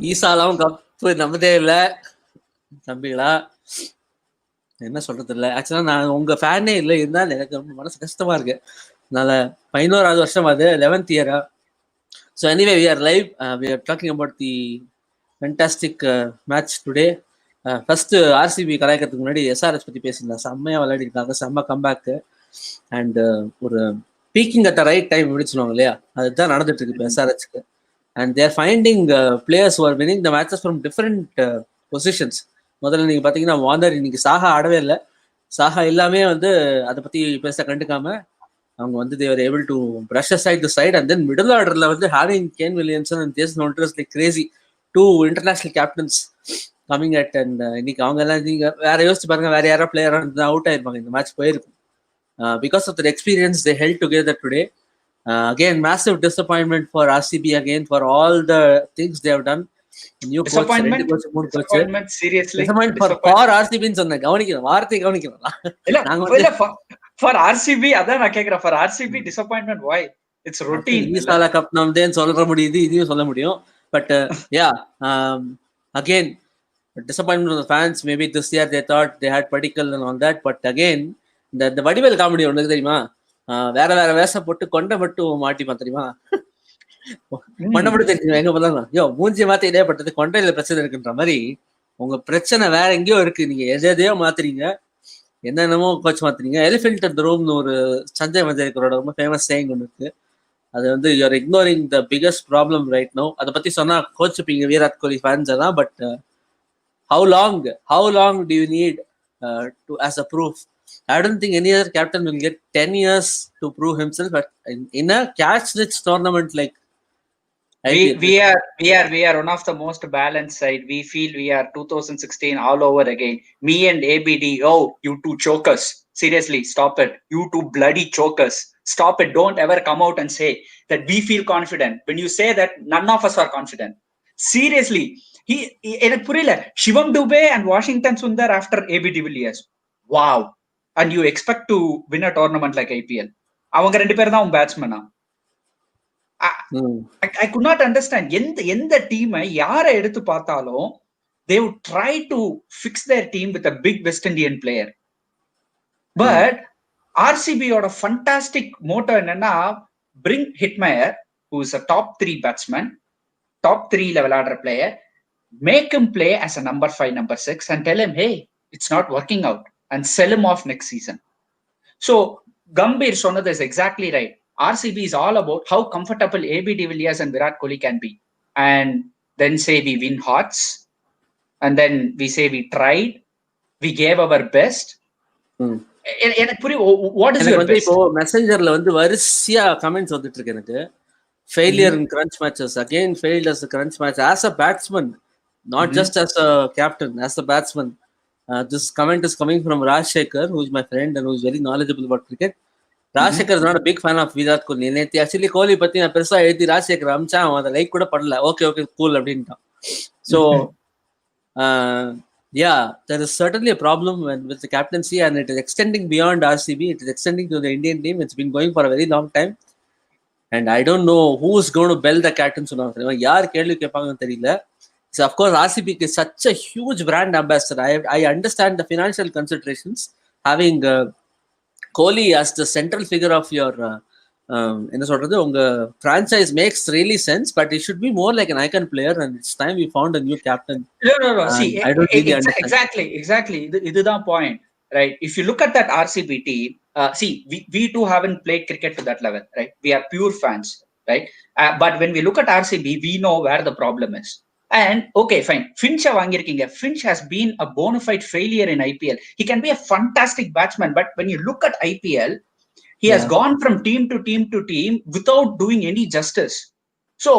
ஈசாலாம் cup நம்பதே இல்லை தம்பிகளா, என்ன சொல்றது இல்லை. ஆக்சுவலா நான் உங்க ஃபேனே இல்லை, இருந்தாலும் எனக்கு ரொம்ப மனசு கஷ்டமா இருக்கு. அதனால 11வது வருஷம் அது 11th year. So anyway, we are live. We are talking about the fantastic match today. First RCB கலாய்க்கிறதுக்கு முன்னாடி எஸ்ஆர்எஸ் பத்தி பேசியிருந்தேன். செம்மையா விளையாடி இருக்காங்க, செம்ம கம்பேக். அண்ட் ஒரு peaking at the right time முடிச்சுருவாங்க இல்லையா, அதுதான் நடந்துட்டு இருக்கு இப்போ எஸ்ஆர்எஸ்க்கு. And they're finding players are winning the matches from different positions. முதல்ல நீங்க பாத்தீங்கன்னா வார்னர் இன்னைக்கு சாஹா ஆடவே இல்லை. சாஹா எல்லாமே வந்து அதை பத்தி பெருசா கண்டுக்காம அவங்க வந்து they were able to brush aside the side. And then middle orderல வந்து having Kane Williamson and Jason Walters like crazy, two international captains coming at. And இன்னைக்கு அவங்க எல்லாம் நீங்க வேற யோசிச்சு பாருங்க, வேற யாரோ பிளேயர் அவுட் ஆயிருப்பாங்க, இந்த மேட்ச் போயிருக்கும். Because of the experience they held together today. Again, massive disappointment for RCB again for all the things they have done. New disappointment, coach, disappointment, seriously disappointment for RCB ன்னு சொன்னேன். கவனிக்கிறோம், வார்த்தை கவனிக்கிறோம். இல்ல for RCB அதான் நான் கேக்குறேன். for RCB disappointment, why? It's routine. ஈசாலா கப் நம்மதேன்னு சொல்ல முடியுது, இதையும் சொல்ல முடியும். But again disappointment of the fans. Maybe this year they thought they had Padikkal and all that, but again இந்த வடிவேல் காமெடி ஒண்ணு தெரியுமா, வேற வேற வேஷம் போட்டு கொண்டை மட்டும் மாட்டிப்பான் தெரியுமா, கொண்டை மட்டும் தெரியும் எங்க போலாம், யோ மூஞ்சி மாத்த இதே பட்டது கொண்டையில பிரச்சனை இருக்குன்ற மாதிரி உங்க பிரச்சனை வேற எங்கேயோ இருக்கு. நீங்க எதையோ மாத்துறீங்க, என்னென்னமோ கோச் மாத்துறீங்க. எலிஃபென்ட் அட் த ரூம்னு ஒரு சஞ்சய் மஞ்சேக்கரோட ரொம்ப ஃபேமஸ் சேயிங் ஒன்று இருக்கு. அது வந்து you're ignoring the biggest problem right no. அதை பத்தி சொன்னா கோச்சுப்பீங்க விராட் கோலி ஃபேன்ஸ் எல்லாம். But how long do you need to as a proof? I don't think any other captain will get 10 years to prove himself. But in a catch-rich tournament like we are one of the most balanced side. We feel we are 2016 all over again. Me and ABD, oh, you two chokers. Seriously, stop it. You two bloody chokers. Stop it. Don't ever come out and say that we feel confident. When you say that, none of us are confident. Seriously. எனக்கு புரியல. Shivam Dube and Washington Sundar after AB de Villiers. Wow. And you expect to win a tournament like IPL. அவங்க ரெண்டு பேர் தான் பேட்ஸ்மேனா? I could not understand. எந்த டீமை யாரை எடுத்து பார்த்தாலும் they would try to fix their team with a big West Indian player. But RCB ஓட fantastic motto என்னன்னா, bring Hitmayer, who is a top 3 batsman, top 3 level order player, make him play as a number 5, number 6 and tell him, hey, it's not working out, and sell him off next season. So Gambhir சொன்னது is exactly right. RCB is all about how comfortable AB de Villiers and Virat Kohli can be, and then say we win hearts, and then we say we tried, we gave our best. எனக்கு புரியும். what is your best? இப்போ மெசஞ்சர்ல வந்து வரிசையா comments வந்துட்டு இருக்கு எனக்கு. failure in crunch matches, again failed as a crunch match as a batsman, not just as a captain, as a batsman. This comment is coming from Rajshekhar, who is my friend and who is very knowledgeable about cricket. Rajshekhar is not a big fan of Virat Kohli. நேத்து actually கோலி பத்தி நான் பெருசா எழுதி ராஜசேகர் அமிச்சா அவன் அதை like கூட பண்ணல. Okay cool அப்படின்ட்டான். So yeah, there is certainly a problem with the captaincy, and it is extending beyond RCB. It is extending to the Indian team. It's been going for a very long time. And I don't know who's going to bell the captain. யார் கேள்வி கேட்பாங்கன்னு தெரியல. So of course RCB is such a huge brand ambassador. I understand the financial considerations. Having Kohli as the central figure of your என்ன சொல்றது, உங்க franchise makes really sense, but it should be more like an icon player, and it's time we found a new captain. No. See, I don't really understand. Exactly. இதுதான் point, right? If you look at that RCB team, see, we too haven't played cricket to that level, right? We are pure fans, right? But when we look at RCB, we know where the problem is. And okay, fine. Finch வாங்கிருக்கீங்க. Finch has been a bona fide failure in IPL. He can be a fantastic batsman, but when you look at IPL, he has gone from team to team without doing any justice. So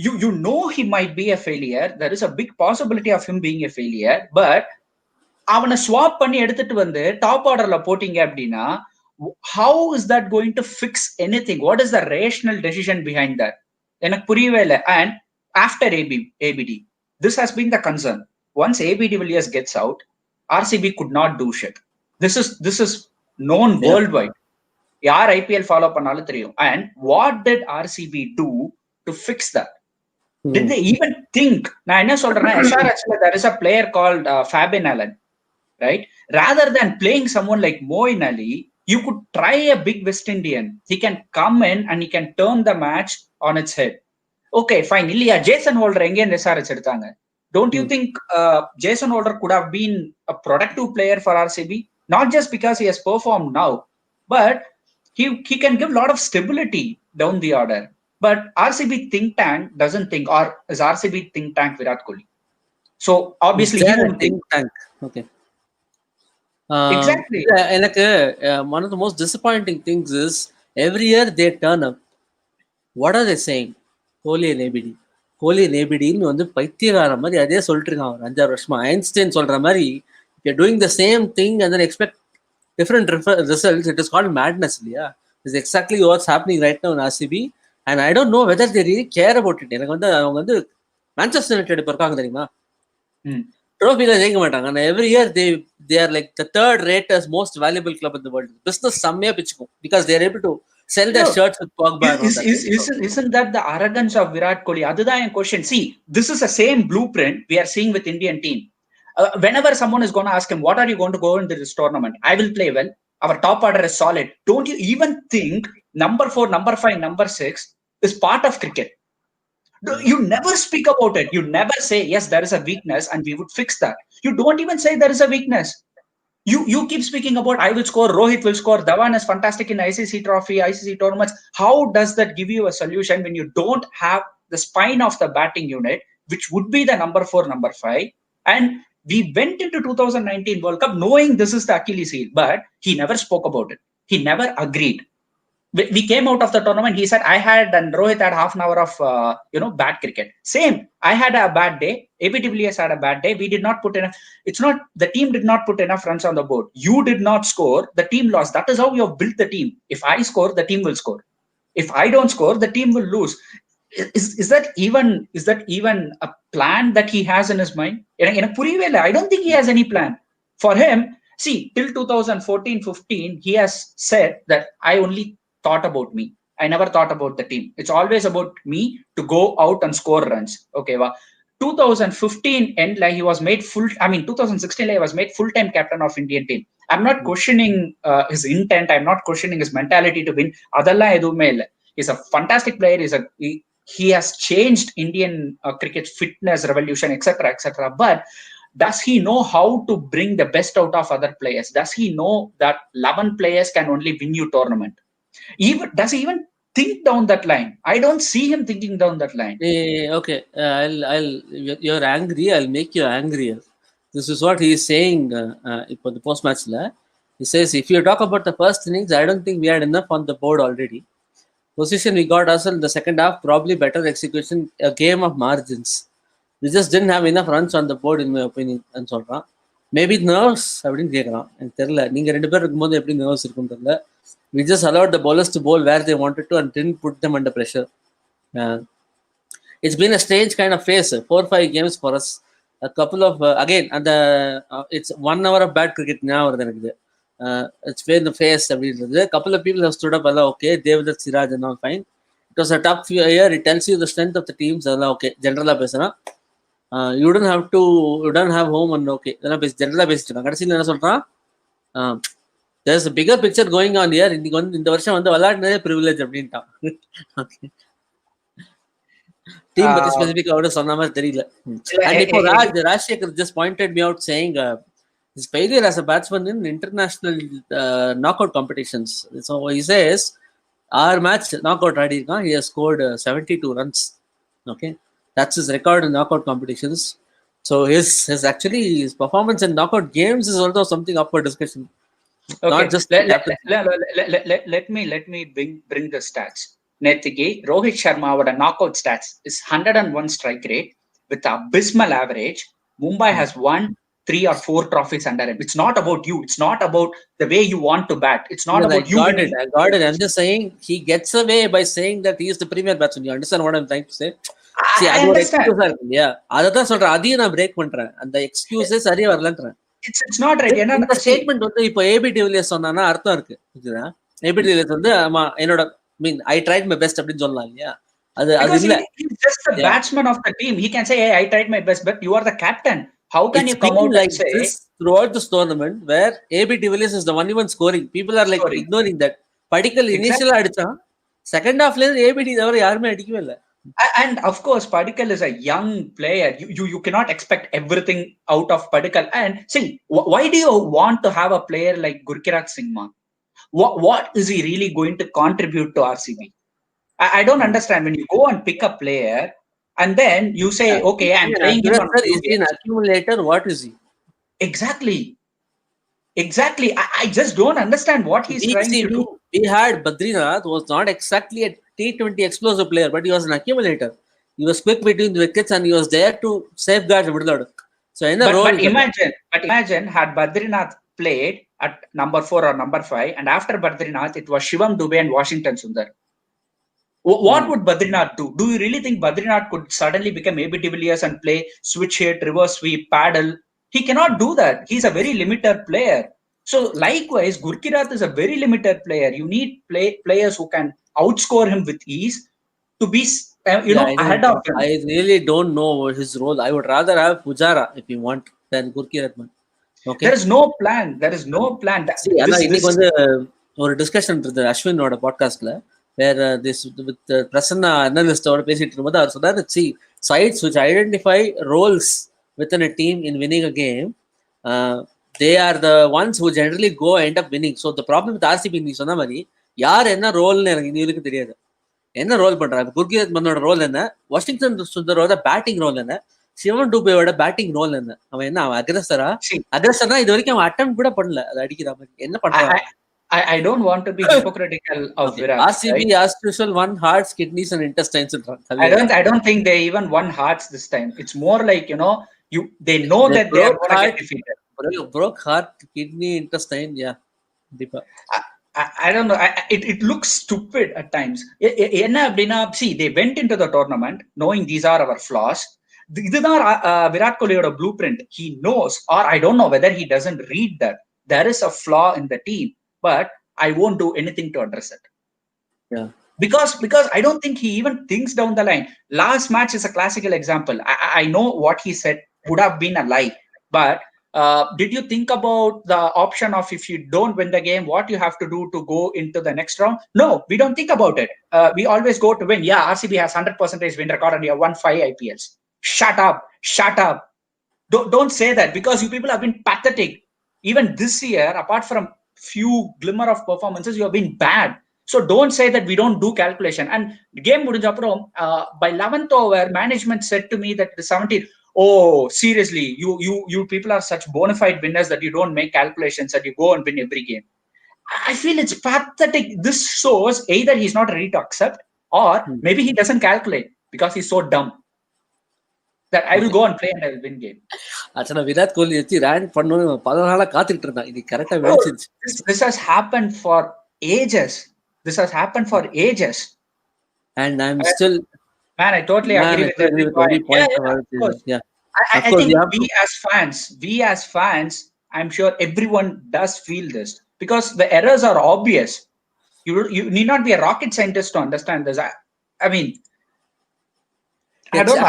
you know he might be a failure. There is a big possibility of him being a failure, but அவனை swap பண்ணி எடுத்துட்டு வந்து top ஆர்டர்ல போட்டீங்க அப்படின்னா, how is that going to fix anything? What is the rational decision behind that? எனக்கு புரியவே இல்லை. And after ABD, this has been the concern. Once AB de Villiers gets out, RCB could not do shit. This is known worldwide. யார் IPL follow பண்ணாலும் தெரியும். And what did RCB do to fix that? Did they even think, நான் என்ன சொல்றேன்னா, SRHல there is a player called Fabian Allen, right? Rather than playing someone like Moeen Ali, you could try a big West Indian. He can come in and he can turn the match on its head. Okay, fine. இல்லையா Jason holder எங்க இந்த SRH எடுத்தாங்க? Don't you think Jason Holder could have been a productive player for RCB? Not just because he has performed now, but he can give a lot of stability down the order. But RCB think tank doesn't think, or is RCB think tank Virat Kohli? So obviously he won't think tank. Okay. Exactly. எனக்கு one of the most disappointing things is every year they turn up. What are they saying? கோலி நேபிடி கோலி நேபிடின்னு வந்து பைத்தியகார மாதிரி அதே சொல்லிட்டு இருக்கான் ஒரு 5-6 வருஷமா. Einstein சொல்ற மாதிரி doing the same thing and then expect different results. It is called madness இல்லையா? It's exactly what's happening right now in RCB and I don't know whether they really care about it. எனக்கு வந்து அவங்க வந்து Manchester United இப்போ இருக்காங்க தெரியுமா, ட்ரோஃபில ஜெயிக்க மாட்டாங்க. ஆனா every year they are like the third rated most valuable club in the world. Business செம்மையா பிச்சுக்கும் because they are able to sell their shirts with Pogba. Isn't that the arrogance of Virat Kohli? Adudha en question. See, this is the same blueprint we are seeing with Indian team. Whenever someone is going to ask him, what are you going to go into this tournament? I will play well. Our top order is solid. Don't you even think number 4, number 5, number 6 is part of cricket? You never speak about it. You never say, yes, there is a weakness and we would fix that. You don't even say there is a weakness. You keep speaking about, I will score, Rohit will score, Dhawan is fantastic in ICC trophy, ICC tournaments. How does that give you a solution when you don't have the spine of the batting unit, which would be the number 4, number 5? And we went into 2019 World Cup knowing this is the Achilles heel, but he never spoke about it. He never agreed. We came out of the tournament. He said, I had, and Rohit had half an hour of, bad cricket. Same. I had a bad day. AB de Villiers had a bad day. We did not put enough. It's not, the team did not put enough runs on the board. You did not score. The team lost. That is how you have built the team. If I score, the team will score. If I don't score, the team will lose. Is that even a plan that he has in his mind? I don't think he has any plan. For him, see, till 2014-15, he has said that I only thought about me. I never thought about the team. It's always about me to go out and score runs. Okay, 2015 end, like he was made 2016 he was made full-time captain of Indian team. I'm not questioning his intent. I'm not questioning his mentality to win. Adalla edume illa. He's a fantastic player. He has changed Indian cricket fitness revolution, etc. But does he know how to bring the best out of other players? Does he know that 11 players can only win you tournament? Does he even think down that line? I don't see him thinking down that line. Okay, you're angry. I'll make you angrier. This is what he is saying for the post match. He says, if you talk about the first innings, I don't think we had enough on the board already. Position we got ourselves in the second half, probably better execution, a game of margins. We just didn't have enough runs on the board, in my opinion. And so on. Maybe nerves. அப்படின்னு கேட்குறான். எனக்கு தெரியல, நீங்க 2 பேர் இருக்கும்போது எப்படி nervous இருக்குன்னு தெரியல. We just allowed the bowlers to bowl where they wanted to and didn't put them under pressure. It's been a strange kind of phase. 4-5 games for us. A couple of again, and it's 1 hour of bad cricket now. It's been the phase. A couple of people have stood up. Okay, Devdutt, Siraj and all fine. It was a tough year. It tells you the strength of the teams. Okay, general பேசுனா you don't have home and okay. General பேசிட்டு கடைசியில் என்ன சொல்றான்? There's a bigger picture going on here. இந்த வருஷம் வந்து விளையாடுனதே privilege அப்படின்ட்டான். Team பத்தி ஸ்பெசிபிக் அவட சொன்ன மாதிரி தெரியல. And இப்போ Rajasekar just pointed me out saying his failure as a batsman in international knockout competitions. So he says our match knockout ஆடி இருக்கான். He has scored 72 runs. Okay, that's his record in knockout competitions. So his performance in knockout games is also something up for discussion. Okay. Not just let me bring the stats. Nethiki Rohit Sharma our knockout stats is 101 strike rate with abysmal average. Mumbai has won 3 or 4 trophies under him. It's not about you. It's not about the way you want to bat. It's not about you. I got it. I'm just saying he gets away by saying that he is the premier batsman. You understand what I'm trying to say? See, I understand. Yeah, adha solra adhiya na break பண்றேன். அந்த எக்ஸ்கியூஸே சரியா வரலன்றேன். It's not right. இந்த statement வந்து இப்போ AB de Villiers சொன்னானா அர்த்தம் இருக்கு. புரியுதா? ஏபி டிவிலியர்ஸ் வந்து ஆமா என்னோட ஐ ட்ரைட் மை பெஸ்ட் அப்படின்னு சொல்லலாம் இல்லையா? Because he's just the batsman of the team. He can say, hey, I tried my best, but you are the captain. How can you come out like and say this throughout this tournament where AB de Villiers is the only one scoring? People are like ignoring that. Particle initial அடிச்சான், second halfல ABD தவிர யாருமே அடிக்கவே இல்லை. And of course, Padikkal is a young player. You cannot expect everything out of Padikkal. And see, why do you want to have a player like Gurkirat Singh Man? What is he really going to contribute to RCB? I don't understand. When you go and pick a player and then you say, okay, I'm playing him on Is he an accumulator? What is he? Exactly. I just don't understand what he's trying to do. We had Badrinath was not exactly a T20 explosive player, but he was an accumulator. He was quick between the wickets and he was there to safeguard the middle. So in the role, imagine had Badrinath played at number 4 or number 5, and after Badrinath it was Shivam Dubey and Washington Sundar. What would Badrinath do? Do you really think Badrinath could suddenly become AB de Villiers and play switch hit, reverse sweep, paddle? He cannot do that. He's a very limited player. So likewise, Gurkirat is a very limited player. You need players who can outscore him with ease to be ahead of him. I really don't know his role. I would rather have Pujara if you want than Gurkirat. Okay. There is no plan. See, இன்னைக்கு வந்து ஒரு discussion இருந்தது அஸ்வினோட பாட்காஸ்ட்ல, where this with Prasanna analyst ஓட பேசிட்டு இருக்கும்போது அவர் சொன்னாரு, see, sides which identify roles within a team in winning a game, they are the ones who generally go end up winning. So the problem with RCB, நீ சொன்ன மாதிரி யார் என்ன ரோல்னு எனக்கு இன்னும் தெரியாது. என்ன ரோல் பண்றாங்க? குர்கிரத் மன்னோட ரோல் என்ன, வாஷிங்டன் சுந்தரோட பேட்டிங் ரோல் என்ன, சிவன் டூபேயோட பேட்டிங் ரோல் என்ன? அவன் என்ன, அவன் அக்ரெசரா இது வரைக்கும் அவன் அட்டம் கூட பண்ணல அது அடிக்கிற மாதிரி. என்ன பண்றான்? I don't want to be hypocritical of Virat. RCB as usual won hearts, kidneys and intestines. I don't think they even won hearts this time. It's more like, they know that they are going to get defeated. Broke heart, kidney, intestine, yeah. Deepa. I don't know. It looks stupid at times. See, they went into the tournament knowing these are our flaws. This is Virat Kohli's blueprint. He knows, or I don't know whether he doesn't read that there is a flaw in the team, but I won't do anything to address it. Yeah. Because I don't think he even thinks down the line. Last match is a classical example. I know what he said would have been a lie, but did you think about the option of if you don't win the game, what you have to do to go into the next round? No, we don't think about it. We always go to win. Yeah, RCB has 100% win record and you have won 5 IPLs. Shut up. Don't say that, because you people have been pathetic. Even this year, apart from few glimmer of performances, you have been bad. So don't say that we don't do calculation. And game mudinjaprom, by 11th over, management said to me that the 17th, oh, seriously, you people are such bona fide winners that you don't make calculations, that you go and win every game. I feel it's pathetic. This shows either he's not ready to accept, or maybe he doesn't calculate because he's so dumb that I will go and play and I will win game. Achana Virat Kohli ethi ran pannonu 14 நாளா காத்துக்கிட்டு இருந்தான். இது கரெக்ட்டா வெடிச்சிருச்சு. This has happened for ages. And I'm still, man, I totally agree with every point. Yeah. I think we as fans, I'm sure everyone does feel this, because the errors are obvious. You need not be a rocket scientist to understand this. I mean, I don't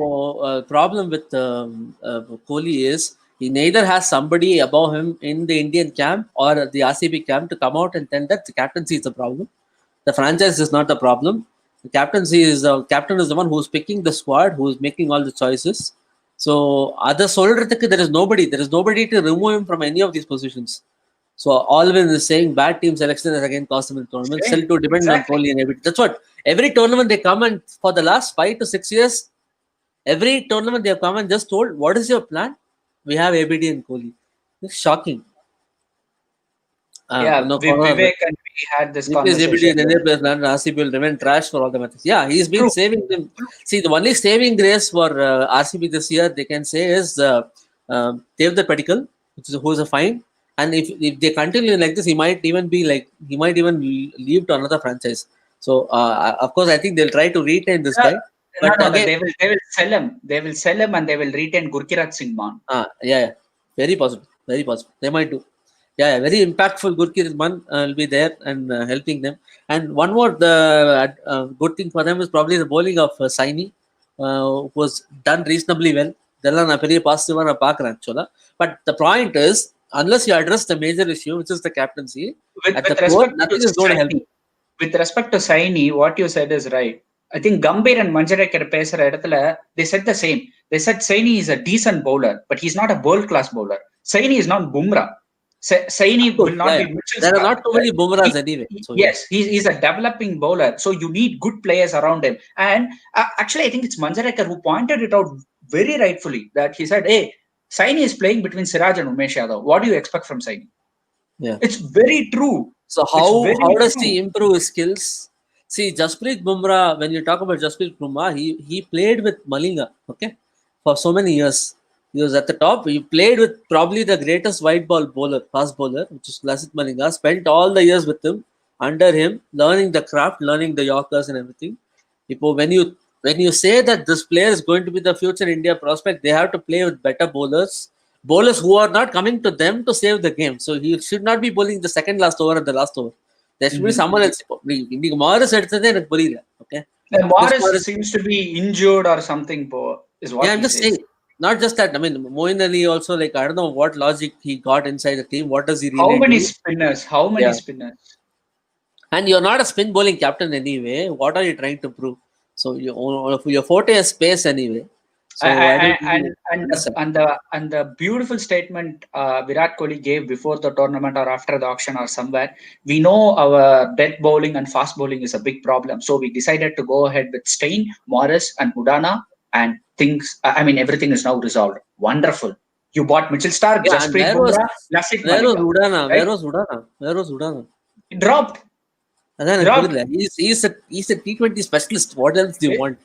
know. Problem with Kohli is he neither has somebody above him in the Indian camp or the RCB camp to come out and tell that the captaincy is the problem. The franchise is not the problem. The captaincy is the captain is the one who's picking the squad, who's making all the choices. So other solradhukku there is nobody to remove him from any of these positions. So Alvin is saying bad team selection has again cost him in the tournament. Still to depend on Kohli and everything. That's what every tournament they come, and for the last 5 to 6 years, every tournament they have come and just told, what is your plan? We have ABD and Kohli. It's shocking. Vivek and we had this conversation. RCB will remain trash for all the matches. Yeah, he's been saving them. See, the only saving grace for RCB this year, they can say, is Devdutt Padikkal, who is a fine. And if they continue like this, he might even leave to another franchise. So, of course, I think they'll try to retain this guy. But again, they will sell him. They will sell him and they will retain Gurkirat Singh Man. Yeah. Very possible. They might do. Yeah, very impactful Gurkeet man will be there and helping them. And one more the good thing for them is probably the bowling of Saini, who was done reasonably well. இதெல்லாம் நான் பெரிய பாசிட்டிவா நான் பார்க்குறேன் ஆக்சுவலா. But the point is unless you address the major issue, which is the captaincy, at the core, nothing is going to help. With respect to Saini, what you said is right. I think Gambhir and Manjarekar பேசுற இடத்துல they said the same. They said Saini is a decent bowler, but he's not a world class bowler. Saini is not Bumrah. Saini will not be Mitchell There Starc. are not too many Bumrahs anyway. So yes, he's a developing bowler. So you need good players around him. And actually, I think it's Manjarekar who pointed it out very rightfully that he said, hey, Saini is playing between Siraj and Umesh Yadav. What do you expect from Saini? Yeah. It's very true. So how does he improve his skills? See, Jasprit Bumrah, when you talk about Jasprit Bumrah, he played with Malinga, okay, for so many years. He was at the top. He played with probably the greatest white ball bowler, fast bowler, which is Lasith Malinga. Spent all the years with him, under him, learning the craft, learning the Yorkers and everything. When you say that this player is going to be the future India prospect, they have to play with better bowlers who are not coming to them to save the game. So he should not be bowling the second last over or the last over. There should be someone else. Morris எடுத்ததே எனக்கு புரியல. Okay. Morris seems to be injured or something. Is what I'm just saying. Not just that. I mean, Moeen Ali also, like, I don't know what logic he got inside the team. What does he really How many do? spinners? How many spinners? And you're not a spin bowling captain anyway. What are you trying to prove? So your forte is space anyway. So and the beautiful statement Virat Kohli gave before the tournament or after the auction or somewhere, we know our death bowling and fast bowling is a big problem. So we decided to go ahead with Stein, Morris, and Udana, and things. I mean, everything is now resolved. Wonderful. You bought Mitchell Starc, Jasprit Bumrah, Lasith Malinga. Where was Udana? Right? Where was Udana? He dropped. He's a T20 specialist. What else do you want?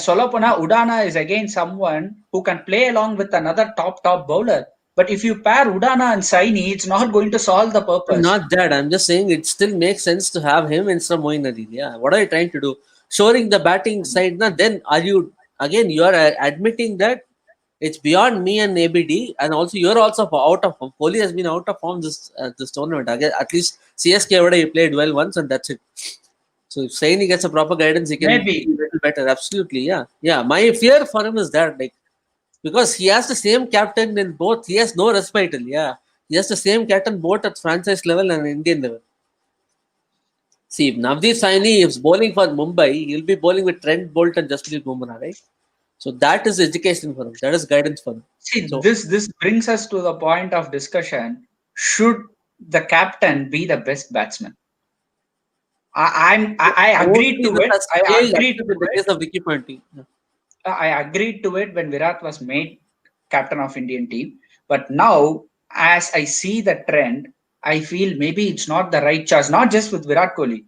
Solopona Udana is again someone who can play along with another top bowler. But if you pair Udana and Saini, it's not going to solve the purpose. Not that. I'm just saying it still makes sense to have him instead of Moeen Ali. Yeah. What are you trying to do? Shoring the batting side. Then are you again? You are admitting that it's beyond me and ABD, and also you're also out of form. Kohli has been out of form this tournament. Again, at least CSK he played well once, and that's it. So if Saini gets a proper guidance, he can be a little better. Absolutely, yeah. My fear for him is that, like, because he has the same captain in both. He has no respite. Yeah, he has the same captain both at franchise level and Indian level. See, if Navdeep Saini is bowling for Mumbai, he'll be bowling with Trent Bolt and Jasprit Bumrah, right? So that is education for him. That is guidance for him. See, this brings us to the point of discussion. Should the captain be the best batsman? I agreed to it. I agreed to it when Virat was made captain of Indian team. But now, as I see the trend, I feel maybe it's not the right choice. Not just with Virat Kohli.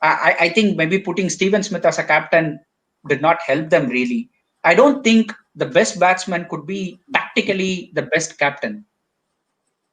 I think maybe putting Steven Smith as a captain did not help them really. I don't think the best batsman could be tactically the best captain.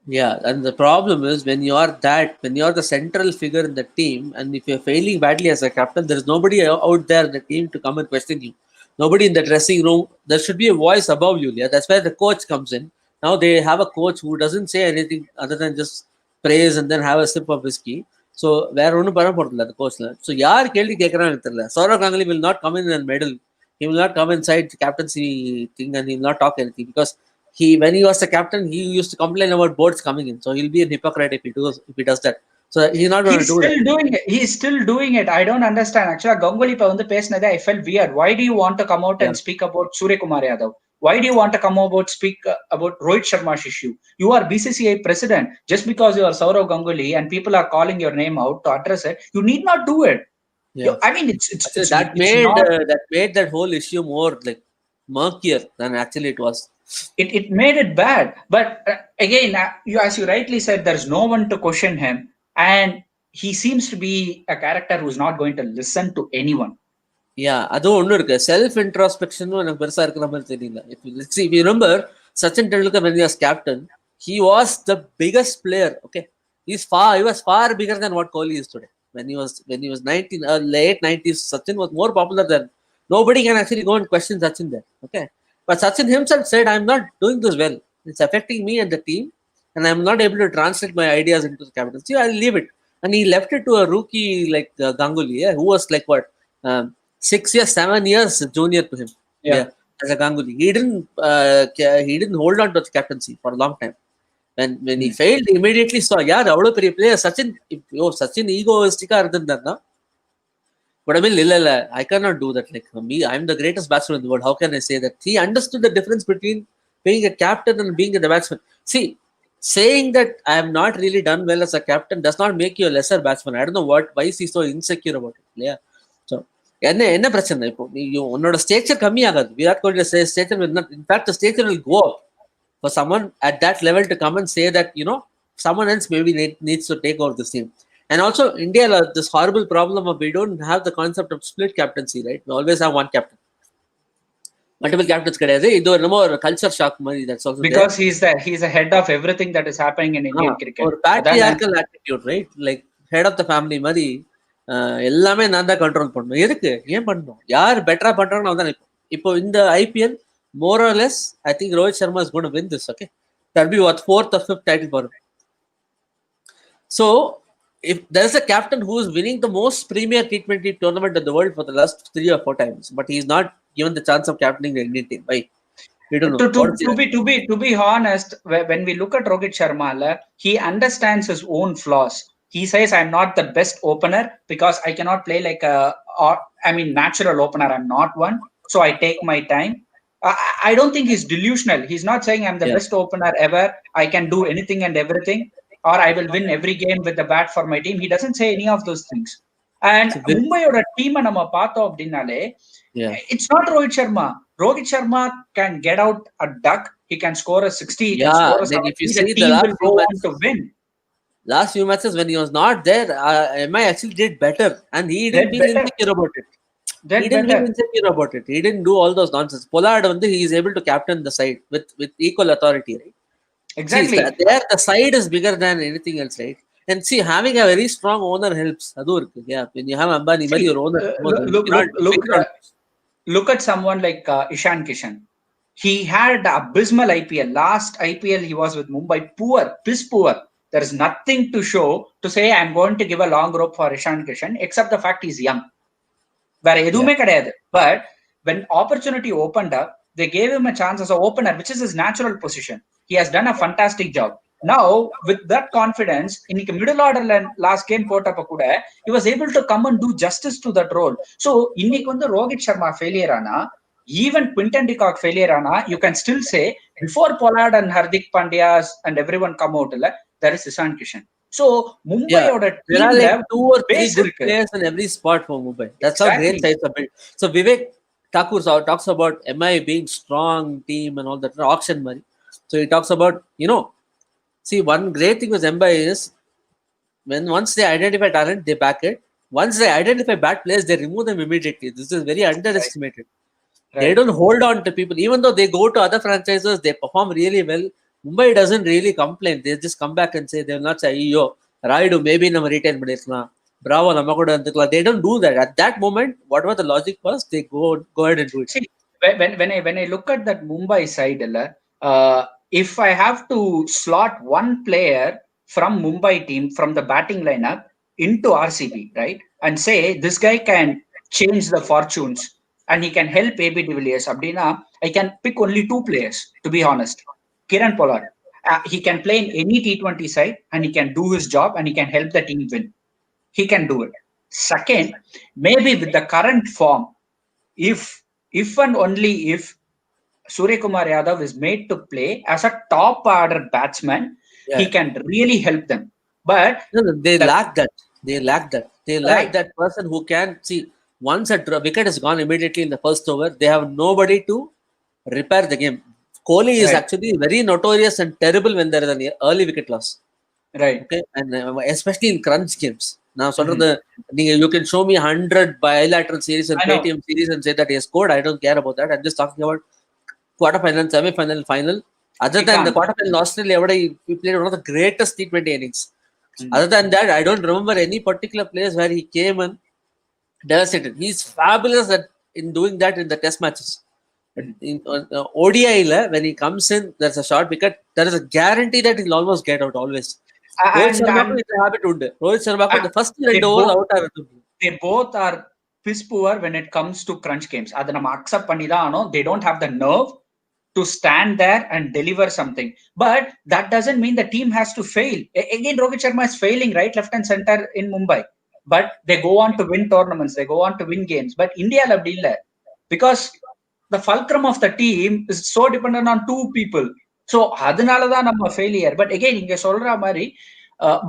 Yeah, and the problem is when you're the central figure in the team, and if you're failing badly as a captain, there's nobody out there in the team to come and question you. Nobody in the dressing room. There should be a voice above you. Yeah, that's where the coach comes in. Now they have a coach who doesn't say anything other than just praise and then have a sip of whiskey. So where the coach. So yaar keldi kekran therilla. Saurav Ganguly will not come in and medal. He will not come inside the captaincy thing and he will not talk anything because when he was the captain, he used to complain about boards coming in. So he'll be a hypocrite if he does that. So he's not going to do it. He's still doing it. I don't understand. Actually, Ganguly I felt weird. Why do you want to come out and speak about Surya Kumar Yadav? Why do you want to come out speak about Rohit Sharma's issue? You are BCCI president. Just because you are Saurav Ganguly and people are calling your name out to address it, you need not do it. Yeah. I mean, that made that whole issue more like murkier than actually it was. It made it bad. But again, as you rightly said, there's no one to question him. And he seems to be a character who's not going to listen to anyone. Yeah, self-introspection. If you remember, Sachin Tendulkar, when he was captain, he was the biggest player. Okay, he was far bigger than what Kohli is today. When he was late 90s, Sachin was more popular than nobody can actually go and question Sachin there. Okay. But Sachin himself said, I'm not doing this well. It's affecting me and the team. and I'm not able to translate my ideas into the captaincy, I'll leave it. And he left it to a rookie like Ganguly, who was like what, 6 years, 7 years junior to him. Yeah, as a Ganguly, he didn't hold on to the captaincy for a long time. When he failed, he immediately saw, yeah, அவ்வளோ பெரிய player Sachin ஈகோயிஸ்டிக்கா இருந்திருந்தாருன்னா, but I mean, I cannot do that. Like me, I'm the greatest batsman in the world. How can I say that? He understood the difference between being a captain and being a batsman. See, saying that I have not really done well as a captain does not make you a lesser batsman. I don't know why is he so insecure about it. Yeah. So, என்ன பிரச்சனை இப்போ உன்னோட stature கம்மியாகாது. Virat Kohli stature will not, in fact the stature will go up for someone at that level to come and say that someone else maybe needs to take over this team. And also India, this horrible problem of we don't have the concept of split captaincy, right? We always have one captain. Multiple captains கிடையாது. இது ஒரு culture shock மாதிரி. That's also because he's the head of everything that is happening in Indian cricket. ஒரு patriarchal attitude, right? Like head of the family மாதிரி எல்லாமே நான் தான் control பண்ணணும். எதுக்கு? ஏன் பண்ணணும்? யார் பெட்டரா பண்றாங்கன்னு அவன் தான். இப்போ இந்த IPL more or less I think Rohit Sharma is going to win this. Okay, that'll be what, 4th or 5th title for him. So if there's a captain who is winning the most premier T20 tournament in the world for the last 3 or 4 times, but he's not given the chance of captaining the Indian team, why? We don't know. To be honest, when we look at Rohit Sharma, he understands his own flaws. He says, I'm not the best opener because I cannot play like natural opener. I'm not one. So I take my time. I don't think he's delusional. He's not saying I'm the best opener ever. I can do anything and everything, or I will win every game with the bat for my team. He doesn't say any of those things. And Mumbaiyoda team நம்ம பார்த்தோம் அப்படினாலே, it's not Rohit Sharma. Rohit Sharma can get out a duck. He can score a 60. He can score a 70. If you see the last go on to win. Last few matches when he was not there, MI actually did better, and he didn't feel insecure about it. He didn't feel insecure about it. He didn't do all those nonsense. Pollard, he is able to captain the side with equal authority, right? Exactly. See, there the side is bigger than anything else, right? And see, having a very strong owner helps. Yeah, when you have Ambani, your owner. Look at someone like Ishan Kishan. He had abysmal IPL. Last IPL he was with Mumbai, piss poor. There is nothing to show to say I'm going to give a long rope for Ishan Kishan, except the fact he's young. But when opportunity opened up, they gave him a chance as an opener, which is his natural position. He has done a fantastic job. Now, with that confidence, in the middle order last game, he was able to come and do justice to that role. So, in the Rohit Sharma failure, even Quinton de Kock failure, you can still say, before Pollard and Hardik Pandya's and everyone come out, there is Ishan Kishan. So, Mumbai there are like 2 or 3 good players in every spot for Mumbai. That's how great sides are built. So, Vivek Thakur talks about MI being strong team and all that, auction money. So, he talks about, see, one great thing with Mumbai is once they identify talent, they back it. Once they identify bad players, they remove them immediately. This is very underestimated. Right. They don't hold on to people. Even though they go to other franchises, they perform really well. Mumbai doesn't really complain. They just come back and say, they will not say, yo, Raidu, maybe nama retain padikla. Bravo, nama kuda andukla. They don't do that. At that moment, whatever the logic was, they go ahead and do it. See, when I look at that Mumbai side, if I have to slot one player from Mumbai team, from the batting lineup into RCB, right, and say this guy can change the fortunes and he can help AB de Villiers, Abdina, I can pick only 2 players, to be honest. Kiran Pollard. He can play in any T20 side and he can do his job and he can help the team win. He can do it. Second, maybe with the current form, if and only if Surya Kumar Yadav is made to play as a top order batsman, he can really help them. But they lack that. They lack that person who can see. Once a wicket has gone immediately in the first over, they have nobody to repair the game. Kohli is actually very notorious and terrible when there is an early wicket loss. Right. Okay, and especially in crunch games. Now, you can show me 100 bilateral series and KTM series and say that he has scored. I don't care about that. I'm just talking about quarterfinal, semi-final, final. Other than the quarterfinal in Australia, he played one of the greatest T20 innings. Other than that, I don't remember any particular place where he came and devastated. He's fabulous in doing that in the test matches. In ODI, when he comes in, there's a short wicket. There is a guarantee that he'll almost get out always. Rohit Sharma is a habit undu. Rohit Sharma the first rendu over out ஆகுது. They both are piss poor when it comes to crunch games. Adha nama accept panni da ano. They don't have the nerve to stand there and deliver something. But that doesn't mean the team has to fail. Again, Rohit Sharma is failing right, left and center in Mumbai. But they go on to win tournaments. They go on to win games. But India labdi illa. Because the fulcrum of the team is so dependent on two people. So அதனால தான் நம்ம failure. But again இங்க சொல்ற மாதிரி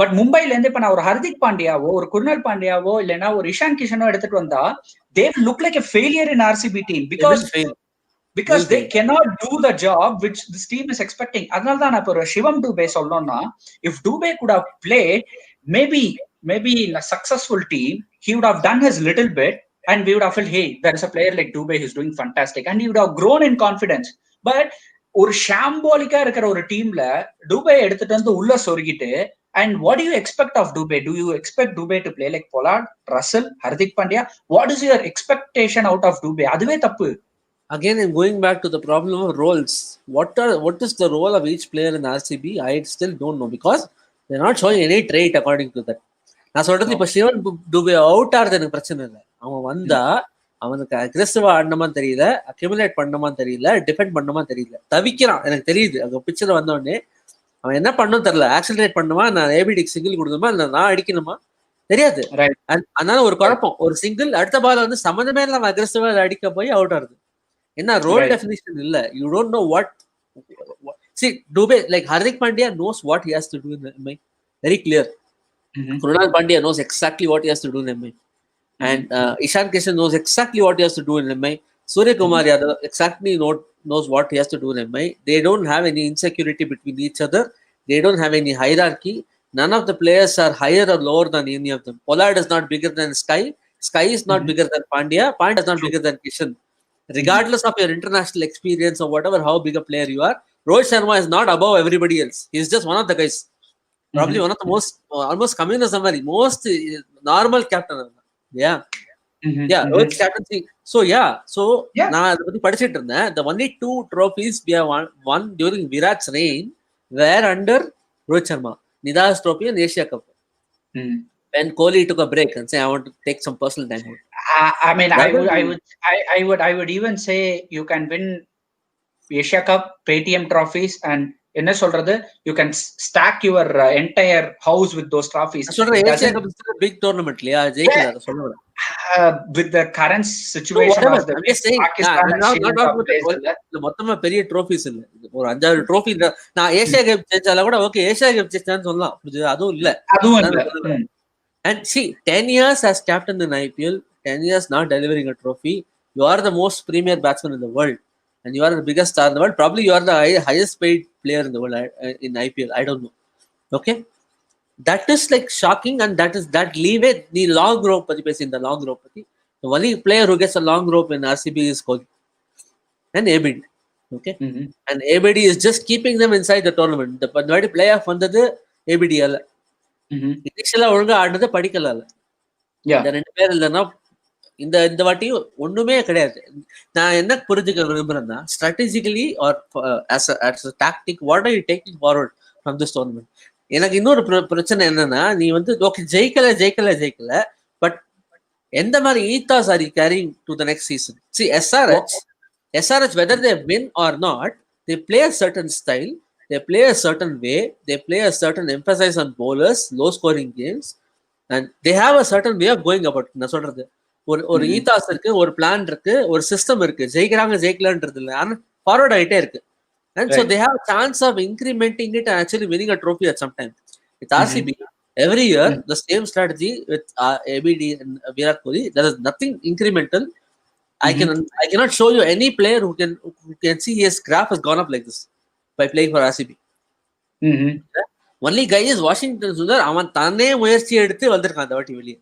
but மும்பைல இருந்து இப்ப நான் ஒரு ஹர்திக் பாண்டியாவோ ஒரு குர்னல் பாண்டியாவோ இல்லைன்னா ஒரு இஷான் கிஷனோ எடுத்துட்டு வந்தா they will look like a failure in RCB team because they cannot do the job which this team is expecting. அதனால தான் நான் இப்போ சிவம் டூபே சொல்லணும்னா if Dubey could have played maybe in a successful team he would have done his little bit and we would have felt, hey, there is a player like Dubey who's doing fantastic and he would have grown in confidence. But ஒரு ஷாம்போலிக்கா இருக்கிற ஒரு டீம்ல Dubey எடுத்துட்டு வந்து உள்ள சொருகிட்டு and what do you expect of Dubey? Do you expect Dubey to play like Pollard, Russell, Hardik Pandya? What is your expectation out of Dubey? அதுவே தப்பு. Again, I'm going back to the problem of roles. What is the role of each player in RCB? I still don't know because they're not showing any trait according to that. நான் சொல்றது இப்ப Sivan Dubey out ஆறது எனக்கு பிரச்சனை இல்லை. அவன் வந்தா அவனுக்கு அக்ரெசிவா ஆடணுமான்னு தெரியல, அக்யூமுலேட் பண்ணணுமான்னு தெரியல, டிஃபெண்ட் பண்ணணுமான்னு தெரியல, தவிக்கிறான். எனக்கு தெரியுது அங்க பிக்சர் வந்த உடனே அவன் என்ன பண்ணணும் தெரியல. ஆக்சிலரேட் பண்ணுமா, நான் ஏபிடிக்கு சிங்கிள் கொடுக்கணுமா, இல்லை நான் அடிக்கணுமா தெரியாது. அதனால ஒரு குழப்பம். ஒரு சிங்கிள் அடுத்த பால் வந்து சம்மந்தமே இல்லாம அக்ரெசிவா அடிக்க போய் அவுட் ஆகுது. என்ன ரோல் டெஃபினிஷன் இல்ல. You don't know what. See, Dubey, like Hardik Pandya knows what he has to do in MI. Very clear. Krunal Pandya knows exactly what he has to do in MI. And Ishan Kishan knows exactly what he has to do in MI. Surya Kumar Yadav exactly knows what he has to do in MI. They don't have any insecurity between each other. They don't have any hierarchy. None of the players are higher or lower than any of them. Pollard is not bigger than Sky. Sky is not bigger than Pandya. Pandya is not bigger than Kishan. Regardless of your international experience or whatever, how big a player you are, Rohit Sharma is not above everybody else. He's just one of the guys. Probably one of the most, almost communism, most normal captain. Rohit captaincy. So நான் அதை பத்தி படிச்சிட்டு இருந்தேன். The only 2 trophies we have won during Virat's reign were under Rohit Sharma. Nidas Trophy and Asia Cup. When Kohli took a break and say, I want to take some personal time out. I mean, I would even say you can win Asia Cup, Paytm trophies, and என்ன சொல்றது, you can stack your entire house with those trophies. Asia Cup is still a big tournament இல்லையா? ஜெயிக்கல அத சொல்றேன். With the current situation of the மொத்தமா பெரிய trophies இல்ல, ஒரு 5-6 trophy. நான் ஏசியா கப் ஜெயிச்சால கூட ஓகே, ஏசியா கப் ஜெயிச்சான்னு சொல்லலாம். அதுவும் இல்ல. And see, 10 years as captain in IPL, 10 years not delivering a trophy. You are the most premier batsman in the world, and you are the biggest star in the world. Probably you are the highest paid player in the world in IPL. I don't know. Okay, that is like shocking, and that leeway. The long rope, in the long rope. The only player who gets a long rope in RCB is Kohli and ABD. Okay, and ABD is just keeping them inside the tournament. The playoff வந்தது ABD அல்ல. இனிஷியலா ஒழுங்கா ஆடுனது படிக்கல. இந்த 2 பேர் இல்லைன்னா இந்த வாட்டி ஒண்ணுமே கிடையாது. நான் என்ன புரிஞ்சுக்க விரும்புறேன்னா, strategically or as a tactic, what are you taking forward from this tournament? எனக்கு இன்னொரு பிரச்சனை என்னன்னா, நீ வந்து ஓகே ஜெயிக்கல, பட் எந்த மாதிரி ethos are you carrying to the next season? See, SRH whether they win or not, they play a certain style, they play a certain way, they play a certain emphasis on bowlers, low scoring games, and they have a certain way of going about. நான் சொல்றது ஒரு ஈத்தாஸ் இருக்கு, ஒரு plan இருக்கு, ஒரு system இருக்கு. ஜெயிக்கலான்றது இல்லை, ஆனா ஃபார்வர்ட் ஆகிட்டே இருக்கு. And so they have a chance of incrementing it and actually winning a trophy at some time. With RCB, every year the same strategy with ABD and Virat Kohli. There is nothing incremental. I cannot show you any player who can see his graph has gone up like this by playing for RCB. Only guy is Washington Sundar. அவன் தானே முயற்சி எடுத்து வந்திருக்கான் அந்த வாட்டி வெளியே.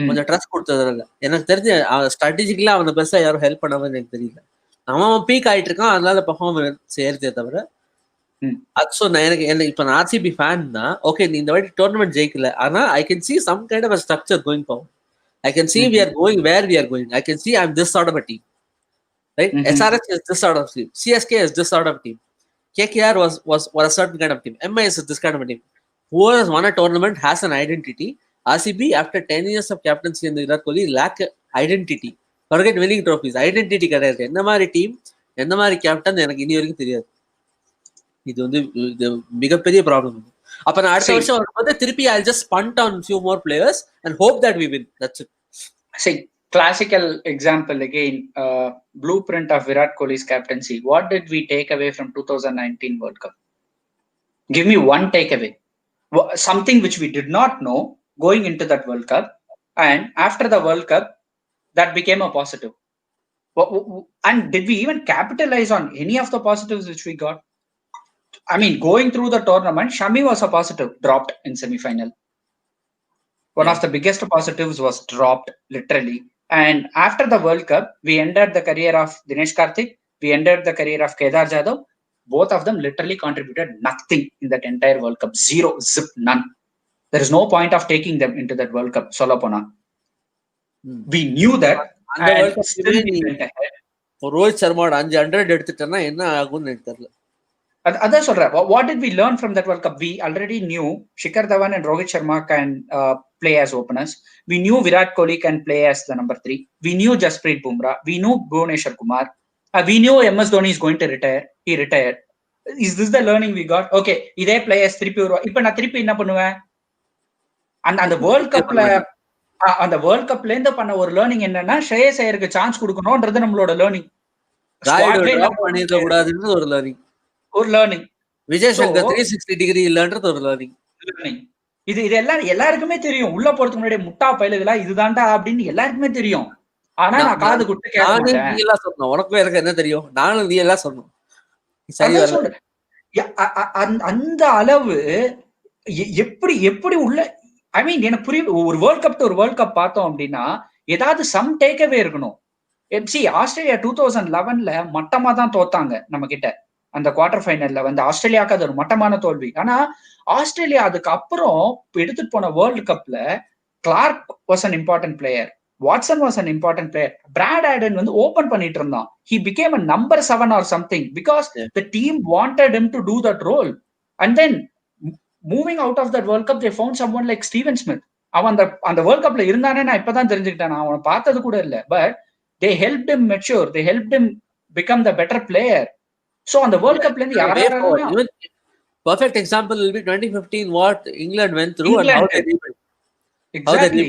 கொஞ்சம் trust கொடுத்ததுனால. எனக்கு தெரிஞ்ச ஸ்ட்ராட்டஜிக்கலா அவனை பெருசா யாரும் ஹெல்ப் பண்ணாம எனக்கு தெரியல. அவன் பீக் ஆயிட்டு இருக்கான், அதனால பர்ஃபார்மன்ஸ் செய்யறதே தவிர. ஸோ எனக்கு இப்ப நான் RCB ஃபேன் தான். ஓகே, நீ இந்த வாட்டி டோர்னமெண்ட் ஜெயிக்கல, ஆனா I can see some kind of a structure going forward. I can see we are going where we are going. I can see I'm this sort of a team. right? SRH is this sort of team. CSK is this sort of team. KKR was a certain kind of team. MIS is this kind of a team. Whoever has won a tournament has an identity. RCB, after 10 years of captaincy in the Virat Kohli, lack identity. Forget winning trophies. Identity கிடையாது. என்ன மாதிரி team, எந்த மாதிரி captain எனக்கு இனி வரைக்கும் தெரியாது. இது வந்து இது மிகப்பெரிய ப்ராப்ளம். அப்ப நான் அடுத்த வருஷம் வரும்போது திருப்பி I'll just punt on few more players and hope that we win. That's it. See, classical example again, blueprint of Virat Kohli's captaincy. What did we take away from 2019 World Cup? Give me one takeaway. Something which we did not know going into that World Cup, and after the World Cup, that became a positive. And did we even capitalize on any of the positives which we got? I mean, going through the tournament, Shami was a positive, dropped in semi-final. One of the biggest positives was dropped, literally. And after the World Cup, we ended the career of Dinesh Karthik, we ended the career of Kedar Jadhav. Both of them literally contributed nothing in that entire World Cup. Zero, zip, none. There is no point of taking them into that World Cup. Solopona. We knew that. And still we went ahead. Rohit சர்மாவோட 500 எடுத்துட்டேன்னா என்ன ஆகும்னு எனக்கு தெரியல. அதான் சொல்றேன். What did we learn from that World Cup? We already knew Shikhar Dhawan and Rohit Sharma can play as openers. We knew Virat Kohli can play as the number 3. We knew Jasprit Bumrah. We knew Bhuvneshwar Kumar. We knew MS Dhoni is going to retire. He retired. Is this the learning we got? Okay, இதே players திருப்பி வருவா. இப்ப நான் திருப்பி என்ன பண்ணுவேன்? அந்த world கப்ல இருந்து பண்ண ஒரு லேர்னிங் என்னன்னா, ஸ்ரேயஸ் ஐயருக்கு சான்ஸ் கொடுக்கணும்ன்றது நம்மளோட லேர்னிங். ஒரு லேர்னிங். விஜய் சங்கர் 360 டிகிரி இல்லன்றது ஒரு லேர்னிங். இது எல்லாருக்குமே தெரியும். உள்ள போறதுக்கு முன்னாடி முட்டா பயலுகளா இதுதான்டா அப்படின்னு எல்லாருக்குமே தெரியும். ஆனா நான் காது கொடுத்து கேட்க மாட்டேன். நீ எல்லாம் சொன்ன, உனக்கும் எனக்கு என்ன தெரியும்? நானும் நீ எல்லாம் சொன்னோம். அந்த அளவு எப்படி உள்ள, ஐ மீன் எனக்கு புரியுது. ஒரு வேர்ல்ட் கப் பார்த்தோம் அப்படின்னா ஏதாவது சம் டேக்அவே இருக்கணும். எப்சி ஆஸ்திரேலியா 2011ல மட்டமா தான் தோத்தாங்க நம்ம கிட்ட. அந்த குவார்டர் ஃபைனல்ல வந்து ஆஸ்திரேலியாவுக்கு அது ஒரு மட்டமான தோல்வி. ஆனா ஆஸ்திரேலியா அதுக்கு அப்புறம் எடுத்துட்டு போன வேர்ல்டு கப்ல Clarke was an important player, Watson was an important player, Brad Haddin வந்து ஓபன் பண்ணிட்டு இருந்தான். He became a number 7 or something because the team wanted him to do that role. And then moving out of that world cup they found someone like Steven Smith. அவன் அந்த world கப்ல இருந்தானே நான் இப்பதான் தெரிஞ்சுக்கிட்டேன். நான் அவனை பார்த்தது கூட இல்லை. But they helped him mature, they helped him become the better player. So on the world cup la yaar perfect example will be 2015 what England went through and how they rebuilt. Exactly.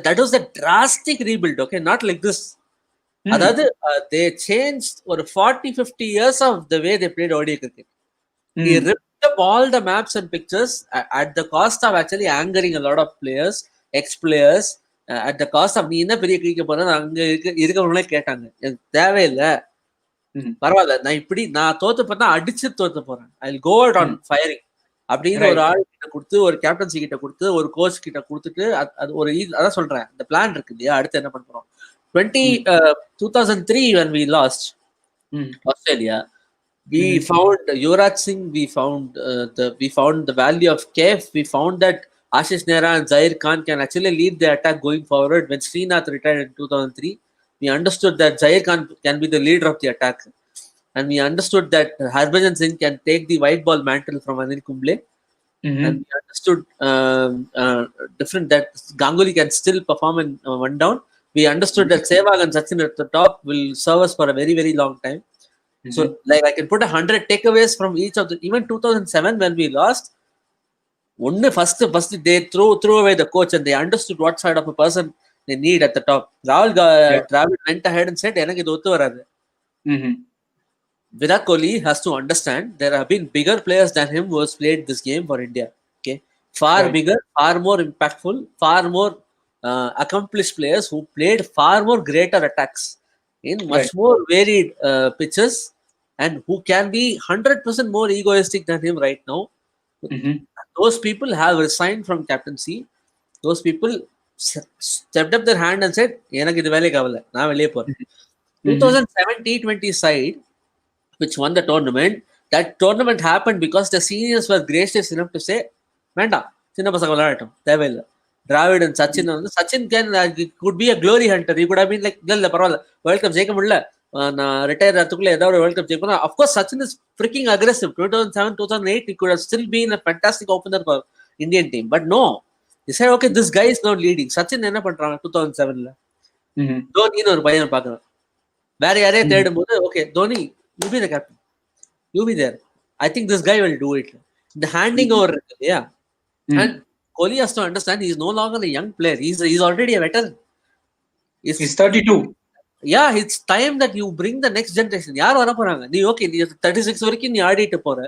That was a drastic rebuild, okay, not like this. Adadu they changed or 40-50 years of the way they played ODI cricket. He ripped up all the maps and pictures at the cost of actually angering a lot of players, ex-players. At the cost of நீ என்ன பெரிய கிரிக்க போற, அங்க இருக்கவங்களே கேட்டாங்க, எனக்கு தேவையில்லை, பரவாயில்ல, நான் தோத்து பார்த்தா அடிச்சு தோத்து போறேன், I will go out on firing அப்படின்னு ஒரு ஆள் கிட்ட கொடுத்து, ஒரு கேப்டன்சி கிட்ட கொடுத்து, ஒரு கோச் கிட்ட கொடுத்துட்டு, அது ஒரு அதான் சொல்றேன், இந்த பிளான் இருக்கு இல்லையா, அடுத்து என்ன பண்ண போறோம். 2003 when we lost Australia, we found Yuvraj Singh, we found the value of KF, we found that Ashish Nehra and Zair Khan can actually lead the attack going forward. When Srinath retired in 2003, we understood that Zair Khan can be the leader of the attack. And we understood that Harbhajan Singh can take the white ball mantle from Anil Kumble. And we understood that Ganguly can still perform in one down. We understood that Sehwag and Sachin at the top will serve us for a very, very long time. So like I can put 100 takeaways from each of the, even 2007 when we lost, first they threw away the coach and they understood what side of a person they need at the top. Rahul Dravid went ahead and said, "Enakku idu othu varadhu." Virat Kohli has to understand there have been bigger players than him who has played this game for India. Okay, far bigger, far more impactful, far more accomplished players who played far more greater attacks in much more varied pitches and who can be 100% more egoistic than him right now. Those people have resigned from captaincy. Those people stepped up their hand and said, "Enakku idu vele kavalla, na veliye poren." 2007 T20 side which won the tournament, that tournament happened because the seniors were gracious enough to say, "Venda, chinna pasanga veladatum, thevilla." Dravid and Sachin could be a glory hunter. He could have been like, "Illa paravalla, World Cup ஜெயிக்க முடியல, நான் retire ஆகிறதுக்குள்ள ஏதாவது world cup ஜெயிக்கணும். Of course Sachin is freaking aggressive. 2007, 2008 he could have still been a fantastic opener for Indian team, but no, he said okay, this guy is not leading. Sachin என்ன பண்றாங்க 2007ல தோனின்னு ஒரு பையனை பாக்குறான், வேற யாரையே தேடும் போது okay Dhoni you be the captain, you be there, I think this guy will do it. இந்த ஹேண்டிங் ஓவர் இருக்கு இல்லையா, and Kohli has to understand he is no longer a young player, he's already a veteran, he's 32. Yeah, it's time that you bring the next generation. யார் வர போறாங்க? நீ okay நீ 36 வரைக்கும் நீ ஆடிட்டு போற,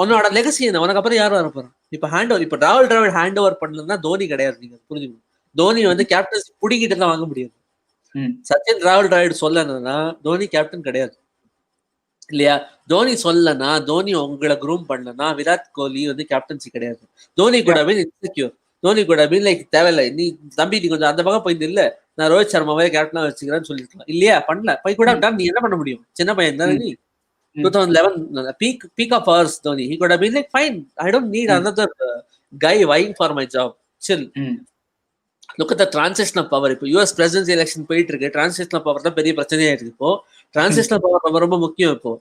உன்னோட லெகசி என்ன? உனக்கு அப்புறம் யார் வர போறான்? இப்ப ஹேண்ட் ஓவர், இப்ப ராகுல் டிராவிட் ஹேண்ட் ஓவர் பண்ணலன்னா தோனி கிடையாது. நீங்க புரிஞ்சுக்கணும், தோனி வந்து கேப்டன்சி புடிக்கிட்டு தான் வாங்க முடியாது. சச்சின் ராகுல் டிராவிட் சொல்லனா தோனி கேப்டன் கிடையாது இல்லையா? தோனி சொல்லனா, தோனி உங்களை குரூம் பண்ணலன்னா விராட் கோலி வந்து கேப்டன்சி கிடையாது. தோனி கூட மீன் இன்செக்யூர், தோனி கூட மீன் லைக் தேவையில்லை, நீ தம்பி நீ கொஞ்சம் அந்த பக்கம் போய் இல்ல, நான் ரோஹித் சர்மாவே கேப்டனா வச்சுக்கிறேன்னு சொல்லிருக்கலாம் இல்லையா? பண்ணல, போய் கூட நீ என்ன பண்ண முடியும்? சின்ன பையன் தானே நீ. 2011 peak of hours Dhoni, he could have been like fine, I don't need another guy vying for my job, chill. Look at the transitional power. இப்போ US presidency election போயிட்டு இருக்கு, transitional power தான் பெரிய பிரச்சனையா இருக்கு. இப்போ transitional power ரொம்ப ரொம்ப முக்கியம். இப்போ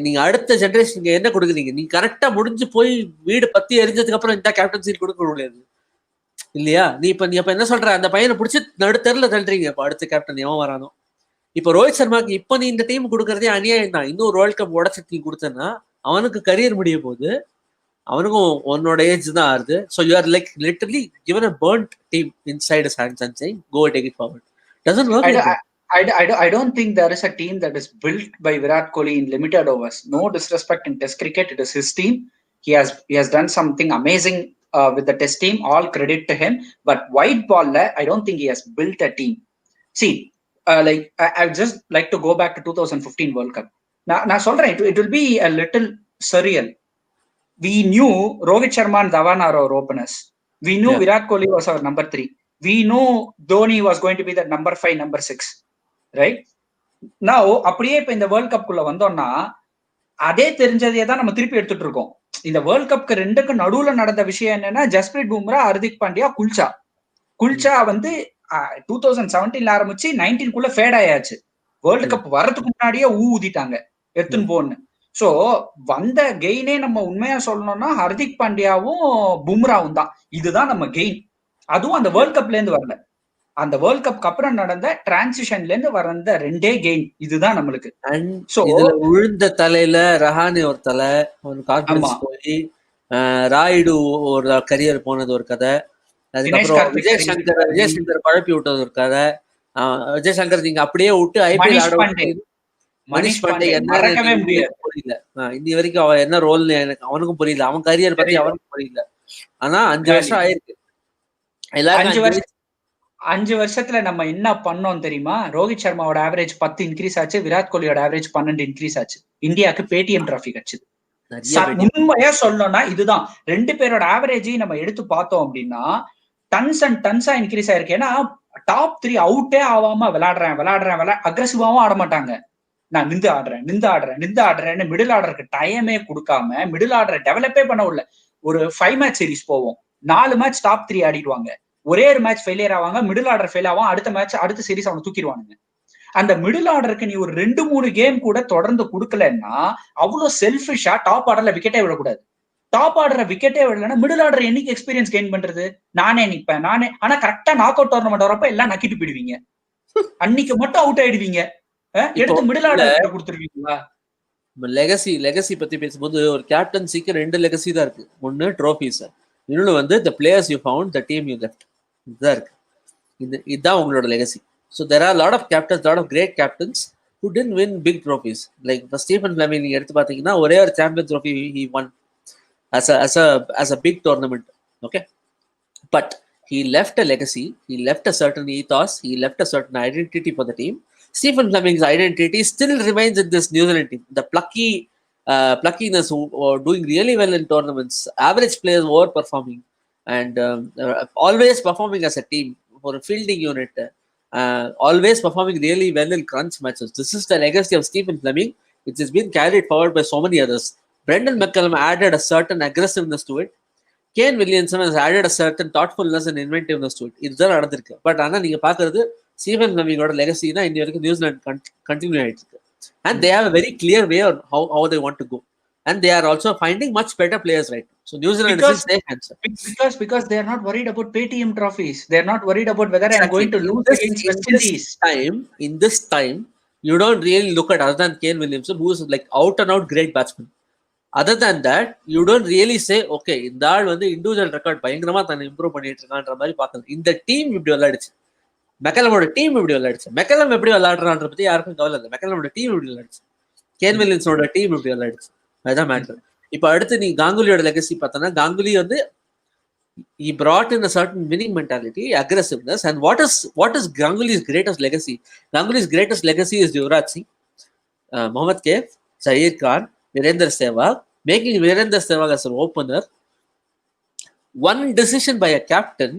நீங்க அடுத்த ஜெனரேஷனுக்கு என்ன கொடுக்குறீங்க? நீங்க கரெக்டா முடிஞ்சு போய் வீடு பத்தி எரிஞ்சதுக்கு அப்புறம் இந்த கேப்டன்சி கொடுக்க முடியாது இல்லையா? நீ அப்ப என்ன சொல்ற? அந்த பையனை பிடிச்சி நடுத்தரில் தள்ளுறீங்க. இப்போ அடுத்த கேப்டன் எவன் வரானோ. இப்போ ரோஹித் சர்மாக்கு இப்போ நீ இந்த டீம் கொடுக்கறதே அநியாயம் தான். இன்னும் வேர்ல்ட் கப் உடச்சு நீ கொடுத்தனா அவனுக்கு கரியர் முடிய போகுது, அவனுக்கும் உன்னோட ஏஜ் தான் ஆகுது. So you are like literally given a burnt team inside his hands and saying go take it forward. Doesn't work. I don't think there is a team that is built by Virat Kohli in limited overs. No disrespect in Test cricket, it is his team. He has done something amazing with the Test team. All credit to him. But white ball, I don't think he has built a team. See, like I would just like to go back to 2015 World Cup. Now, solra it will be a little surreal. We knew Rohit Sharma and Dhawan are our openers. We knew Virat Kohli was our number 3. We knew Dhoni was going to be the number 5, number 6. Right? Now, அப்படியே இப்ப இந்த world cup குள்ள வந்தோம்னா அதே தெரிஞ்சதையே தான் நம்ம திருப்பி எடுத்துட்டு இருக்கோம். இந்த வேர்ல்ட் கப்க்கு ரெண்டுக்கு நடுவுல நடந்த விஷயம் என்னன்னா, ஜஸ்பிரீத் பும்ரா, ஹர்திக் பாண்டியா, குல்ச்சா வந்து 2017 ஆரம்பிச்சு 19 ஃபேட் ஆயாச்சு. வேர்ல்டு கப் வர்றதுக்கு முன்னாடியே ஊதிட்டாங்க எடுத்துன்னு போன்னு. சோ வந்த கெயினே நம்ம உண்மையா சொல்லணும்னா ஹர்திக் பாண்டியாவும் பும்ராவும் தான். இதுதான் நம்ம கெயின். அதுவும் அந்த வேர்ல்ட் கப்ல இருந்து வரல, அந்த வேர்ல்ட் கப்க்கு அப்புறம் நடந்த டிரான்சிஷன்ல இருந்து வந்த ரெண்டே கெயின் இதுதான் நம்மளுக்கு. சோ உழுந்த தலையில ரஹானே ஒரு தலை, ஒரு கான்ஃபிடன்ஸ் போய் ராயுடு ஒரு கரியர் போனது ஒரு கதை. அதுக்கப்புறம் விஜய் சங்கர் குழப்பி விட்டது ஒரு கதை. விஜய் சங்கர் நீங்க அப்படியே விட்டு ஐபிஎல் ஆட, மனிஷ் பாண்டே என்ன புரியல இன்னி வரைக்கும். அவன் என்ன ரோல்னு எனக்கு அவனுக்கும் புரியல, அவன் கரியர் பத்தி அவனுக்கும் புரியல. ஆனா 5 வருஷம் ஆயிருக்கு. 5 வருஷத்துல நம்ம என்ன பண்ணோம் தெரியுமா? ரோஹித் சர்மாவோட ஆவரேஜ் 10 இன்க்ரீஸ் ஆச்சு, விராட் கோலியோட ஆவரேஜ் 12 இன்க்ரீஸ் ஆச்சு. இந்தியாவுக்கு பேடிஎம் டிராஃபி கிடைச்சது. உண்மையா சொல்லணும்னா இதுதான். 2 பேரோட ஆவரேஜையும் நம்ம எடுத்து பார்த்தோம் அப்படின்னா டன்ஸ் அண்ட் டன்ஸா இன்க்ரீஸ் ஆயிருக்கு. ஏன்னா டாப் 3 அவுட்டே ஆகாம விளையாடுறேன் அக்ரெசிவாவும் ஆட மாட்டாங்க. நான் நிந்து ஆடுறேன்னு மிடில் ஆர்டருக்கு டைமே கொடுக்காம மிடில் ஆர்டரை டெவலப்பே பண்ண உள்ள. ஒரு 5 மேட்ச் சீரிஸ் போவோம், 4 மேட்ச் டாப் 3 ஆடிடுவாங்க, ஒரே ஒரு மேட்ச் ஃபெயிலியர் ஆவாங்க, மிடில் ஆர்டர் ஃபெயில் ஆகும், அடுத்த சீரிஸ் அவனை தூக்கிடுவானுங்க. அந்த மிடில் ஆர்டருக்கு நீ ஒரு 2-3 கேம் கூட தொடர்ந்து கொடுக்கலன்னா அவ்வளவு செல்ஃபிஷா டாப் ஆர்டர்ல விக்கெட்டே விடக்கூடாது. டாப் ஆர்டரை விக்கெட்டே விடலன்னா மிடில் ஆர்டர் என்னைக்கு எக்ஸ்பீரியன்ஸ் கெயின் பண்றது? நானே நிப்பேன். ஆனா கரெக்டா நாக் அவுட் டோர்னமெண்ட் வரப்ப எல்லாம் நக்கிட்டு போயிடுவீங்க, அன்னைக்கு மட்டும் அவுட் ஆயிடுவீங்க. லெகசி பத்தி பேசும்போது ஒரு கேப்டன்சிக்கு 2 லெகசி தான் இருக்கு. ஒன்னு ட்ரோஃபீஸ், இன்னொன்னு வந்து the players you found, the team you left. இதுதான் இருக்கு. இதுதான் உங்களோட legacy. So there are a lot of captains, lot of great captains who didn't win big trophies. Like Stephen Fleming நீங்க எடுத்து பாத்தீங்கன்னா ஒரே ஒரு champion trophy he won as a big tournament. Okay, but he left a legacy, he left a certain ethos, he left a certain identity for the team. Stephen Fleming's identity still remains in this New Zealand team. The pluckiness who are doing really well in tournaments, average players overperforming, and always performing as a team for a fielding unit, always performing really well in crunch matches. This is the legacy of Stephen Fleming, which has been carried forward by so many others. Brendan McCullum added a certain aggressiveness to it. Kane Williamson has added a certain thoughtfulness and inventiveness to it. இதுதான் நடந்திருக்கு. But ஆனா நீங்க பாக்குறது Stephen லெமிங்கோட legacy தான் இன்னி வரைக்கும் New Zealand continue ஆயிட்டு இருக்கு. And they have a very clear way on how they want to go. And they are also finding much better players right now. So New Zealand is in safe hands. Because they are not worried about Paytm trophies. They are not worried about whether I am going to lose against West Indies. In this time, you don't really look at, other than Kane Williamson, who is like out and out great batsman. Other than that, you don't really say, okay, இந்த ஆள் வந்து individual record பயங்கரமா தன்னை improve பண்ணிட்டு இருக்கான்ற மாதிரி பார்க்கணும். இந்த team இப்படி விளையாடுச்சு, மெக்கலமோட டீம் இப்படி விளையாடுச்சு. மெக்கலம் எப்படி விளையாடுறான்ற பத்தி யாருக்கும் கவலை இல்லை. மெக்கலமோட டீம் இப்படி விளையாடுச்சு, கேன் வில்லியம்ஸோட டீம் இப்படி விளையாடுச்சு. அதுதான் மேட்டர். இப்போ அடுத்து நீ காங்குலியோட லெகசி பார்த்தோன்னா, காங்குலி வந்து he brought in a certain winning mentality, aggressiveness, and what is Ganguly's greatest legacy? Ganguly's greatest legacy is Yuvraj Singh, Mohammad Kaif, Zaheer Khan, Virender Sehwag, making Virender Sehwag as an opener. One decision by a captain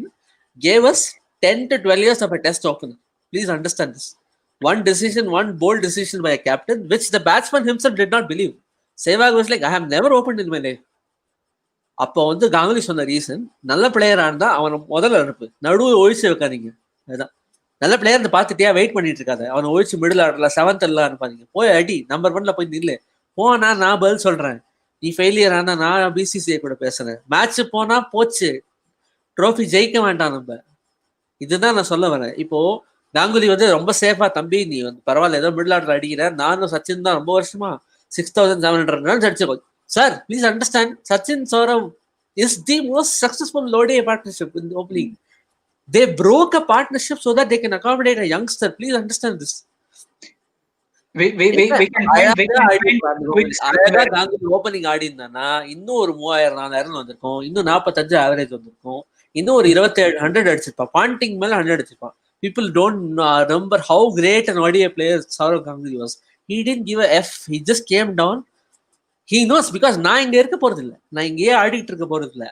gave us 10 to 12 years of a test opener. Please understand this. One decision, one bold decision by a captain, which the batsman himself did not believe. Sehwag was like, I have never opened in my life. அப்போ வந்து காங்குலி சொன்ன reason, நல்ல பிளேயரா இருந்தா அவனை முதல்ல அனுப்பு, நடுவு ஒழிச்சு வைக்காதீங்க. அதுதான் நல்ல பிளேயர் பார்த்துட்டியா, வெயிட் பண்ணிட்டு இருக்காது, அவனை ஒழிச்சு மிடில் ஆர்டர்ல 7th எல்லாம் அனுப்பாதீங்க, போய் அடி, நம்பர் 1ல போய் நில்லு. போனா நான் பதில் சொல்றேன், நீ ஃபெயிலியர் ஆனா நான் பிசிசிஐ கூட பேசுறேன். மேட்ச் போனா போச்சு, ட்ரோஃபி ஜெயிக்க வேண்டாம் நம்ம. இதுதான் நான் சொல்ல வரேன். இப்போ காங்குலி வந்து ரொம்ப சேஃபா, தம்பி நீ வந்து பரவாயில்ல, ஏதோ மிடில் ஆர்டர் அடிக்கிற, நானும் சச்சின் தான் ரொம்ப வருஷமா 6,700 runs அடிச்சு. Sir, please understand, Sachin Saurav is the most successful ODI partnership in the opening. They broke a partnership so that they can accommodate a youngster. Please understand this. Opening ஆடி இருந்தானா இன்னும் ஒரு 3,000-4,000 வந்திருக்கும், இன்னும் 45 ஆவரேஜ் வந்திருக்கும், இன்னும் ஒரு 2700 அடிச்சிருப்பான், bonding மேல 100 அடிச்சிருப்பான். People don't remember how great an ODI player Saurav Ganguly was. He didn't give a F. He just came down. He knows, because நான் இங்க இருக்க போறது இல்ல, நான் இங்கேயே ஆடிட்டு இருக்க போறது இல்ல,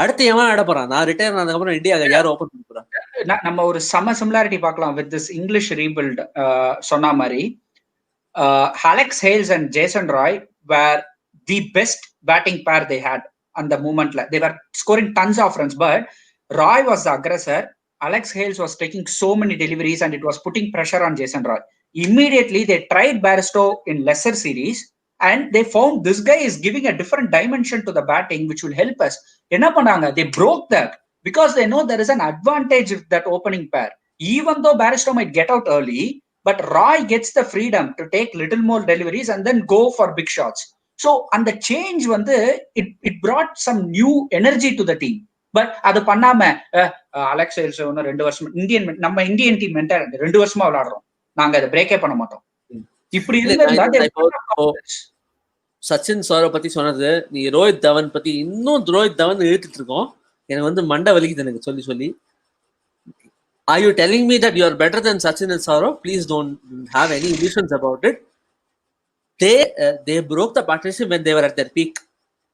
அடுத்து எவன் ஆட போறான், நான் ரிட்டையர் ஆனதுக்கு அப்புறம் இந்தியா யாரும் ஓபன் பண்ண போறாங்க. நம்ம ஒரு சிமிலாரிட்டி பார்க்கலாம் வித் திஸ் இங்கிலீஷ் ரீபில்ட். சொன்ன மாதிரி Alex Hales and Jason Roy were the best batting pair they had on the momentல. They were scoring tons of runs, but Roy was the aggressor. Alex Hales was taking so many deliveries and it was putting pressure on Jason Roy. Immediately they tried Bairstow in lesser series and they found this guy is giving a different dimension to the batting which will help us. Enna pannanga, they broke that because they know there is an advantage with that opening pair. Even though Bairstow might get out early, but Roy gets the freedom to take little more deliveries and then go for big shots. So and the change வந்து it brought some new energy to the team. But அது பண்ணாம Alex Hales ஒன்னும் 2 வருஷம் நம்ம Indian team 2 வருஷமா விளையாடுறோம், நாங்க அதை பிரேக்கே பண்ண மாட்டோம், இப்படி சச்சின் சௌரவ் பத்தி சொன்னது, நீ ரோஹித் தவன் பத்தி இன்னும் ரோஹித் தவன் இழுத்துட்டு இருக்கோம், எனக்கு வந்து மண்டை வலிக்குது எனக்கு சொல்லி சொல்லி. Are you telling me that you are better than Sachin and Saurav? Please don't have any illusions about it. They broke the partnership when they were at their peak,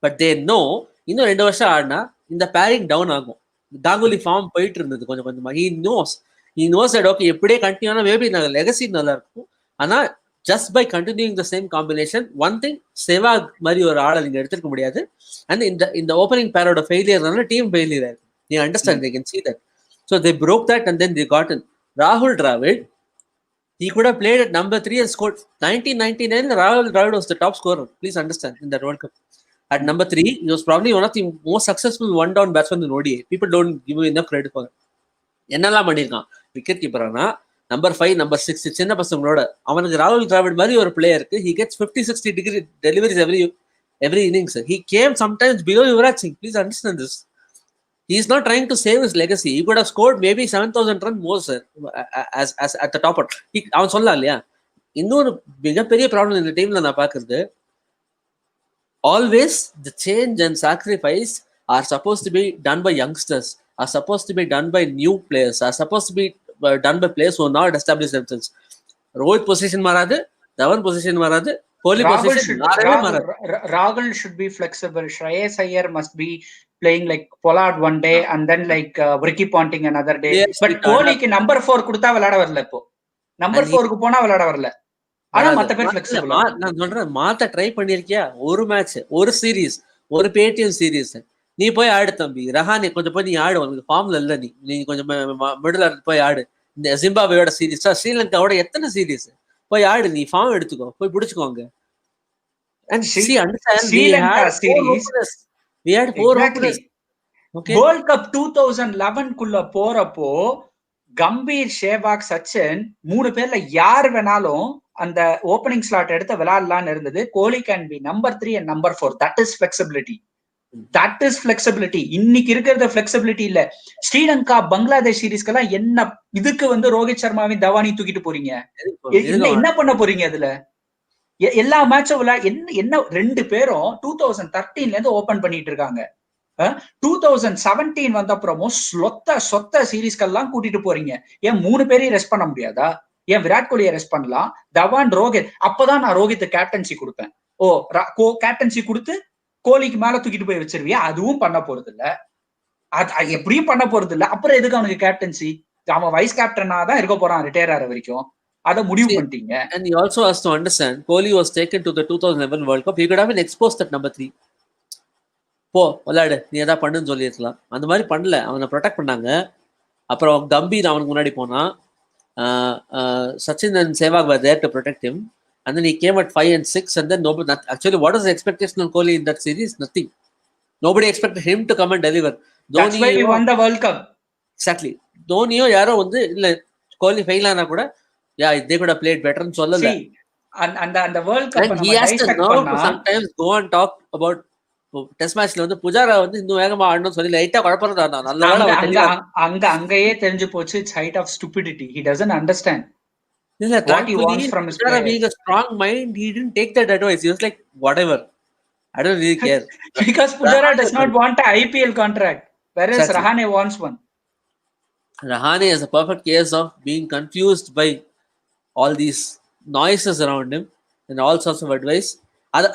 but they know இன்னும் 2 வருஷம் ஆடினா இந்த bearing down ஆகும். Ganguly form போயிட்டு இருந்தது கொஞ்சம் கொஞ்சமா. He knows that okay, எப்படியே கண்டினியூ ஆனா மேபி நாங்கள் லெகசி நல்லா இருக்கும். ஆனா just by continuing the same combination, one thing, Sehwag மாதிரி ஒரு ஆளை நீங்க எடுத்துக்க முடியாது. அண்ட் இந்த ஓப்பனிங் பேரோட ஃபெயிலியர்னால டீம் ஃபெயிலியர் ஆயிருக்கு. நீ understand, they can see that. So they broke that and then they got in Rahul Dravid. He could have played at number 3 and scored 1999. Rahul Dravid was the top scorer. Please understand, in that World Cup. At number 3, he was probably one of the most successful one-down batsmen in ODI. People don't give him enough credit for it. என்னெல்லாம் பண்ணியிருக்கான் wicket கீப்பரானா, number 5, number 6 சின்ன பசங்களோட. அவனுக்கு ராகுல் டிராவிட் மாதிரி ஒரு பிளேயருக்கு he gets 50-60 degree deliveries every innings. He came sometimes below Yuvraj Singh. Please understand this. He is not trying to save his legacy. He could have scored maybe 7,000 runs more, sir, as at the top. அவன் சொல்லலாம் இல்லையா? இன்னொரு மிகப்பெரிய problem இந்த டீம்ல நான் பார்க்கறது, always the change and sacrifice are supposed to be done by youngsters, are supposed to be done by new players, are supposed to be done by players who are not established themselves. Rohit position maradu, Dhawan position maradu, Kohli position maradu. Rahul should be flexible. Shreyas Iyer must be playing like Pollard one day and then like Ricky Ponting another day. Yes, but Kohli ki number 4 kudutha velada varala ipo. Number 4 ku pona velada varala. ஆனா மத்த பேர் flexible. நான் சொல்றேன், மாத்த try பண்ணிருக்கியா? ஒரு match, ஒரு series, ஒரு Paytm series நீ போய் ஆடு தம்பி. ரஹானி கொஞ்சம் போய் நீ ஆடு, உனக்கு ஃபார்ம்ல இல்ல, நீ கொஞ்சம் மிடில் போய் ஆடு. இந்த ஜிம்பாப்வேயோட சீரீஸா ஸ்ரீலங்காவோட எத்தனை சீரீஸ் போய் ஆடு, நீ ஃபார்ம் எடுத்துக்கோ, போய் பிடிச்சுக்கோங்க. And see, understand, Sri Lanka series we had 4 openers. Okay. World Cup 2011 குள்ள போறப்போ கம்பீர், ஷேவாக், சச்சின் 3 பேர்ல யார் வேணாலும் அந்த ஓப்பனிங் ஸ்லாட் எடுத்து விளையாடலாம்னு இருந்தது. Kohli can be number 3 and number 4. That is flexibility. That is flexibility. இன்னைக்கு இருக்கிறது ஃபிளெக்சிபிலிட்டி இல்ல. ஸ்ரீலங்கா பங்களாதேஷ் சீரீஸ்க்கெல்லாம் என்ன இதுக்கு ரோஹித் சர்மாவையும் தவானி தூக்கிட்டு போறீங்க? என்ன பண்ண போறீங்க? அதுல எல்லா மேட்சும் என்ன 2 பேரும் 2013ல இருந்து ஓபன் பண்ணிட்டு இருக்காங்க. 2017 வந்த அப்புறமும் சொத்த சீரீஸ்கெல்லாம் கூட்டிட்டு போறீங்க. ஏன் 3 பேரையும் ரெஸ்ட் பண்ண முடியாதா? ஏன் விராட் கோலியை ரெஸ்ட் பண்ணலாம், தவான், ரோஹித். அப்பதான் நான் ரோஹித் கேப்டன்சி கொடுப்பேன். கேப்டன்சி கொடுத்து கோலிக்கு மேல தூக்கிட்டு போய் வச்சிருவியா? அதுவும் பண்ண போறது இல்ல. எப்படியும் பண்ண போறது இல்ல. அப்புறம் எதுக்கு அவனுக்கு கேப்டன்சி? அவன் வைஸ் கேப்டனா தான் இருக்க போறான் ரிட்டையர் ஆற வரைக்கும். அதை முடிவு பண்ணிட்டீங்க. And he also has to understand, Kohli was taken to the 2011 World Cup. He could have been exposed at number 3. போ விளையாடு, நீ எதா பண்ணுன்னு சொல்லியிருக்கலாம். அந்த மாதிரி பண்ணல, அவனை ப்ரொடெக்ட் பண்ணாங்க. அப்புறம் கம்பீர் அவனுக்கு முன்னாடி போனான். Sachin and Sehwag were there to protect him. And then he came at 5 and 6. And then actually, what was the expectation on Kohli in that series? Nothing. Nobody expected him to come and deliver. That's why he won the World Cup. Exactly. தோனியோ யாரோ இல்ல கோலி fail ஆனா கூட, yeah, they could have played better ன்னு சொல்லல. and the World Cup and he has to know to sometimes go and talk about test மேட்ச்ல புஜாரா இன்னும் வேகமா ஆடணும்னு சொல்லி லைட்டா குழப்பறதா. நல்ல அங்கேயே தெரிஞ்சு போச்சு. It's height of stupidity. He doesn't understand what he wants from his players. Being a strong mind, he didn't take that advice. He was like, whatever, I don't really care. Because Pujara does not want an IPL contract, whereas Rahane wants one. Rahane is a perfect case of being confused by all these noises around him and all sorts of advice.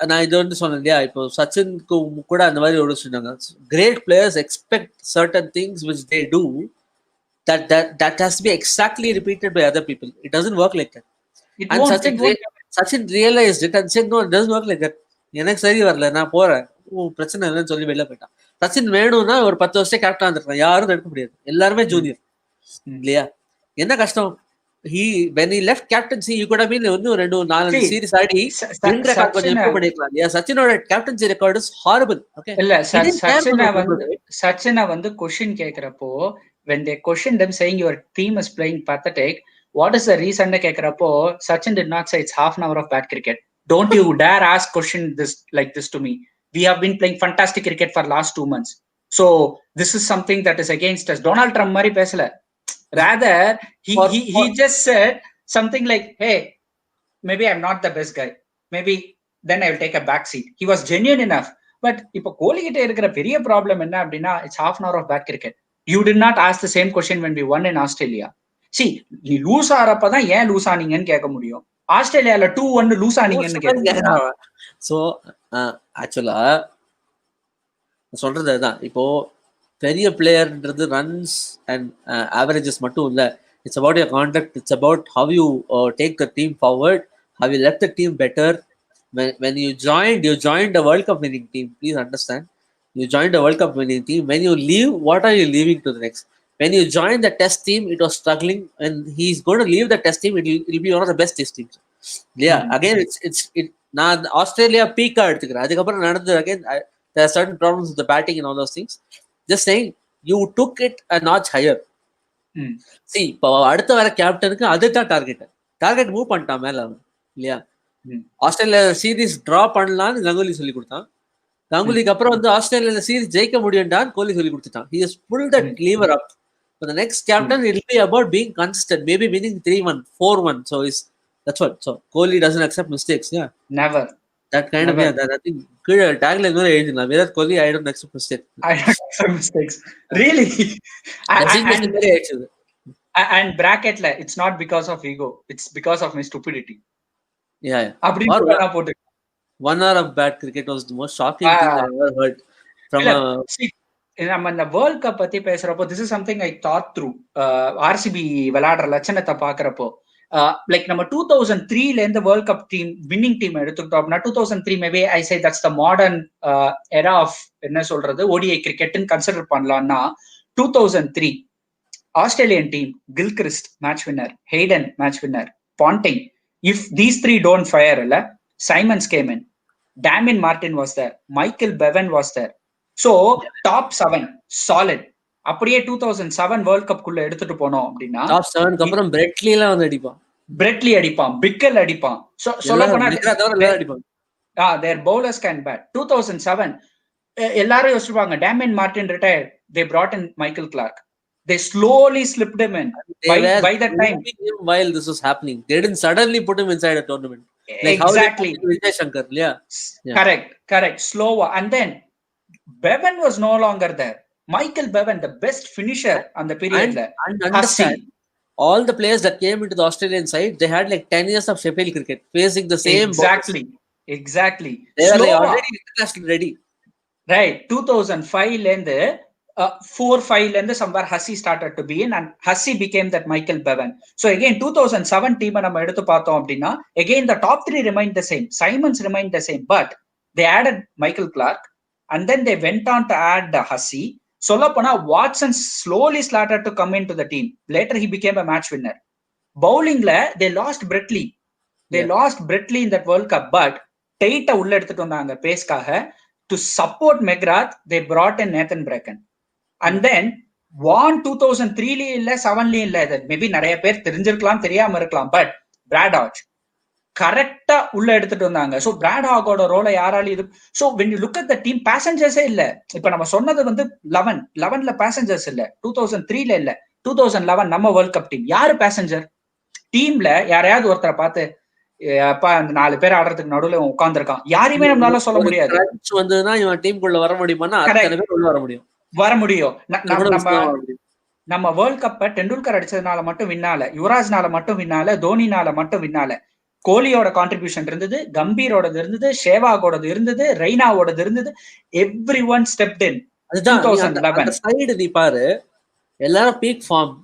நான் இது சொன்னேன் இல்லையா, இப்போ சச்சின்க்கு கூட அந்த மாதிரி ஒரு சொன்னாங்க, great players expect certain things which they do that has to be exactly repeated by other people. It doesn't work like that. And Sachin realized it and said, no, it doesn't work like that. எனக்கு சரி வரல, நான் போறேன், பிரச்சனை இல்லைன்னு சொல்லி வெளில போயிட்டான். சச்சின் வேணும்னா ஒரு 10 வருஷம் கேப்டன் இருக்கான், யாரும் எடுக்க முடியாது, எல்லாருமே ஜூனியர் இல்லையா? என்ன கஷ்டம்? When he left captaincy, you could have been 2-4 series Aadi win record கொஞ்சம் improve பண்ணிக்கலாம் இல்லையா? சச்சினோட captaincy record is horrible. Okay, இல்ல சச்சினை question கேக்குறப்போ, when they questioned them saying your team is playing pathetic, what is the reason ன்னு கேக்குறப்போ, Sachin did not say it's half an hour of bad cricket. Don't you dare ask question this like this to me. We have been playing fantastic cricket for last 2 months. So this is something that is against us. Donald Trump மாதிரி பேசல. Rather, he just said something like, hey, maybe I'm not the best guy. Maybe then I'll take a back seat. He was genuine enough. But இப்போ கோலி கிட்ட இருக்கிற பெரிய problem என்ன அப்படின்னா, it's half an hour of bad cricket. You did not ask the same question when we won in Australia. See, நீ loose ஆறப்பதான் ஏன் loose ஆனீங்கன்னு கேட்க முடியும். ஆஸ்திரேலியால 2-1 லூஸ் ஆனீங்கன்னு கேட்க. ஸோ ஆக்சுவலா சொல்றது அதுதான். இப்போ பெரிய பிளேயர்ன்றது ரன்ஸ் அண்ட் ஆவரேஜஸ் மட்டும் இல்லை. It's about your contact. It's about how you take the team forward, how you let the team better. When you joined a World Cup winning team. Please understand, you joined a World Cup winning team. When you leave, what are you leaving to the next? When you join the test team, it was struggling, and he's going to leave the test team. It will be one of the best test teams. Yeah, again, it's நான் Australia பீக்கா எடுத்துக்கிறேன். அதுக்கப்புறம் நடந்தது again, there are certain problems with the batting and all those things. Just saying, you took it a notch higher. See, இப்போ அடுத்த வர கேப்டனுக்கு அதுதான் target move பண்ணிட்டான் மேல அவன் இல்லையா? ஆஸ்திரேலியா சீரீஸ் டிரா பண்ணலான்னு கங்குலி சொல்லி கொடுத்தான். கங்குலிக்கு அப்புறம் ஆஸ்திரேலியா சீரீஸ் ஜெயிக்க முடியும்டான்னு கோலி சொல்லி கொடுத்துட்டான். He has pulled that lever up. For the next captain, it will be about being consistent, maybe winning 3-1, 4-1. So that's what. So Kohli doesn't accept mistakes. Yeah, never. That kind of that I think good tagline no agent. Virat Kohli, I don't accept mistakes. I don't accept mistakes. Really? And bracket la, it's not because of ego. It's because of my stupidity. Yeah. Apdi potu. 1 hour of bad cricket was the most shocking thing I ever heard. From நம்ம இந்த world cup பத்தி பேசுறப்போ, this is something I thought through. RCB விளையாடுற லட்சணத்தை பாக்குறப்போ, like நம்ம 2003ல இருந்து world cup team winning team எடுத்துக்கிட்டோம் அப்படின்னா, 2003 maybe I say that's the modern era of என்ன சொல்றது ODI கிரிக்கெட்னு கன்சிடர் பண்ணலாம்னா 2003 Australian team, Gilchrist match winner, Hayden match winner, Ponting. If these three don't fire, Simons came in. Damien Martin was there. Michael Bevan was there. So top 7 solid. அப்படியே 2007 world cup குள்ள எடுத்துட்டு போனோம் அப்படின்னா top 7க்கு அப்புறம் Bradley எல்லாம் வந்து அடிப்பான். Bradley அடிப்பான், பிக்கல் அடிப்பான். சொல்ல போனா அடிப்பான். their bowlers can bat. 2007 எல்லாரும் யோசிப்பாங்க Damian Martin retire. They brought in Michael Clark. They slowly slipped him in. By that time, while this was happening, they didn't suddenly put him inside a tournament. Like exactly. Vijay Shankar, yeah. Correct. Slower. And then Bevan was no longer there. Michael Bevan, the best finisher on the period. And understand, all the players that came into the Australian side, they had like 10 years of Sheffield cricket, facing the same. Exactly. They were like already international ready. Right. 2005 lende 4-5 lende somewhere Hussey started to be in, and Hussey became that Michael Bevan. So again 2007 team நம்ம எடுத்து பார்த்தோம் அப்படின்னா again the top 3 remained the same. Simons remained the same, but they added Michael Clark and then they went on to add Hussey. சொல்லப்போனா Watson slowly started to come into the team. Later he became a match winner. Bowlingல they lost Bretley. Lost Bretley in that World Cup, but Tate உள்ள எடுத்துட்டு வந்தாங்க பேஸ்க்காக. To support McGrath, they brought in Nathan Bracken. And then Vaughan 2003 இல்ல 7 இல்ல, maybe நிறைய பேர் தெரிஞ்சிருக்கலாம் தெரியாம இருக்கலாம், பட் Brad Hodge கரெக்டா உள்ள எடுத்துட்டு வந்தாங்க. சோ Brad Hodgeோட ரோலை யாராலும் இது. So when you look at the team, பேசஞ்சர்ஸே இல்ல. இப்ப நம்ம சொன்னது வந்து 11ல பேசஞ்சர்ஸ் இல்ல, 2003ல இல்ல, 2011 நம்ம வேர்ல்ட் கப் டீம். யாரு பேசஞ்சர்? டீம்ல யாரையாவது ஒருத்தரை பார்த்து அப்பா அந்த 4 பேர் ஆடுறதுக்கு நடுவுல உட்கார்ந்துருக்கான், யாரையுமே நம்மளால சொல்ல முடியாது. வந்ததுன்னா இவன் டீமுக்குள்ள வர முடியுமானா அத்தனை பேர் உள்ள வர முடியும். நம்ம வேர்ல்ட் கப்ப டெண்டுல்கர் அடிச்சதுனால மட்டும் வின்னால, யுவராஜ்னால மட்டும் வின்னால, தோனினால மட்டும் வின்னால. கோலியோட கான்ட்ரிபியூஷன் இருந்தது, கம்பீரோடது இருந்தது, ஷேவாகோடது இருந்தது, ரெய்னாவோடது இருந்தது. எவ்ரி ஒன் ஸ்டெப்ட் இன். அதுதான் சைடு நீ பாரு, எல்லாரும் பீக் ஃபார்ம்,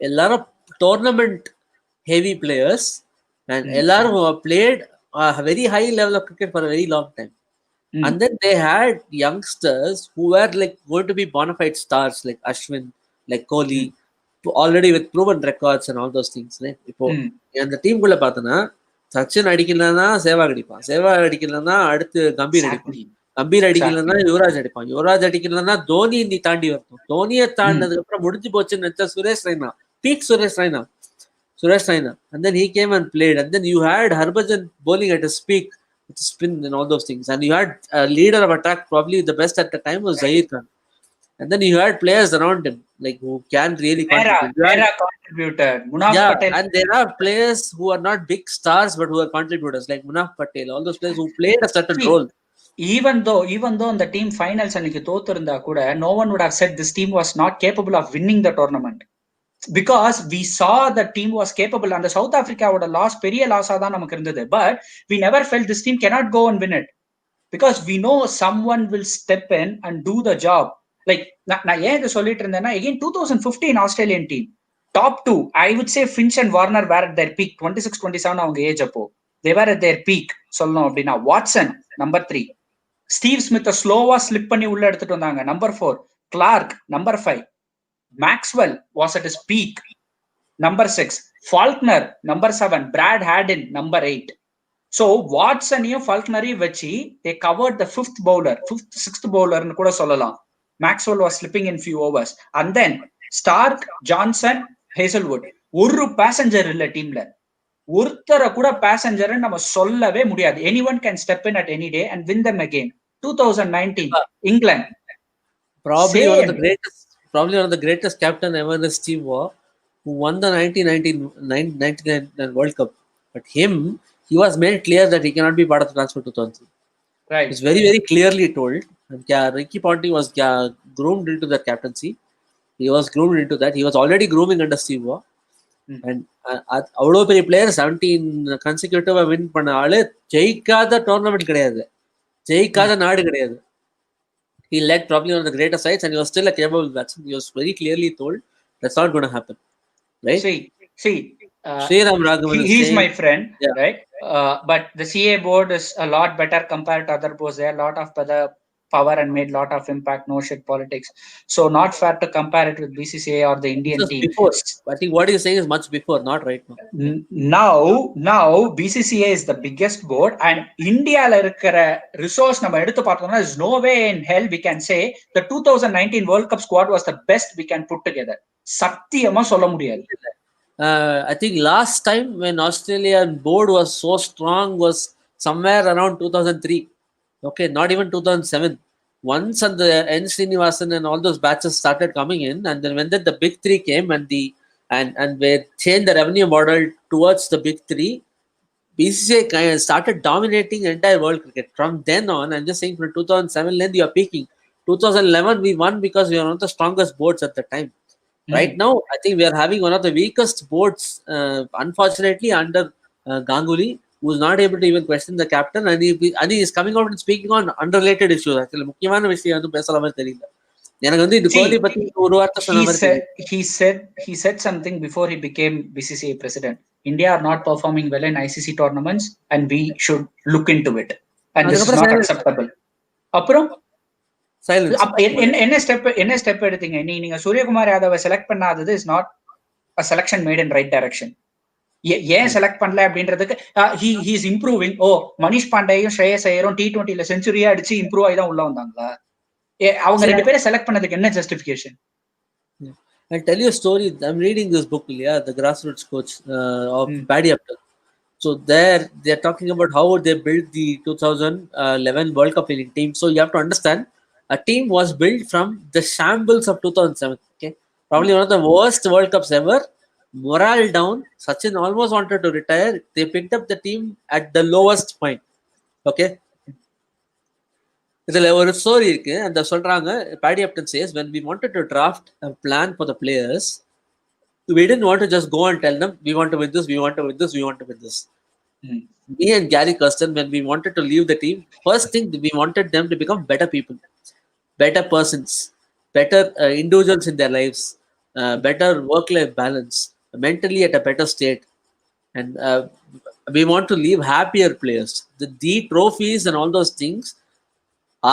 எல்லாரும் டோர்னமெண்ட் ஹெவி பிளேயர்ஸ். And எல்லாரும் who have played a very high level of cricket for a very long time. And then they had youngsters who were like going to be bona fide stars, like Ashwin, like Kohli, already with proven records and all those things. இப்போ அந்த team குள்ள பார்த்தனா சச்சின் அடிக்கலன்னா சேவாக் அடிப்பான், சேவாக் அடிக்கலன்னா அடுத்து கம்பீர் அடிப்பான், கம்பீர் அடிக்கலன்னா யுவராஜ் அடிப்பான், யுவராஜ் அடிக்கலன்னா தோனி நீ தாண்டி வரணும், தோனியை தாண்டினதுக்கு அப்புறம் முடிஞ்சு போச்சுன்னு நினைச்சா Suresh Raina, peak Suresh Raina, and then he came and played, and then you had Harbhajan bowling at his peak with spin and all those things, and you had a leader of attack, probably the best at the time was Zaheer Khan, and then you had players around him like who can really contributed. Munaf Patel, and there are players who are not big stars but who are contributors like Munaf Patel, all those players who played a certain role. Even though the team finals அன்னைக்கு தோத்துறதா கூட no one would have said this team was not capable of winning the tournament. Because we saw the team was capable. And the South Africa would have lost பெரிய லாஸா தான் நமக்கு இருந்தது. But we never felt this team cannot go and win it. Because we know someone will step in and do the job. Like, நான் ஏன் இதை சொல்லிட்டு இருந்தேன்னா, again 2015 Australian team, top 2, I would say Finch and Warner were at their peak. 26-27 அவங்க age அப்போ. They were at their peak. சொல்லணும் அப்படின்னா Watson, number 3. Steve Smith ஸ்லோவா ஸ்லிப் பண்ணி உள்ள எடுத்துட்டு வந்தாங்க, number 4. Clark, number 5. Maxwell was at his peak, number 6. Faulkner, number 7. Brad Haddin, number 8. So Watson-ஐயும் Faulkner-ஐயும் வச்சு they covered the 6th bowler னு கூட சொல்லலாம். Maxwell was slipping in few overs. And then Stark, Johnson, Hazelwood. ஒரு passenger இல்ல டீம்ல, ஒருத்தரை கூட passenger நம்ம சொல்லவே முடியாது. Anyone can step in at any day and win them again. 2019 England, probably one of the greatest captain ever in this team war, who won the 1999 World Cup. But he was made clear that he cannot be part of the transfer to 2003. Right. It's very, very clearly told. And Ricky Ponting was groomed into that captaincy. He was groomed into that. He was already grooming under Steve Waugh. And அவ்வளோ பெரிய player 17 கன்சிக்யூட்டிவா win பண்ண ஆளு, ஜெயிக்காத tournament கிடையாது, ஜெயிக்காத நாடு கிடையாது. He led probably one of the greatest sides, and he was still a capable batsman. He was very clearly told that's not going to happen, right? See, Sriram Raghavan, he's my friend, right? But the CA board is a lot better compared to other boards. There are a lot of other power and made lot of impact, no shit politics. So not fair to compare it with BCCI or the Indian team. Before, I think what you're saying is much before, not right now. Now BCCI is the biggest board, and Indiaல இருக்கிற resource நம்ம எடுத்து பார்த்தோம்னா there's no way in hell we can say the 2019 World Cup squad was the best we can put together. சத்தியமா சொல்ல முடியாது. I think last time when Australian board was so strong was somewhere around 2003. Okay, not even 2007. Once and the N. Srinivasan and all those batches started coming in, and then when the big three came and they changed the revenue model towards the big three, BCCI kind of started dominating entire world cricket. From then on, I'm just saying from 2007 then you are peaking. 2011 we won because we were one of the strongest boards at the time. Right now, I think we are having one of the weakest boards, unfortunately, under Ganguly, who is not able to even question the captain, and he is coming out and speaking on unrelated issues. Actually, முக்கியமான விஷயம் வந்து பேசற மாதிரி தெரியல. எனக்கு வந்து இந்த கோலி பத்தி ஒரு வார்த்தை சொன்ன மாதிரி he said something before he became BCCI president. India are not performing well in ICC tournaments, and we should look into it. And this is not acceptable. அப்புறம் என்ன ஸ்டெப் எடுத்தீங்க நீங்க? சூரியகுமார் யாதவை செலக்ட் பண்ணாதது is not a selection made in right direction. ஏன் select பண்ணல அப்படின்றதுக்கு he is improving. Manish பாண்டேயும் ஸ்ரேயஸ் ஐயரும் T20ல செஞ்சுரியா அடிச்சு இம்ப்ரூவ் ஆகி தான் உள்ள வந்தாங்களா? அவங்க ரெண்டு பேரை செலக்ட் பண்ணதுக்கு என்ன justification? I'll tell you a story. I'm reading this book, The Grassroots Coach of Paddy Upton. So they're talking about how they built the 2011 World Cup winning team. So you have to understand, a team was built from the shambles of 2007. Okay, probably one of the worst World Cups ever. Morale down. Sachin almost wanted to retire. They picked up the team at the lowest point. Okay. இதுல ஒரு story இருக்கு. அந்த சொல்றாங்க, Paddy Upton says, when we wanted to draft a plan for the players, we didn't want to just go and tell them we want to win this, we want to win this, we want to win this. Me and Gary Kirsten, when we wanted to leave the team, first thing we wanted them to become better people, better persons, better individuals in their lives, better work-life balance, mentally at a better state, and we want to leave happier players. The trophies and all those things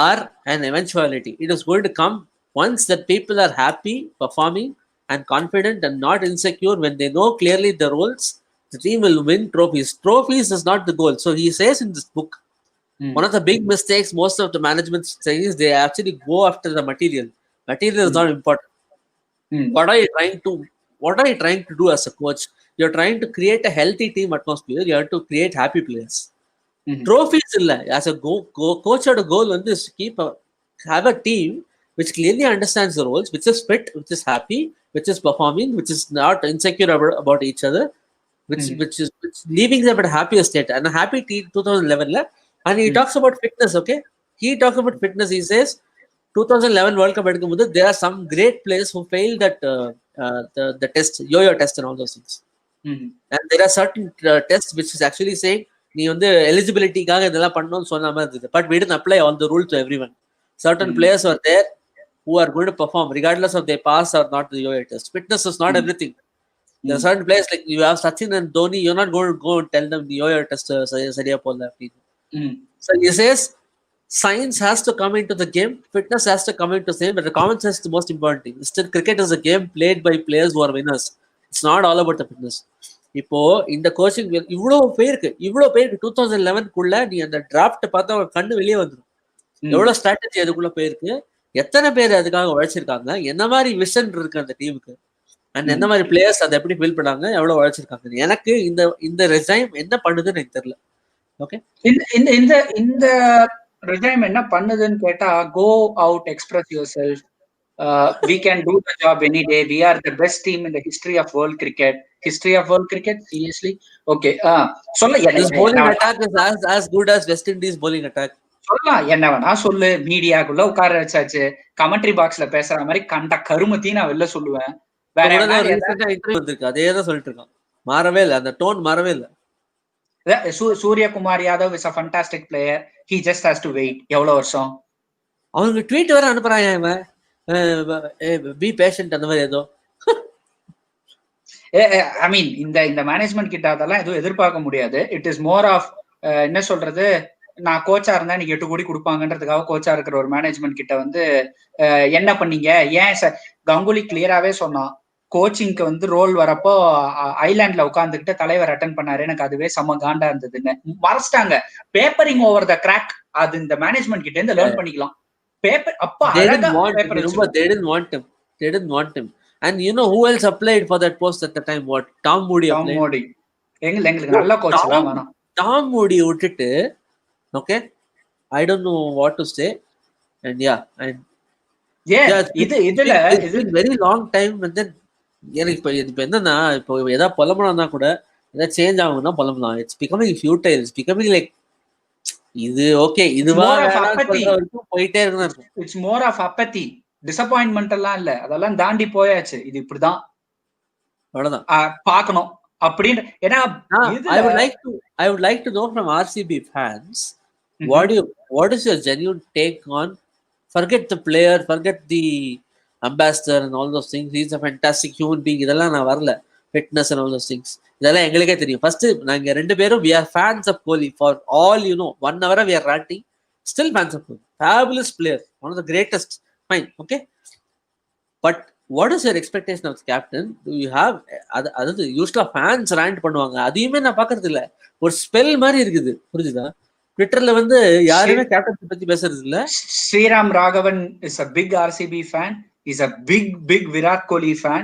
are an eventuality. It is going to come once that people are happy, performing, and confident and not insecure. When they know clearly the roles, the team will win trophies. Trophies is not the goal. So he says in this book, one of the big mistakes most of the management say is they actually go after the material. Material is not important. What are you trying to do as a coach? You're trying to create a healthy team atmosphere. You have to create happy players. Trophies illa. As a coach, the goal is to have a team which clearly understands the roles, which is fit, which is happy, which is performing, which is not insecure about each other, which is leaving them at a happier state. And a happy team 2011 and he talks about fitness. Okay, he talks about fitness. He says 2011 World Cup edukumbodhu there are some great players who failed that the test, yo-yo test and all those things. And there are certain tests which is actually saying நீ வந்து எலிஜிபிலிட்டிக்காக இதெல்லாம் பண்ணணும்னு சொன்ன மாதிரி இருந்தது. But we didn't apply all the rule to everyone. Certain players are there who are going to perform regardless of they pass or not the yo-yo test. Fitness is not everything. There are certain players like you have Sachin and Dhoni, you're not going to go and tell them the yo-yo test சரியா போல. So he says science has to come into the game, fitness has to come into the same, but the common sense is the most important thing. Still, cricket is a game played by players who are winners. It's not all about the fitness. இப்போ இந்த coaching இவ்வளவு பேருக்கு 2011 நீ அந்த draft பார்த்தா கண்ணு வெளியே வந்துடும். எவ்வளவு ஸ்ட்ராட்டஜி அதுக்குள்ள போயிருக்கு, எத்தனை பேர் அதுக்காக உழைச்சிருக்காங்க, என்ன மாதிரி விஷன் இருக்கு அந்த டீமுக்கு, அண்ட் என்ன மாதிரி பிளேயர்ஸ் அதை எப்படி ஃபீல் பண்ணாங்க, எவ்வளவு உழைச்சிருக்காங்க. எனக்கு இந்த ரெசைம் என்ன பண்ணுதுன்னு எனக்கு தெரியல. ஓகே, இந்த ரெசைம் என்ன பண்ணுதுன்னு கேட்டா, go out, express yourself, we can do the job any day, we are the best team in the history of world cricket. Seriously? Okay, சொல்ல this bowling attack is as good as West Indies bowling attack. சொல்லலாம், என்ன வேணா சொல்லு, மீடியாக்குள்ள உட்கார வச்சாச்சு, commentary பாக்ஸ்ல பேசுற மாதிரி கண்ட கருமத்தையும் நான் வெளில சொல்லுவேன். வேற இன்டர்வியூ வந்திருக்கு, அதே தான் சொல்லிட்டு இருக்கான், மாறவே இல்லை, அந்த டோன் மாறவே இல்லை. Suryakumar Yadav is a fantastic player, he just has to wait. எவ்வளவு வருஷம்? அவங்க ட்வீட் வேற அனுப்புறாங்க, இவன் பி பேஷண்ட் அந்த மாதிரி ஏதோ. ஐ மீன் இந்த மேனேஜ்மெண்ட் கிட்ட அதெல்லாம் எதுவும் எதிர்பார்க்க முடியாது. இட் இஸ் மோர் ஆஃப் என்ன சொல்றது, நான் கோச்சா இருந்தா எனக்கு 8 கோடி கொடுப்பாங்கன்றதுக்காக கோச்சா இருக்கிற ஒரு மேனேஜ்மெண்ட் கிட்ட வந்து என்ன பண்ணீங்க? ஏன் சார் கங்குலி கிளியராவே சொன்னான், கோச்சிங்க்கு வந்து ரோல் வரப்போ ஐலாண்ட்ல உட்காந்துக்கிட்டு தலைவர் அட்டன் பண்ணாரு, எனக்கு அதுவே செம்ம காண்டா இருந்ததுன்னு மறைச்சிட்டாங்க. பேப்பரிங் ஓவர் த கிராக் அது இந்த மேனேஜ்மெண்ட் கிட்ட இருந்து லேர்ன் பண்ணிக்கலாம். பேப்பர் அப்ப அழகா paper they didn't want him. They didn't want him. And you know who else applied for that post at the time? What? Tom Moody applied. Tom Moody. எங்களுக்கு நல்ல coach எல்லாம் வேணாம். Tom Moody விட்டுட்டு, okay, I don't know what to say. And yeah, and it's been very long time. And then எனக்கு இப்ப என்னன்னா, இப்போ ஏதாவது புலம்புனா கூட ஏதாவது சேஞ்ச் ஆகும்னா புலம்பலாம். It's becoming futile. It's becoming like இது ஓகே இதுவா வரைக்கும் போயிட்டே இருக்கணும். It's more of apathy. Disappointment எல்லாம் இல்ல, அதெல்லாம் தாண்டி போயாச்சு. இது இப்படிதான் அவ்வளவுதான் பார்க்கணும் அப்படின்னு. ஏன்னா I would like to know from RCB fans, what is your genuine take on, forget the player, forget the ambassador and all those things, he's a fantastic human being, இதெல்லாம் நான் வரல, fitness and all those things இதெல்லாம் எங்களுக்கே தெரியும். First நாங்க ரெண்டு பேரும் we are fans of Kohli for all you know. 1 hour we are ranting, still fans of Kohli, fabulous player, one of the greatest, fine, okay, but what is your expectation of the captain? Do you have அதாவது யூஸ்வலா fans rent பண்ணுவாங்க, அதையுமே நான் பாக்குறது இல்ல. ஒரு spell மாதிரி இருக்குது, புரிஞ்சுதா? ட்விட்டர்ல வந்து யாருமே கேப்டன் பத்தி பேசுறது இல்ல. Sriram Raghavan is a big RCB fan, is a big Virat Kohli fan.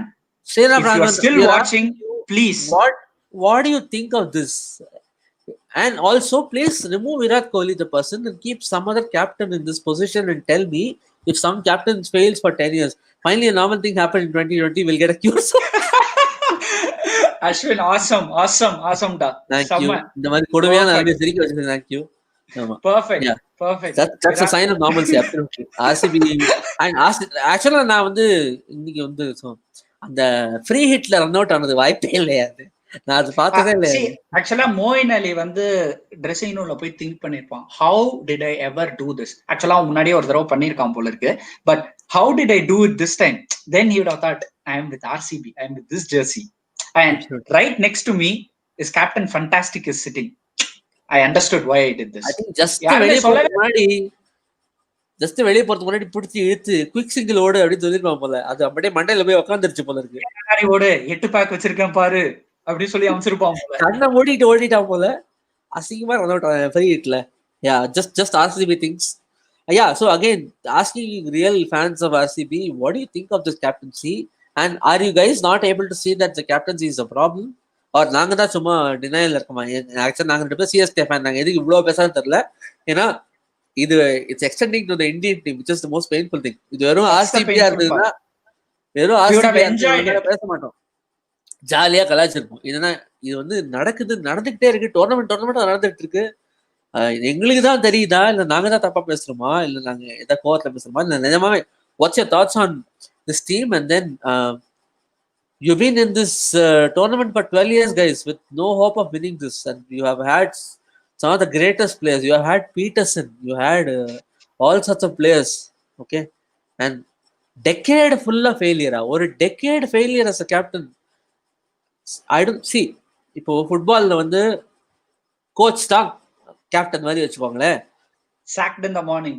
Sriram Raghava, you are still watching, please, what do you think of this? And also please remove Virat Kohli the person and keep some other captain in this position and tell me if some captain fails for 10 years, finally a normal thing happened in 2020, we'll get a cure. Ashwin, awesome da. Thank you. இந்த மாதிரி கொடுமையான நிறைய சிரிக்க வச்சது. Thank you. Perfect. Yeah. Perfect. That's a sign of normalcy. Absolutely. RCB and actually நான் வந்து இன்னைக்கு வந்து அந்த ஃப்ரீ ஹிட்ல ரன் அவுட் ஆனது வாய்ப்பே இல்லையா? நான் அது பார்த்ததே இல்லை. ஆக்சுவலா மோயின் அலி வந்து ட்ரெஸ்ஸிங் ரூம்ல போய் திங்க் பண்ணிருப்பான், how did I ever do this. ஆக்சுவலா முன்னாடியே ஒரு தடவை பண்ணிருக்கான் போல இருக்கு, but how did I do it this time? Then he would have thought, I am with RCB, I am with this jersey, and right next to me is Captain Fantastic is sitting. I understood why I did this. I think just வெளியே போறதுக்கு முன்னாடி பிடிச்சி இழுத்து quick single ஓடு அப்படின்னு சொல்லிருப்பான் போல. அது அப்படியே மண்டையில போய் உட்காந்துருச்சு போல இருக்கு. ஓடு 8 பேக் வச்சிருக்கேன் பாரு அப்படின்னு சொல்லி அமைச்சிருப்பான் போல. கண்ணை ஓடிட்டான் போல. அசிங்கமா ரன் அவுட் ஃப்ரீ ஹிட்ல. Yeah, just RCB things. Yeah, so again asking real fans of RCB, what do you think of this captaincy? And are you guys not able to see that the captaincy is a problem? Or நாங்க தான் சும்மா denial இருக்கோமா? ஆக்சுவலா நாங்க 2 பேர் CSK fan. நாங்க எதுக்கு இவ்வளவு பேசான்னு தெரியல. ஏன்னா இது it's extending to the Indian team, which is the most painful thing. இது வெறும் RCB இருந்ததுன்னா வெறும் RCB பேச மாட்டோம், ஜாலியா கலாச்சிருப்போம். இதுனா இது வந்து நடந்துகிட்டே இருக்கு, டோர்னமெண்ட் நடந்துட்டு இருக்கு. எங்களுக்கு தான் தெரியுதா, இல்ல நாங்க தான் தப்பா பேசுறோமா, இல்ல நாங்க ஏதாவது கோவத்துல பேசுறோமா, இல்ல நிஜமாவே what's your thoughts on this team? And then you've been in this tournament for 12 years, guys, with no hope of winning this, and you have had some of the greatest players. You have had Peterson, you had all sorts of players, okay, and decade full of failure. Or a decade failure as a captain. I don't see. இப்போ ஃபுட்பால்ல வந்து coach தான் captain மாதிரி வச்சுக்கோங்களேன், sacked in the morning,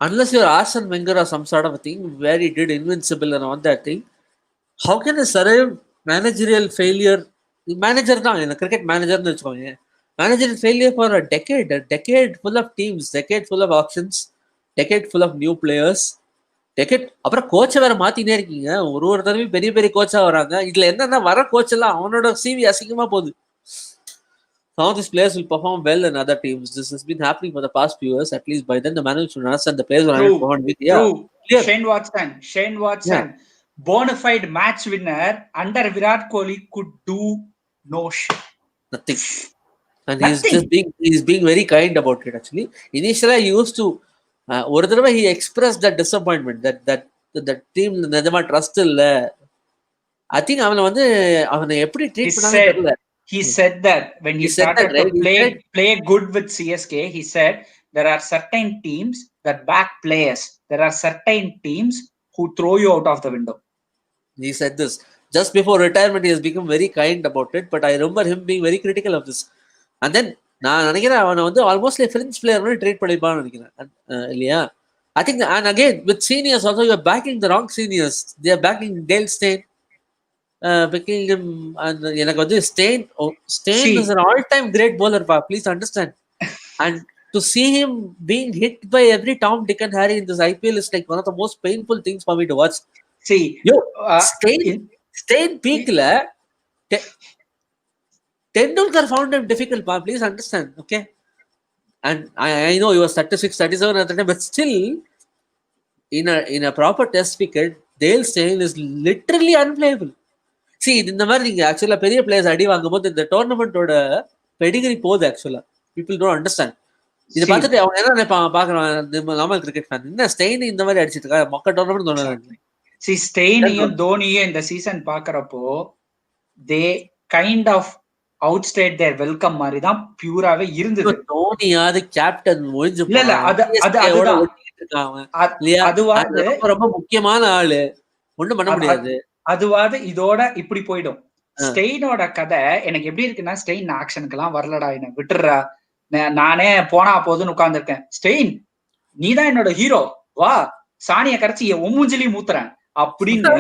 unless you're Arsene Wenger or some sort of a thing where he did invincible and all that thing. How can a survive managerial failure? Manager தான், இந்த cricket மேனேஜர்னு வச்சுக்கோங்க. Managerial failure for a decade full of teams, decade full of options, decade full of new players, decade. அப்புறம் கோச்சை வேற மாத்தினே இருக்கீங்க, ஒரு தடவையும் பெரிய பெரிய கோச்சா வராங்க. இதுல என்னன்னா வர கோச் எல்லாம் அவனோட CV அசிங்கமா போகுது. Some of these players will perform well in other teams. This has been happening for the past few years. At least by then the manager should understand the players will perform with. Yeah, Shane Watson. Yeah. Bona fide match winner under Virat Kohli could do no shit. Nothing. And he's being very kind about it actually. Initially I used to ஒரு தடவை he expressed that disappointment that team நிஜமா trust இல்ல. I think அவனை எப்படி treat பண்ணாங்க தெரியல. He said that when he started to play good with CSK, he said there are certain teams that back players. There are certain teams who throw you out of the window. He said this just before retirement. He has become very kind about it, but I remember him being very critical of this. And then நான் நினைக்கிறேன் அவனை வந்து almost French player மாதிரி treat பண்ணிப்பான்னு நினைக்கிறேன் இல்லையா? I think, and again with seniors also, you are backing the wrong seniors. They are backing Dale Steyn, backing him, and எனக்கு வந்து Steyn is an all-time great bowler, please understand. And to see him being hit by every Tom, Dick and Harry in this IPL is like one of the most painful things for me to watch. See, Steyn peak la Tendulkar found him difficult, please understand, okay? And I know he was 36, 37 at the time, but still, in a proper test wicket, Dale Steyn is literally unplayable. See, இந்த மாதிரி நீங்க ஆக்சுவலா பெரிய players அடி வாங்கும் போது இந்த டோர்னமெண்டோட Pedigree போகுது. ஆக்சுவலா பீப்புள் டோன்ட் அண்டர்ஸ்டாண்ட். இதை பார்த்துட்டு அவங்க என்ன நினைப்பாங்க பாக்குறேன் நார்மல் கிரிக்கெட் ஃபேன், என்ன ஸ்டெயின் இந்த மாதிரி அடிச்சிட்டு இருக்கா மொக்க டோர்னமெண்ட் தோணுது. See, ஸ்டெயினையும் தோனியும் இந்த சீசன் பாக்குறப்போ they kind of outstate their welcome மாதிரி தான் பியூராவே இருந்தது. தோனியாவது கேப்டன் முடிஞ்சு இல்ல அதுவாது ரொம்ப முக்கியமான ஆளு, ஒண்ணும் பண்ண முடியாது. அதுவாது இதோட இப்படி போயிடும். ஸ்டெயினோட கதை எனக்கு எப்படி இருக்குன்னா, ஸ்டெயின் ஆக்ஷனுக்கு எல்லாம் வரலடா, என்ன விட்டுறா, நானே போனா போதுன்னு உட்கார்ந்து இருக்கேன். ஸ்டெயின் நீதான் என்னோட ஹீரோ, வா சாணிய கரைச்சி ஒம்மூஞ்சிலையும் மூத்துறேன் அப்படின்னு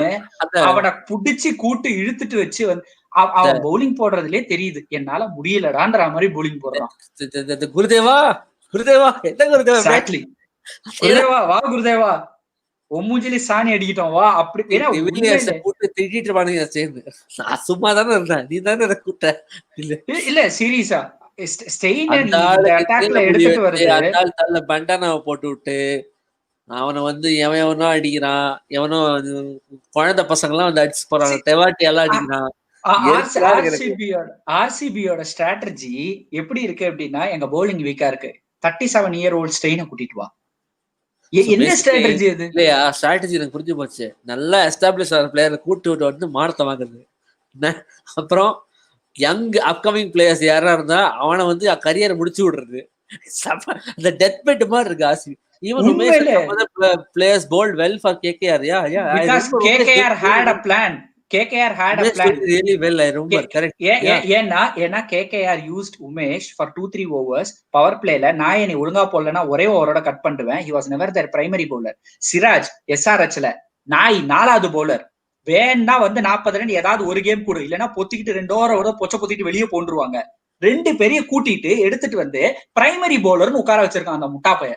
அவனை புடிச்சு கூட்டு இழுத்துட்டு வச்சு வந்து அவன் பவுலிங் போடுறதுலயே தெரியுது என்னால முடியலடான்ற மாதிரி பவுலிங் போடுறான். குருதேவா குருதேவா என்ன குருதேவா வா குருதேவா ஒம்மூஞ்சிலி சாணி அடிக்கிட்டோம் வா அப்படி திட்டிட்டு இருப்பானுங்க சேர்ந்து. சும்மா தானே இருந்தேன், நீ தானே கூட்ட இல்ல சீரியஸா பண்டானாவை போட்டு விட்டு அவனை வந்து எவனோ அடிக்கிறான், எவனோ குழந்தை பசங்க எல்லாம் வந்து அடிச்சு போறாங்க, தெவாட்டி எல்லாம் அடிக்கிறான். ஆர்சிபியோட ஸ்ட்ராட்டஜி எப்படி இருக்கு அப்படின்னா, எங்க பவுலிங் வீக்கா இருக்கு, 37 year old ஸ்டெயினை கூட்டிட்டு வா. என்ன ஸ்ட்ராட்டஜி அது? இல்லையா, ஸ்ட்ராட்டஜி எனக்கு புரிஞ்சு போச்சு. நல்லா எஸ்டாப்ளிஷ் ஆகிற பிளேயரை கூட்டு விட்டு வந்து மானத்தை வாங்குறது. அப்புறம் யங் அப்கமிங் பிளேயர்ஸ் யாரா இருந்தா அவனை வந்து கரியரை முடிச்சு விடுறது. அந்த டெத் பெட் மாதிரி இருக்கு RCB. Even players bowled well for KKR. Yeah. Because KKR had a plan. KKR had a plan really well. I remember. Correct. ஏன்னா KKR used Umesh for 2-3 overs power பிளேல. நான் என்னை ஒழுங்கா போடலன்னா ஒரே ஓவரோட கட் பண்ணிடுவேன். He was never their primary bowler. Siraj SRHல நாய் 4வது பவுலர். வேணா வந்து 40 ரன் ஏதாவது ஒரு கேம் கூட இல்லைன்னா பொத்திக்கிட்டு 2 ஓவரோட பொச்ச பொத்திட்டு வெளியே போன்றுவாங்க. 2 பேரைய கூட்டிட்டு எடுத்துட்டு வந்து பிரைமரி பவுலர்னு உட்கார வச்சிருக்கான் அந்த முட்டாப்பைய.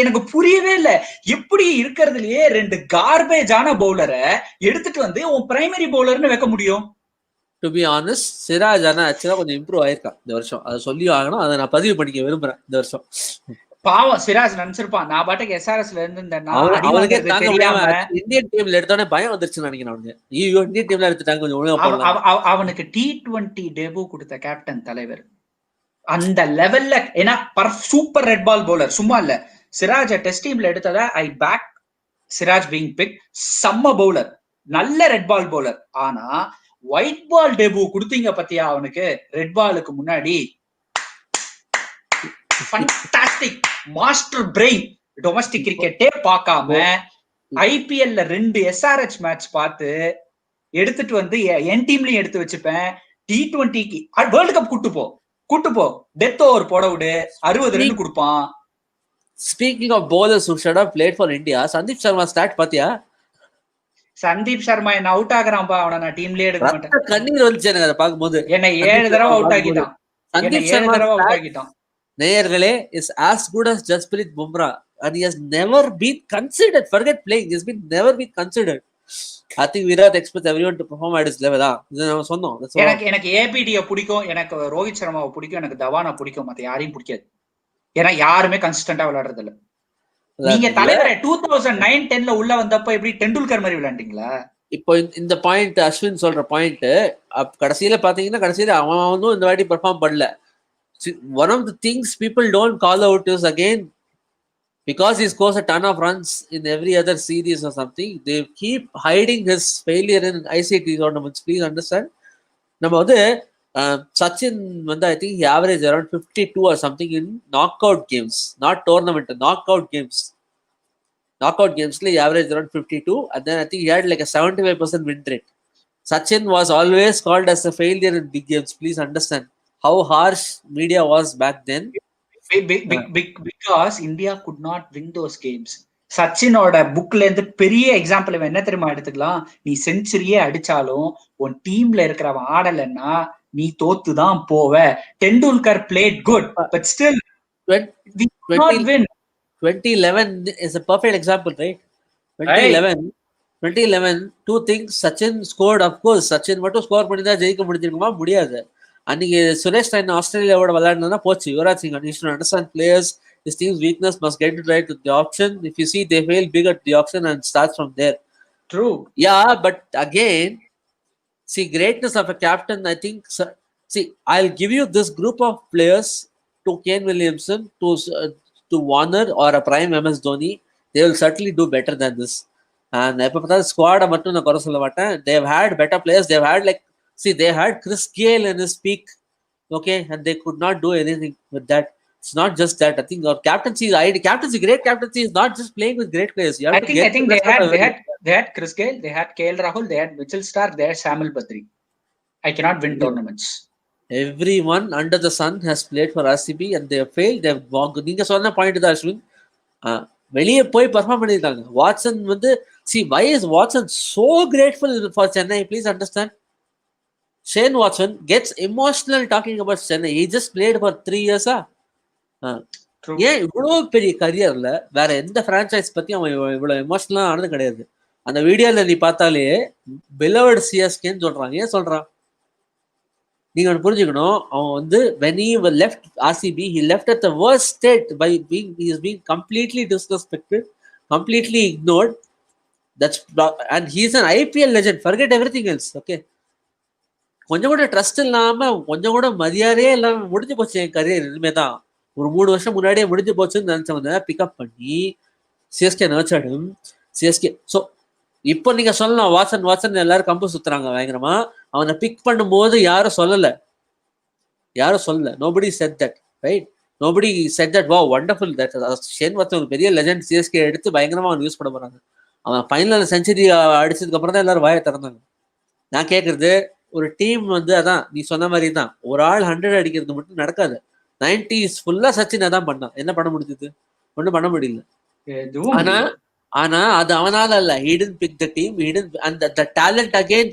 எனக்கு புரியவே இல்ல, எப்படி இருக்கிறதுலயே 2 கார்பேஜான பவுலரை எடுத்துட்டு வந்து உன் பிரைமரி பவுலர்னு வைக்க முடியும்? டு பி ஆனஸ்ட், சிராஜ் ஆனா ஆக்சுவலா கொஞ்சம் இம்ப்ரூவ் ஆயிருக்கான் இந்த வருஷம். அதை சொல்லி ஆகணும், அதை நான் பதிவு பண்ணிக்க விரும்புறேன் இந்த வருஷம். பாவம் சிராஜ் நினைச்சிருப்பான், நான் பாட்டுக்கு SRSல இருந்து இந்தியன் டீம்ல எடுத்தோடனே பயம் வந்துருச்சுன்னு நினைக்கிறேன் அவனுக்கு. இந்தியன் டீம்ல எடுத்துட்டாங்க கொஞ்சம் ஒழுங்கா. அவனுக்கு T20 டெபு கொடுத்த கேப்டன் தலைவர் அந்த லெவல்ல, ஏன்னா சூப்பர் ரெட் பால் பவுலர், சும்மா இல்ல. சிராஜ் டெஸ்ட் டீம்ல எடுத்ததா ஐ பேக் சிராஜ் பீங் பிக். செம்ம பவுலர், நல்ல ரெட் பால் பவுலர். ஆனா ஒயிட் பால் டெபு கொடுத்தீங்க பத்தியா அவனுக்கு, ரெட் பாலுக்கு முன்னாடி ஃபண்டாஸ்டிக் மாஸ்டர் பிரெயின். டொமஸ்டிக் கிரிக்கெட்டே பார்க்காம IPLல 2 SRH மேட்ச் பார்த்து எடுத்துட்டு வந்து என் டீம்லயும் எடுத்து வச்சுப்பேன். T20க்கு வேர்ல்டு கப் கூட்டு போ டெத் ஓவர் போட விடு, 60 ரன் கொடுப்பான். Speaking of bowlers who should have played for India, Sandeep Sharma start பாத்தியா? சந்தீப் சர்மா என்ன அவுட் ஆகுறான்பா, அவனை நான் டீம்லயே எடுக்க மாட்டேன். கண்ணீர் வந்துச்சு எனக்கு அதை பார்க்கும்போது. என்ன 7 தடவை அவுட் ஆகிட்டான். சந்தீப் சர்மா அவுட் ஆகிட்டான். நேயர்களே, is as good as Jasprit Bumrah and he has never been considered. Forget playing, he has been never been considered. I think Virat expects everyone to perform at his level. இது நம்ம சொன்னோம். எனக்கு APD பிடிக்கும், எனக்கு ரோஹித் சர்மாவை பிடிக்கும், எனக்கு தவானா பிடிக்கும், மத்த யாரையும் பிடிக்காது. ஏன்னா யாருமே கன்சிஸ்டன்டா விளையாடுறது இல்ல. நீங்க தலைவரை 2009-10ல உள்ள வந்தப்ப எப்படி டெண்டுல்கர் மாதிரி விளையாண்டீங்களா? இப்போ இந்த பாயிண்ட் அஸ்வின் சொல்ற பாயிண்ட் கடைசியில பாத்தீங்கன்னா, கடைசியில அவனும் இந்த வாட்டி பெர்ஃபார்ம் பண்ணல. One of the things people don't call out is, again, because he scores a ton of runs in every other series or something, they keep hiding his failure in ICT tournaments. Please understand. நம்ம வந்து Sachin வந்து I think he averaged around 52 or something in knockout games, not tournament, knockout games. Knockout games he averaged around 52, and then I think he had like a 75% win rate. Sachin was always called as a failure in big games. Please understand. how harsh media was back then. Because India could not win those games. சச்சினோட புக்ல இருந்து பெரிய example என்ன தெரியுமா எடுத்துக்கலாம், நீ செஞ்சுரியே அடிச்சாலும் உன் டீம்ல இருக்கிறவன் ஆடலன்னா நீ தோத்துதான் போவ. Tendulkar played good but still we could not win. 2011 is a perfect example, right? 2011 two things. Sachin scored, of course. Sachin மட்டும் ஸ்கோர் பண்ணி தான் ஜெயிக்க முடிஞ்சிருக்குமா? முடியாது. அன்னைக்கு சுரேஷ் ரெய்னா ஆஸ்திரேலியாவோட விளையாடுனா போச்சு. Yuvraj Singh understand players, his team's weakness must get it right with the option. If you see they fail big at the option and starts from there. True. Yeah, but again, see, greatness of a captain, I think. See, I'll give you this group of players to Kane Williamson, to Warner or a prime MS Dhoni. They will certainly do better than this. And squad மட்டும் நான் குறை சொல்ல மாட்டேன். They have had better players. They have had they had Chris Gayle in his peak, okay, and they could not do anything with that. It's not just that. I think our captaincy, great captaincy is not just playing with great players. I think they had Chris Gayle, they had KL Rahul, they had Mitchell Starc, they had Samuel Badri. I cannot win tournaments. Everyone under the sun has played for RCB and they have failed. They have walked. நீங்க சொன்ன point தான் அஸ்வின். வெளியே போய் perform பண்ணிருக்காங்க. Watson வந்து see, why is Watson so grateful for Chennai? Please understand. Shane Watson gets emotional talking about Chennai. He just played for 3 years. ஏன் இவ்வளவு பெரிய கரியர்ல வேற எந்த பிரான்சைஸ் பத்தி அவன் இவ்வளவு எமோஷனலா ஆனது கிடையாது. அந்த வீடியோல நீ பார்த்தாலே beloved CSKன்னு சொல்றான். ஏன் சொல்றான்? நீங்க புரிஞ்சுக்கணும். அவன் வந்து when he left RCB, he left at the worst state by he is being completely disrespected, completely ignored. And he is an IPL legend. Forget everything else. Okay, கொஞ்சம் கூட ட்ரஸ்ட் இல்லாம, கொஞ்சம் கூட மரியாதையே இல்லாம முடிஞ்சு போச்சு என் கரியர். இனிமே தான் ஒரு 3 வருஷம் முன்னாடியே முடிஞ்சு போச்சுன்னு நினைச்சவங்க பிக்அப் பண்ணி சிஎஸ்கே நர்ச்சர்டும். சிஎஸ்கே ஸோ இப்போ நீங்க சொல்லலாம் வாட்சன் எல்லாரும் கம்பு சுத்துறாங்க பயங்கரமா. அவனை பிக் பண்ணும்போது யாரும் சொல்லல. Nobody set that, right? Nobody set that வா வண்டர்ஃபுல் தட் ஷேன் வாட்சன் ஒரு பெரிய லெஜண்ட். சிஎஸ்கே எடுத்து பயங்கரமா அவன் யூஸ் பண்ண போறாங்க. அவன் ஃபைனல் செஞ்சுரி அடிச்சதுக்கு அப்புறம் தான் எல்லாரும் வாயை திறந்தாங்க. நான் கேட்கறது, ஒரு டீம் வந்து அதான் நீ சொன்ன மாதிரி தான், ஒரு ஆள் 100 அடிக்கிறது மட்டும் நடக்காது. 90s ஃபுல்லா சச்சின் தான் பண்ணான். என்ன பண்ண முடிஞ்சது? ஒன்றும் பண்ண முடியல. ஆனா அது அவனால அல்ல. He didn't pick the team. And the talent again,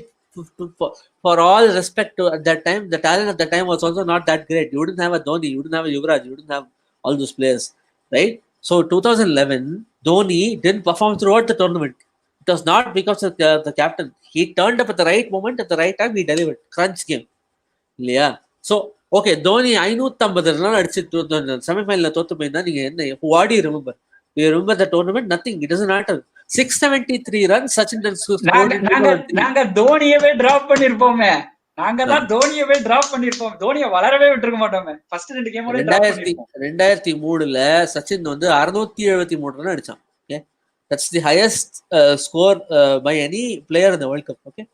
for all respect to at that time, the talent at that time was also not that great. You wouldn't have a Dhoni, you wouldn't have a Yuvraj, you wouldn't have all those players, right? So 2011, Dhoni didn't perform throughout the tournament. It was not because of the captain. He turned up at the right moment, at the right time, he delivered. Crunch game. இல்லையா? So, okay, Dhoni 550 run அடிச்சு செமிஃபைனல்ல தோத்து போயிருந்தா நீங்க என்ன? What do you remember? You remember the tournament? Nothing. It doesn't matter. 673 runs Sachin scored. நாங்க தோனியவே drop பண்ணிருப்போமே. தோனியை வளரவே விட்டுருக்க மாட்டோமே. ஃபர்ஸ்ட் 2 கேமோட 2003ல சச்சின் வந்து 673 ரன் அடிச்சான். Okay, that's the highest score by any player in the World Cup. Okay,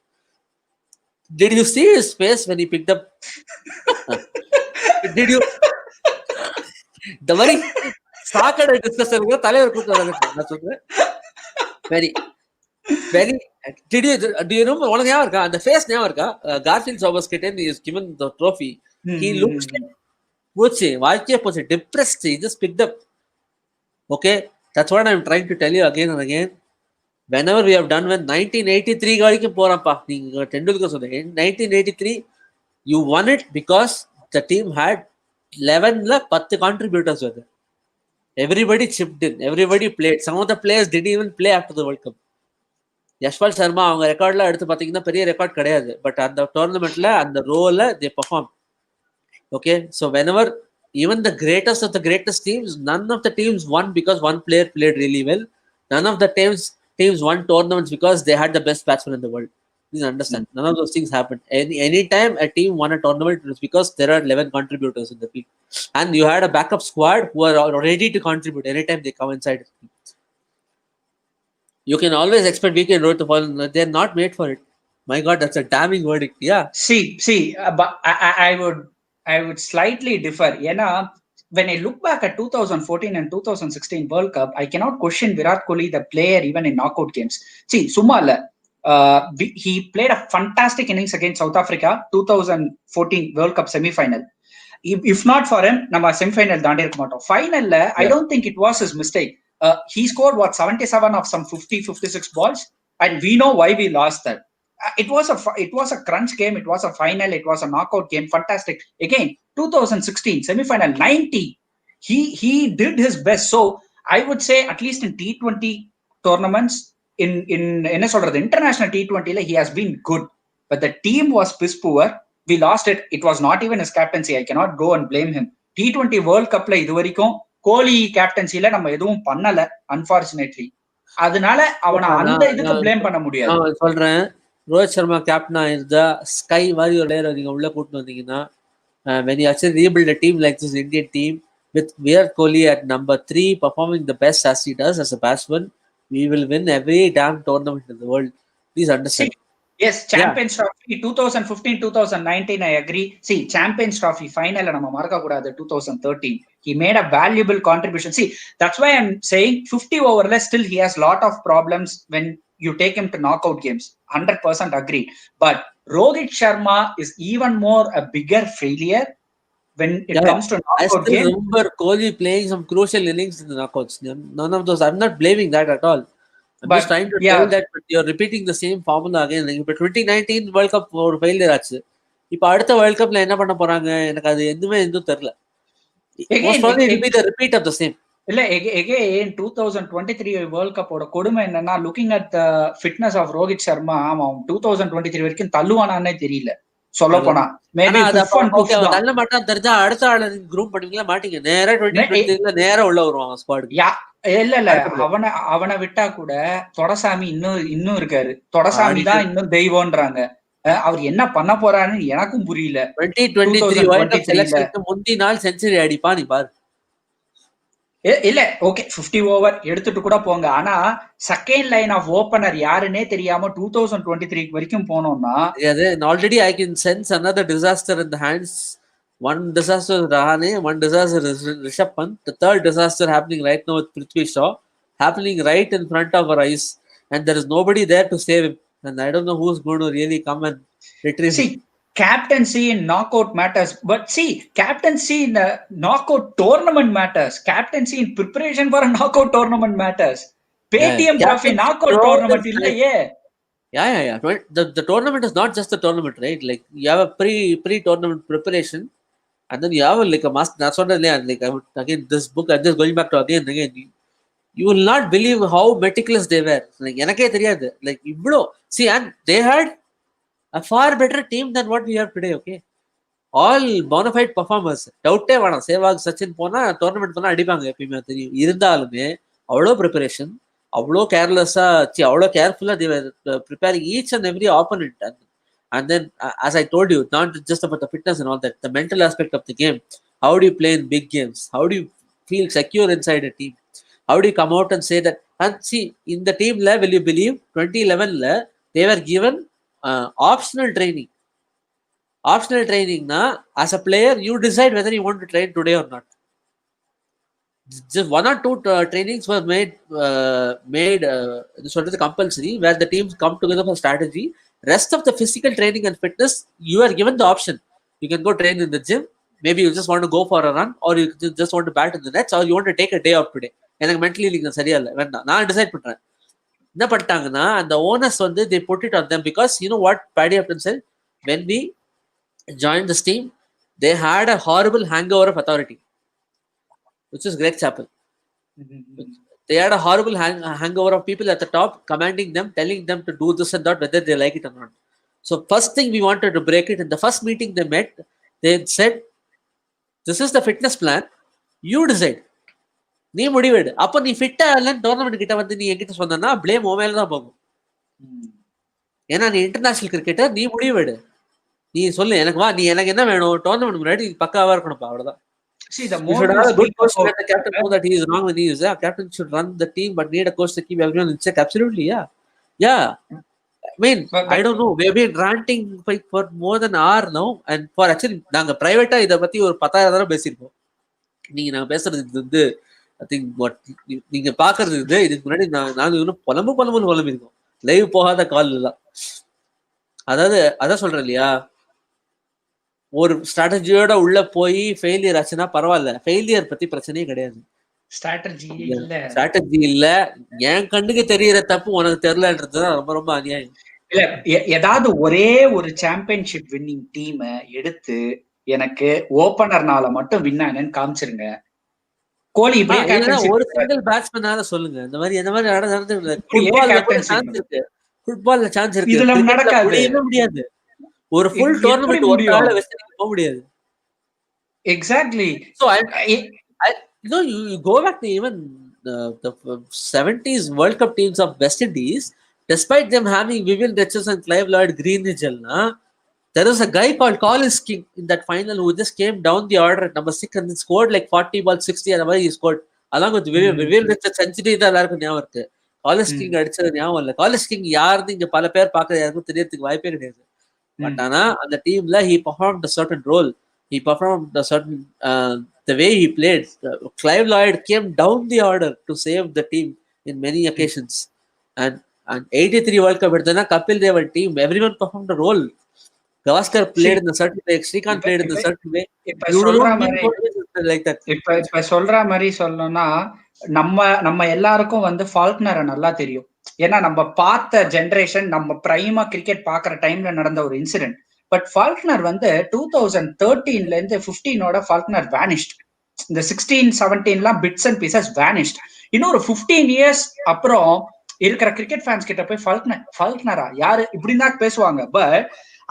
did you see his face when he picked up? Did you? The very சாக்கடை டிஸ்கஷனுக்கு தலைவர் கூட்டு வராங்க. நான் சொல்றேன், very did you do you remember? உனக்கு ஞாபகம் இருக்கா அந்த ஃபேஸ்? ஞாபகம் இருக்கா? கார்ஃபீல்ட் சோபர்ஸ் கிட்ட he is given the trophy. He looks like போச்சு, வாழ்க்கையே போச்சு, depressed. He just picked up. Okay, that's what I'm trying to tell you again and again. Whenever we have done, when 1983 வரைக்கும் போறப்பா, நீங்க டெண்டுல்கர் சொன்னீங்க 1983 you won it because the team had 11ல 10 contributors with it. Everybody chipped in, everybody played. Some of the players didn't even play after the World Cup. Yashpal Sharma அவங்க ரெக்கார்ட்லாம் எடுத்து பார்த்தீங்கன்னா பெரிய record கிடையாது. But அந்த டோர்னமெண்ட்ல அந்த ரோல they perform. Okay, so whenever even the greatest of the greatest teams, none of the teams won because one player played really well. None of the teams won tournaments because they had the best batsman in the world. Please understand, none of those things happened. Any time a team won a tournament, it was because there are 11 contributors in the team, and you had a backup squad who are ready to contribute anytime they come inside. You can always expect VK Rohit to fall. They're not made for it. My God, that's a damning verdict. Yeah. See, but I would slightly differ. When I look back at 2014 and 2016 World Cup, I cannot question Virat Kohli, the player, even in knockout games. See, சும்மா இல்ல, he played a fantastic innings against South Africa 2014 World Cup semi-final. If not for him, நம்ம semi-final தாண்டி இருக்க மாட்டோம். Finalல I don't think it was his mistake. He scored 77 of some 56 balls, and we know why we lost that. It was a crunch game. It was a final. It was a knockout game. Fantastic. Again, 2016 semi-final 90. He did his best. So I would say at least in T20 tournaments, in என்ன சொல்றது international T20 he has been good, but the team was piss poor. We lost it. It was not even his captaincy. I cannot go and blame him. T20 World Cupல இது வரைக்கும் கோலி கேப்டன்சில நம்ம எதுவும் பண்ணல unfortunately. அதனால அவனை அந்த இதுக்கு blame பண்ண முடியாது. நான் சொல்றேன், ரோஹித் சர்மா கேப்டனா இருந்தா ஸ்கை மாதிரி ஒரு பிளேயர் நீங்க உள்ள கூட்டு வந்தீங்கன்னா, when you actually rebuild a team like this Indian team with Virat Kohli at number 3 performing the best as he does as a batsman, we will win every damn tournament in the world. Please understand. Yes, Champions Trophy 2015-2019 I agree. See, Champions Trophy final நம்ம மறக்க கூடாது 2013. He made a valuable contribution. See, that's why I'm saying 50 overல still he has lot of problems when you take him to knockout games. 100% agree. But Rohit Sharma is even more a bigger failure when it comes to knockout games. I still remember Kohli playing some crucial innings in the knockouts. None of those. I'm not blaming that at all. I'm just trying to tell that, but you're repeating the same formula again. இப்போ 2019 world cup ஒரு failure ஆச்சு. இப்போ அடுத்த world கப்ல என்ன பண்ண போறாங்க எனக்கு அது எதுவும் தெரியல. Most probably it will be the repeat of the same. இல்ல again 2023 வேர்ல்ட் கப்போட கொடுமை என்னன்னா, looking at the fitness of Rohit Sharma, அவன் 2023 வரைக்கும் தள்ளுவானானே தெரியல சொல்ல போனா. மேபி நல்ல மாட்டான் தெரிஞ்சா அடுத்த ஆள குரூப் பண்ணுவீங்களா மாட்டீங்க, நேரா 2023 நேரா உள்ள வருவாங்க ஸ்குவாடுக்கு. இல்ல அவனை விட்டா கூட தொடசாமி இன்னும் இருக்காரு. தொடசாமி தான் இன்னும் தெய்வம்ன்றாங்க. அவர் என்ன பண்ண போறான்னு எனக்கும் புரியல. 2023 வேர்ல்ட் கப் செலக்ஷனுக்கு முந்தி நாள் செஞ்சுரி அடிப்பா நீ பாரு. இல்ல ஓகே 50 ஓவர் எடுத்துட்டு கூட போங்க, ஆனா செகண்ட் லைன் ஆஃப் ஓபனர் யாருன்னே தெரியாம 2023 வரைக்கும் போனோம்னா already I can sense another disaster in the hands. One disaster is Rahane, one disaster is Rishabh Pant, the third disaster happening right now with Prithvi Shaw, happening right in front of our eyes, and there is nobody there to save him, and I don't know who's going to really come and retrieve him. Captaincy in knockout matters, but see, captaincy in a knockout tournament matters. Captaincy in preparation for a knockout tournament matters. Paytm Trophy knockout tournament illaye. Yeah. The tournament is not just the tournament, right? Like you have a pre-tournament preparation, and then you have like a master. That's what like again this book. I'm just going back to again. You will not believe how meticulous they were. Like enake theriyadu. Like ivlo. See, and they had a far better team than what we have today. Okay, all bona fide performers. Doubt vana. Sehwag Sachin pona tournament pona adipanga eppiyume theriyum. Irundhalume avlo preparation, avlo careless-ஆ, avlo careful-ஆ they were preparing each and every opponent. And then, as I told you, not just about the fitness and all that, the mental aspect of the game. How do you play in big games? How do you feel secure inside a team? How do you come out and say that? And see, in the team level, will you believe 2011 they were given optional training. Optional training na, as a player, you decide whether you want to train today or not. Just 1 or 2 trainings were made sort of compulsory, where the teams come together for strategy. Rest of the physical training and fitness, you are given the option. You can go train in the gym. Maybe you just want to go for a run, or you just want to bat in the nets, or you want to take a day off today. எனக்கு mentally நீங்க சரியா இல்லை, வேண்டாம், நான் decide பண்றேன். என்ன பண்ணிட்டாங்கன்னா, அந்த ஓனர்ஸ் வந்து they put it on them, because you know what Paddy Upton said, when we joined this team, they had a horrible hangover of authority, which is Greg Chappell. They had a horrible hangover of people at the top commanding them, telling them to do this and that, whether they like it or not. So first thing we wanted to break it. In the first meeting they met, they said, this is the fitness plan, you decide. நீ முடிவெடு. அப்ப நீ ஃபிட்டா இல்லன்னு tournament கிட்ட வந்து நீ என்கிட்ட சொன்னா பிளேம் உன் மேல தான் போகும். ஏன்னா நீ இன்டர்நேஷனல் கிரிக்கெட்டர், நீ முடிவெடு. நீ சொல்லு, எனக்கு வா, நீ எனக்கு என்ன வேணும், டோர்னமெண்ட் முன்னாடி பக்காவா இருக்கணும்ப்பா, அவ்வளவுதான். See, the more good coach let the captain know that he is wrong when he is. Captain should run the team, but need a coach to keep everyone in check. Absolutely, yeah. I mean, I don't know. We have been ranting for more than an hour now, and for actually, நாங்க பிரைவேட்டா இத பத்தி ஒரு 10,000 தடவை பேசியிருப்போம். நீங்க நாங்க பேசுறது வந்து I think what நீங்க பாக்குறது இதுக்கு முன்னாடி நாங்க இன்னும் புலம்பு இருக்கோம். லைவ் போகாத கால் எல்லாம். அதாவது அதான் சொல்றேன் இல்லையா, ஒரு ஸ்ட்ராட்டஜியோட உள்ள போய் ஃபெயிலியர் ஆச்சுன்னா பரவாயில்ல, ஃபெயிலியர் பத்தி பிரச்சனையே கிடையாது. ஸ்ட்ராட்டஜி இல்ல, ஸ்ட்ராட்டஜி இல்ல, என் கண்ணுக்கு தெரியற தப்பு உனக்கு தெரியலன்றதுதான் ரொம்ப ரொம்ப அநியாயம். இல்ல ஏதாவது ஒரே ஒரு சாம்பியன்ஷிப் வின்னிங் டீம் எடுத்து எனக்கு ஓபனர்னால மட்டும் வின் ஆனேன்னு காமிச்சிருங்க. கோலி இப்படியே கேப்டன்சி ஒரு சிங்கிள் பேட்ஸ்மேனால சொல்லுங்க. இந்த மாதிரி எந்த மாதிரி நடந்து இப்படியே ஃபுட்பால்ல கூட கேப்டன்சி சான்ஸ் இருக்கு. ஃபுட்பால்ல சான்ஸ் இருக்கு. இதுல கிரிக்கெட்ல நடக்காது. முடியவே முடியாது. ஒரு ஃபுல் எப்படி டோர்னமெண்ட் ஒரு முடியும்? ஆள வச்சு போக முடியாது. Exactly. So you know, you go back to even the 70s World Cup teams of West Indies, despite them having Vivian Richards and Clive Lloyd Greenidge, there was a guy called Collis King in that final who just came down the order at number 6 and then scored like 40 balls, 60 அந்த மாதிரி he scored. along with Vivian Richards century தான் எல்லாருக்கும் ஞாபகம் இருக்கு. Kallis king அடிச்சது ஞாபகம் இல்லை. Kallis king யாருன்னு இங்க பல பேர் பார்க்க யாருக்கும் தெரியறதுக்கு வாய்ப்பே கிடையாது. பட் ஆனா அந்த டீம்ல he performed a certain role. He performed a certain the way he played. Clive Lloyd came down the order to save the team in many occasions. And 83 World Cup எடுத்தனா Kapil Dev team, everyone performed a role. Gavaskar played in a certain way, Srikanth played in a certain way. You don't need like that. இப்ப சொல்ற மாதிரி சொல்லணும்னா நம்ம எல்லாருக்கும் வந்து ஃபால்க்னரை நல்லா தெரியும். ஏன்னா நம்ம பார்த்த ஜெனரேஷன், நம்ம பிரைமா கிரிக்கெட் பாக்குற டைம்ல நடந்த ஒரு இன்சிடென்ட். பட் ஃபால்க்னர் வந்து 2013ல இருந்து 15ஓட ஃபால்க்னர் வேனிஷ்ட். இந்த 16, 17லாம் பிட்ஸ் அண்ட் பீசஸ் வேனிஷ்ட். இன்னும் ஒரு 15 இயர்ஸ் அப்புறம் இருக்கிற கிரிக்கெட் ஃபேன்ஸ் கிட்ட போய் ஃபால்க்னரா யாரு இப்படின்னு தான் பேசுவாங்க. பட்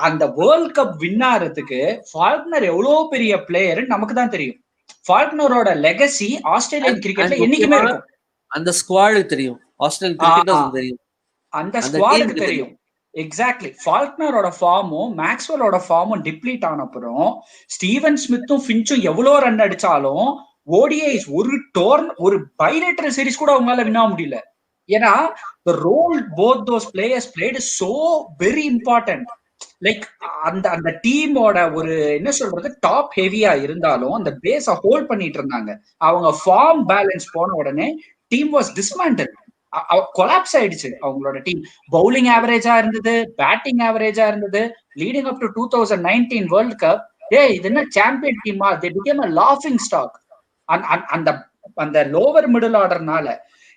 அந்த வேர்ல்ட் கப் வின் ஆகிறதுக்கு ஃபால்க்னர் எவ்வளவு பெரிய பிளேயர் நமக்கு தான் தெரியும். ஃபால்க்னரோட லெகசி ஆஸ்திரேலியன் கிரிக்கெட்ல என்னைக்குமே இருக்கும். அந்த ஸ்குவாடுக்கு தெரியும், ஆஸ்திரேலியன் கிரிக்கெட்டர்ஸ்க்கு தெரியும், அந்த ஸ்குவாடுக்கு தெரியும். எக்ஸாக்ட்லி. ஃபால்க்னரோட ஃபார்மும் மேக்ஸ்வெலோட ஃபார்மும் டிப்ளீட் ஆன அப்புறம் ஸ்டீவன் ஸ்மித்தும் ஃபின்ச்சும் எவ்வளவு ரன் அடிச்சாலும் ஓடிஐஸ் ஒரு பைலேட்டரல் சீரிஸ் கூட அவங்களால வின் ஆக முடியல. ஏன்னா the role both those players played is so very important. Like அந்த டீமோட ஒரு என்ன சொல்றது டாப் ஹெவியா இருந்தாலும் அந்த பேஸ ஹோல்ட் பண்ணிட்டு இருந்தாங்க. அவங்க ஃபார்ம் பேலன்ஸ் போன உடனே டீம் வாஸ் டிஸ்மேண்டல், கொலாப்ஸ் ஆயிடுச்சு. அவங்களோட டீம் பவுலிங் ஆவரேஜா இருந்தது, பேட்டிங் ஆவரேஜா இருந்தது. Leading up to 2019 world cup, இது என்ன சாம்பியன் டீமா? தே பிகேம் a laughing stock. அந்த லோவர் மிடில் ஆர்டர்னால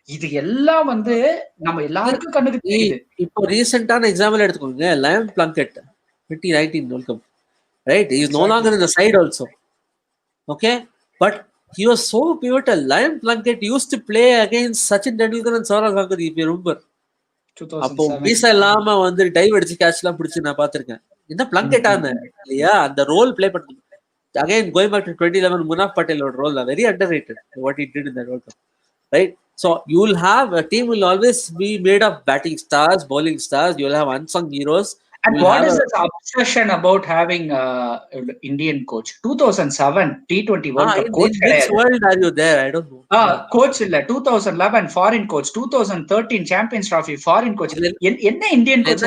இது எல்லாம் வந்து நம்ம எல்லாருக்கும் கண்ணுக்கு தெரியுது. இப்போ ரீசெண்டான எக்ஸாம்பிள் எடுத்துக்கோங்க, line blanket 2019 World Cup, right? He is no longer in the side also, okay, but he was so pivotal. Liam Plunkett used to play against Sachin Tendulkar and Saurav Ganguly, if you remember. அப்போ visa இல்லாம வந்து dive அடிச்சு catch எல்லாம் பிடிச்சு நான் பாத்திருக்கேன். என்ன blanket ஆன இல்லையா, அந்த ரோல் பிளே பண்ணி. Again going back to 2011 Munaf Patel's role, very underrated what he did in that World Cup, right? So you will have a team will always be made of batting stars, bowling stars. You will have unsung heroes. And what is this obsession about having Indian coach? 2007 T20 World Cup coach. In which world are you there? I don't know. Coach illa. 2011 foreign coach. 2013 Champions Trophy foreign coach. என்ன Indian coach?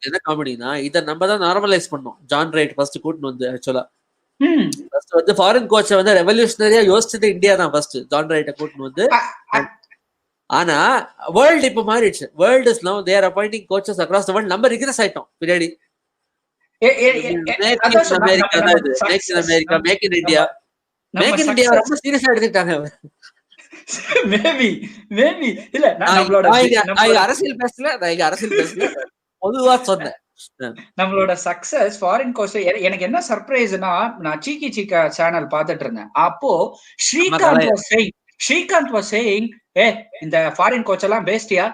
என்ன காமெடினா இத நம்ம தான் normalise பண்ணோம். John Wright first கூட்னு வந்து ஆக்சுவலா first வந்து ஃபாரின் கோச்சை வந்து ரெவல்யூஷனரியா யோசிச்சது இந்தியா தான் ஃபர்ஸ்ட், ஜான் ரைட்டை கூட்டின்னு வந்து. ஆனா வேர்ல்டு இப்ப மாறிடுச்சு. வேர்ல்டு இஸ் நவ they are appointing coaches across the world. நம்ம ரிக்ரெஸ் ஆயிட்டோம் பின்னாடி. மேக் இன் இந்தியா ரொம்ப சீரியஸா எடுத்துட்டாங்க. மேபி இல்ல அரசியல் பேசல, பொதுவா சொன்னேன். நம்மளோட சக்சஸ் ஃபாரின் கோர்ஸ். எனக்கு என்ன சர்ப்ரைஸ்னா, நான் சீக்கி சீக்கா சேனல் பாத்துட்டு இருந்தேன். அப்போ ஸ்ரீகாந்த் வாஸ் சேயிங், இந்த ஃபாரின் கோச் எல்லாம் பேஸ்டியா,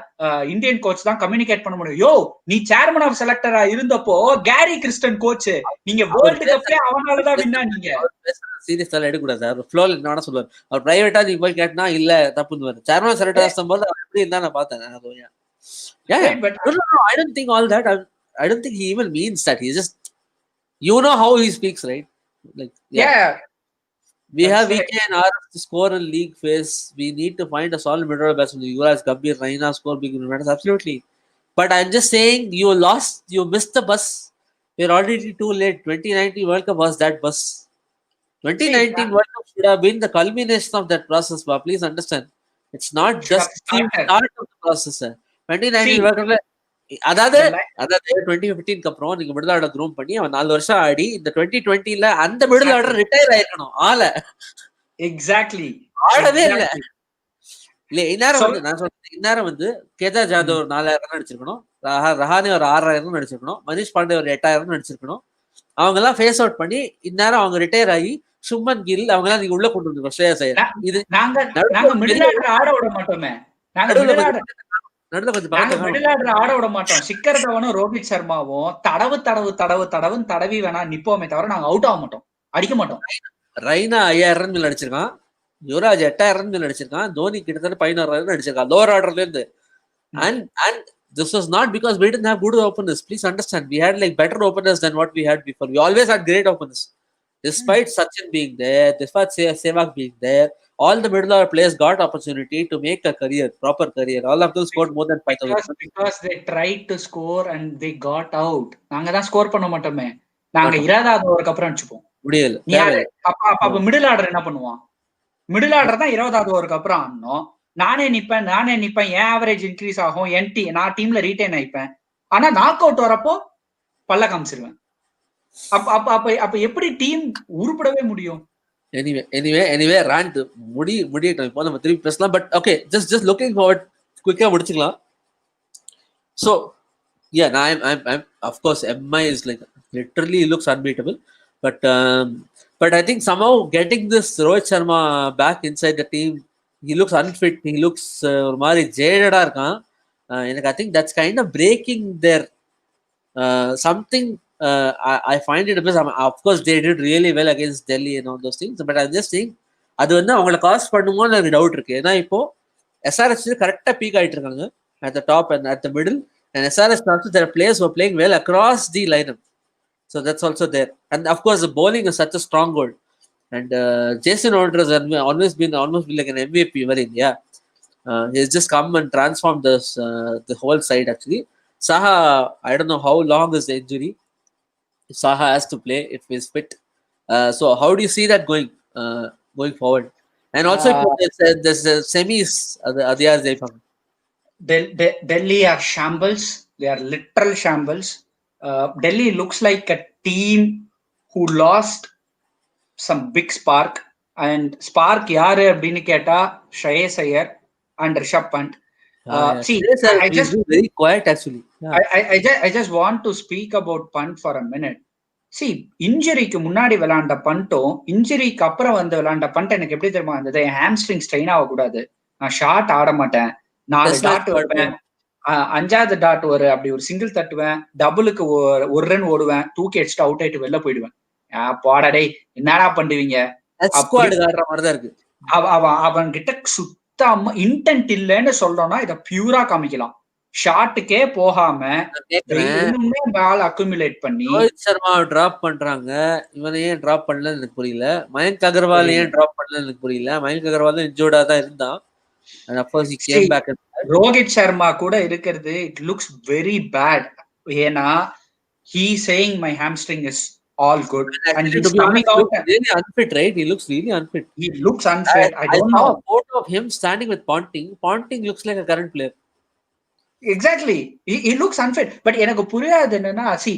இந்தியன் கோச் தான் கம்யூனிகேட் பண்ண முடியும். யோ, நீ சேர்மன் ஆஃப் செலக்டரா இருந்தப்போ கேரி கிறிஸ்டன் கோச், நீங்க வேர்ல்டு கப்பே அவனாலதான் வின்னா. நீங்க சீரியஸ் எல்லாம் எடுக்க கூடாது சார். ஃப்ளோல என்ன சொல்லுவாரு, அவர் பிரைவேட்டா நீங்க போய் கேட்டா இல்ல தப்புன்னு சேர்மன் செலக்டர் போது எப்படி இருந்தா நான் பார்த்தேன். I don't think all that. I don't think he even means that. He's just, you know how he speaks, right? Like, yeah. We have VK and RF to score in league phase. We need to find a solid middle batsman. Yuvraj, Gambhir, Raina score big matters. Absolutely. But I'm just saying, you missed the bus. We're already too late. 2019 World Cup was that bus. 2019 World Cup should have been the culmination of that process, but please understand. It's not just the start of the process, sir. See, 2019 world கப்ல அதாவது the li- அதாவது 2015க்கு அப்புறம் நீங்க middle order groom பண்ணி அவன் 4 வருஷம் ஆடி இந்த 2020ல அந்த மிடில் ஆர்டர் ரிட்டையர் ஆயிருக்கணும். exactly ஆடவே இல்ல. exactly இல்ல இந்நேரம் so வந்து நான் சொல்றேன், இந்நேரம் வந்து கேதார் ஜாதவ் ஒரு 4000 ரன் அடிச்சிருக்கணும், ரஹானே ஒரு 6000 ரன் அடிச்சிருக்கணும், மனிஷ் பாண்டே ஒரு 8000 ரன் அடிச்சிருக்கணும். அவங்க எல்லாம் ஃபேஸ் அவுட் பண்ணி இந்நேரம் அவங்க ரிட்டையர் ஆகி சுமன் கில் அவங்க எல்லாம் நீங்க உள்ள கொண்டு வந்துருக்கோம். ஸ்ரேயஸ் ஐயர் இது நாங்க நடுவுல நாங்க மிடில் ஆர்டர் ஆட விட மாட்டோமே. நாங்க மிடில் ஆர்டர் நடுவுல கொஞ்சம் நாங்க பக்கத்துல மிடில் ஆர்டர் ஆட விட மாட்டோம். சிக்கர் தவனும் ரோஹித் சர்மாவும் தடவுன்னு தடவி வேணா நிப்போமே தவிர நாங்க அவுட் ஆக மாட்டோம், அடிக்க மாட்டோம். ரெய்னா 5000 ரன் மேல அடிச்சிருக்கான், யுவராஜ் 8000 ரன் மேல அடிச்சிருக்கான், தோனி கிட்டத்தட்ட 11 ரன் அடிச்சிருக்கான் லோவர் ஆர்டர்ல இருந்து. And this was not because we didn't have good openers. Please understand, we had like better openers than what we had before. We always had great openers. Despite Sachin being there, despite Sehwag being there, all the middle order players got opportunity to make a career, proper career. All of them scored more than 5,000. Because they tried to score and they got out. நாங்க தான் score பண்ண மாட்டோமே. நாங்க 20வது ஓவருக்கு அப்புறம் அடிச்சுப்போம். முடியல. அப்ப middle order என்ன பண்ணுவான்? மிடில் ஆர்டர் தான் 20வது ஓவருக்கு அப்புறம் ஆடணும். நானே நிப்பேன் என் ஆவரேஜ் இன்க்ரீஸ் ஆகும், நான் டீம்ல ரீட்டைன் ஆயிப்பேன். ஆனா நாக் அவுட் வரப்போ பல்ல காமிச்சிருவேன். அப்ப எப்படி டீம் உருப்படவே முடியும்? எனிவே ராண்ட் முடியட்டும். இப்போ நம்ம திருப்பி பேசலாம். But okay, just looking forward குயிக்கா முடிச்சுக்கலாம். So yeah, I'm of course MI is like literally looks unbeatable, but I think somehow getting this Rohit Sharma back inside the team, he looks unfit, he looks ஒரு மாதிரி ஜேடடா இருக்கான். எனக்கு I think that's kind of breaking their something. I find it because of course they did really well against Delhi and all those things, but I'm just saying அது வந்து அவங்களை cost பண்ணுமோன்னு எனக்கு doubt இருக்கு. ஏன்னா இப்போ SRH கரெக்டா peak ஆயிட்டு இருக்காங்க at the top and at the middle, and SRH also there are players who are playing well across the lineup, so that's also there. And of course the bowling is such a stronghold, and Jason Holder has almost been like an MVP over India. He's just come and transformed the whole side actually. Saha, I don't know how long is the injury. Saha has to play if he's fit. So how do you see that going forward? And also there's semis Adiyar Zaifam. Delhi are shambles. They are literal shambles. Delhi looks like a team who lost some big spark. And spark yaru அப்படினு கேட்டா ஸ்ரேயஸ் Iyer and Rishabh Pant. See, I just very quiet actually. I just want to speak about Pant for a minute. See, இன்ஜுரிக்கு முன்னாடி விளையாண்ட பண்ட்டும் இன்ஜுரிக்கு அப்புறம் வந்து விளையாண்ட fund எனக்கு எப்படி தெரியுமா இருந்தது? ஹாம்ஸ்ட்ரிங் ஸ்ட்ரெயின் ஆகக்கூடாது, நான் ஷார்ட் ஆட மாட்டேன், 4 டாட் வைப்பேன், 5வது டாட் அப்படி ஒரு சிங்கிள் தட்டுவேன், டபுளுக்கு ஒரு ரன் ஓடுவேன், தூக்கி அடிச்சுட்டு அவுட் ஆயிட்டு வெளில போயிடுவேன். போடா என்னடா பண்ணுவீங்க? அவன் கிட்ட சுத்தமா இன்டென்ட் இல்லைன்னு சொல்றோம்னா இதை பியூரா காமிக்கலாம். ஷாட்டுக்கே போகாம இன்னுமே பால் அக்குமுலேட் பண்ணி ரோஹித் சர்மாவை டிராப் பண்றாங்க. இவனை ஏன் டிராப் பண்ணல எனக்கு புரியல. மயங்க் அகர்வால் ஏன் டிராப் பண்ணல எனக்கு புரியல. மயங்க் அகர்வால் இன்ஜூர்டா தான் இருந்தான். and of course he came back. Rohit Sharma கூட இருக்கிறது it looks very bad. ஏன்னா he saying my hamstring is all good and he's coming out really unfit, right? He looks really unfit. He looks unfit. I don't know. A photo of him standing with Ponting looks like a current player. Exactly. He looks unfit. But எனக்கு புரியாது என்னன்னா, see,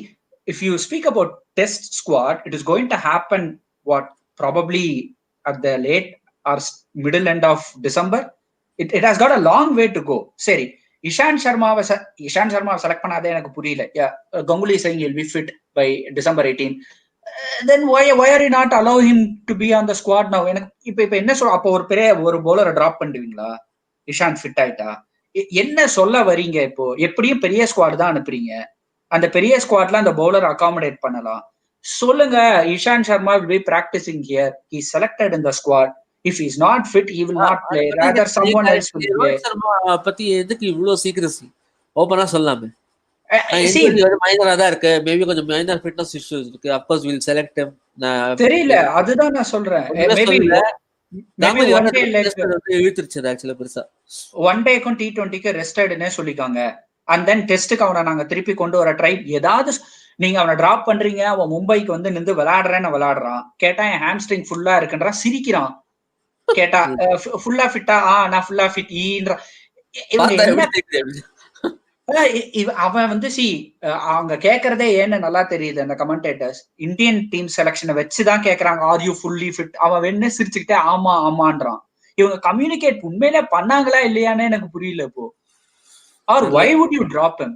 if you speak about test squad, it is going to happen probably at the late or middle end of December. It has got a long way to go. சரி, Ishant சர்மாவை select பண்ணாதே எனக்கு புரியல. Ganguly saying he'll be fit by December 18. Then why are you not allow him to be on the squad now? எனக்கு இப்ப என்ன சொல்ல, அப்போ ஒரு bowler டிராப் பண்ணுவீங்களா இஷாந்த் ஃபிட் ஆயிட்டா? என்ன சொல்ல வரீங்க? இப்போ எப்படியும் பெரிய ஸ்குவாட் தான் அனுப்புறீங்க, அந்த பெரிய ஸ்குவாட்ல அந்த பவுலர் அகாமடேட் பண்ணலாம். சொல்லுங்க, Ishant Sharma will be practicing here, he selected in the squad, if he is not fit he will not play, rather someone else will play. Rohit Sharma பத்தி எதுக்கு இவ்வளவு சீக்கிரசி? ஓபனா சொல்லலாமே. மைனரா தான் இருக்கு, மேபி கொஞ்சம் மைனர் ஃபிட்னஸ் இஷ்யூஸ் இருக்கு. of course we'll select him. தெரியல, அதுதான் நான் சொல்றேன். மேபி ஒன் டேக்கும் T20க்கு ரெஸ்டட்னே சொல்லிக்காங்க. அண்ட் தென் டெஸ்ட்டுக்கு அவனை நாங்க திருப்பி கொண்டு வர ட்ரை, ஏதாவது நீங்க அவனை டிராப் பண்றீங்க, அவன் மும்பைக்கு வந்து நின்று விளையாடுறான். கேட்டா என் ஹாம்ஸ்ட்ரிங் ஃபுல்லா இருக்குன்றான், சிரிக்கிறான். கேட்டா ஃபுல்லா ஃபிட்டா? நான் ஃபுல்லா ஃபிட் ஈன்ற. அவன் வந்து அவங்க கேக்குறதே ஏன்னு நல்லா தெரியுது. அந்த கமெண்டேட்டர்ஸ் இந்தியன் டீம் செலக்ஷனை வச்சுதான் கேக்குறாங்க, ஆர் யூ ஃபுல்லி ஃபிட்? அவன் வேணு சிரிச்சுக்கிட்டே ஆமா ஆமான்றான். இவங்க கம்யூனிகேட் உண்மையிலே பண்ணாங்களா இல்லையான்னு எனக்கு புரியல இப்போ. Or why would you drop him?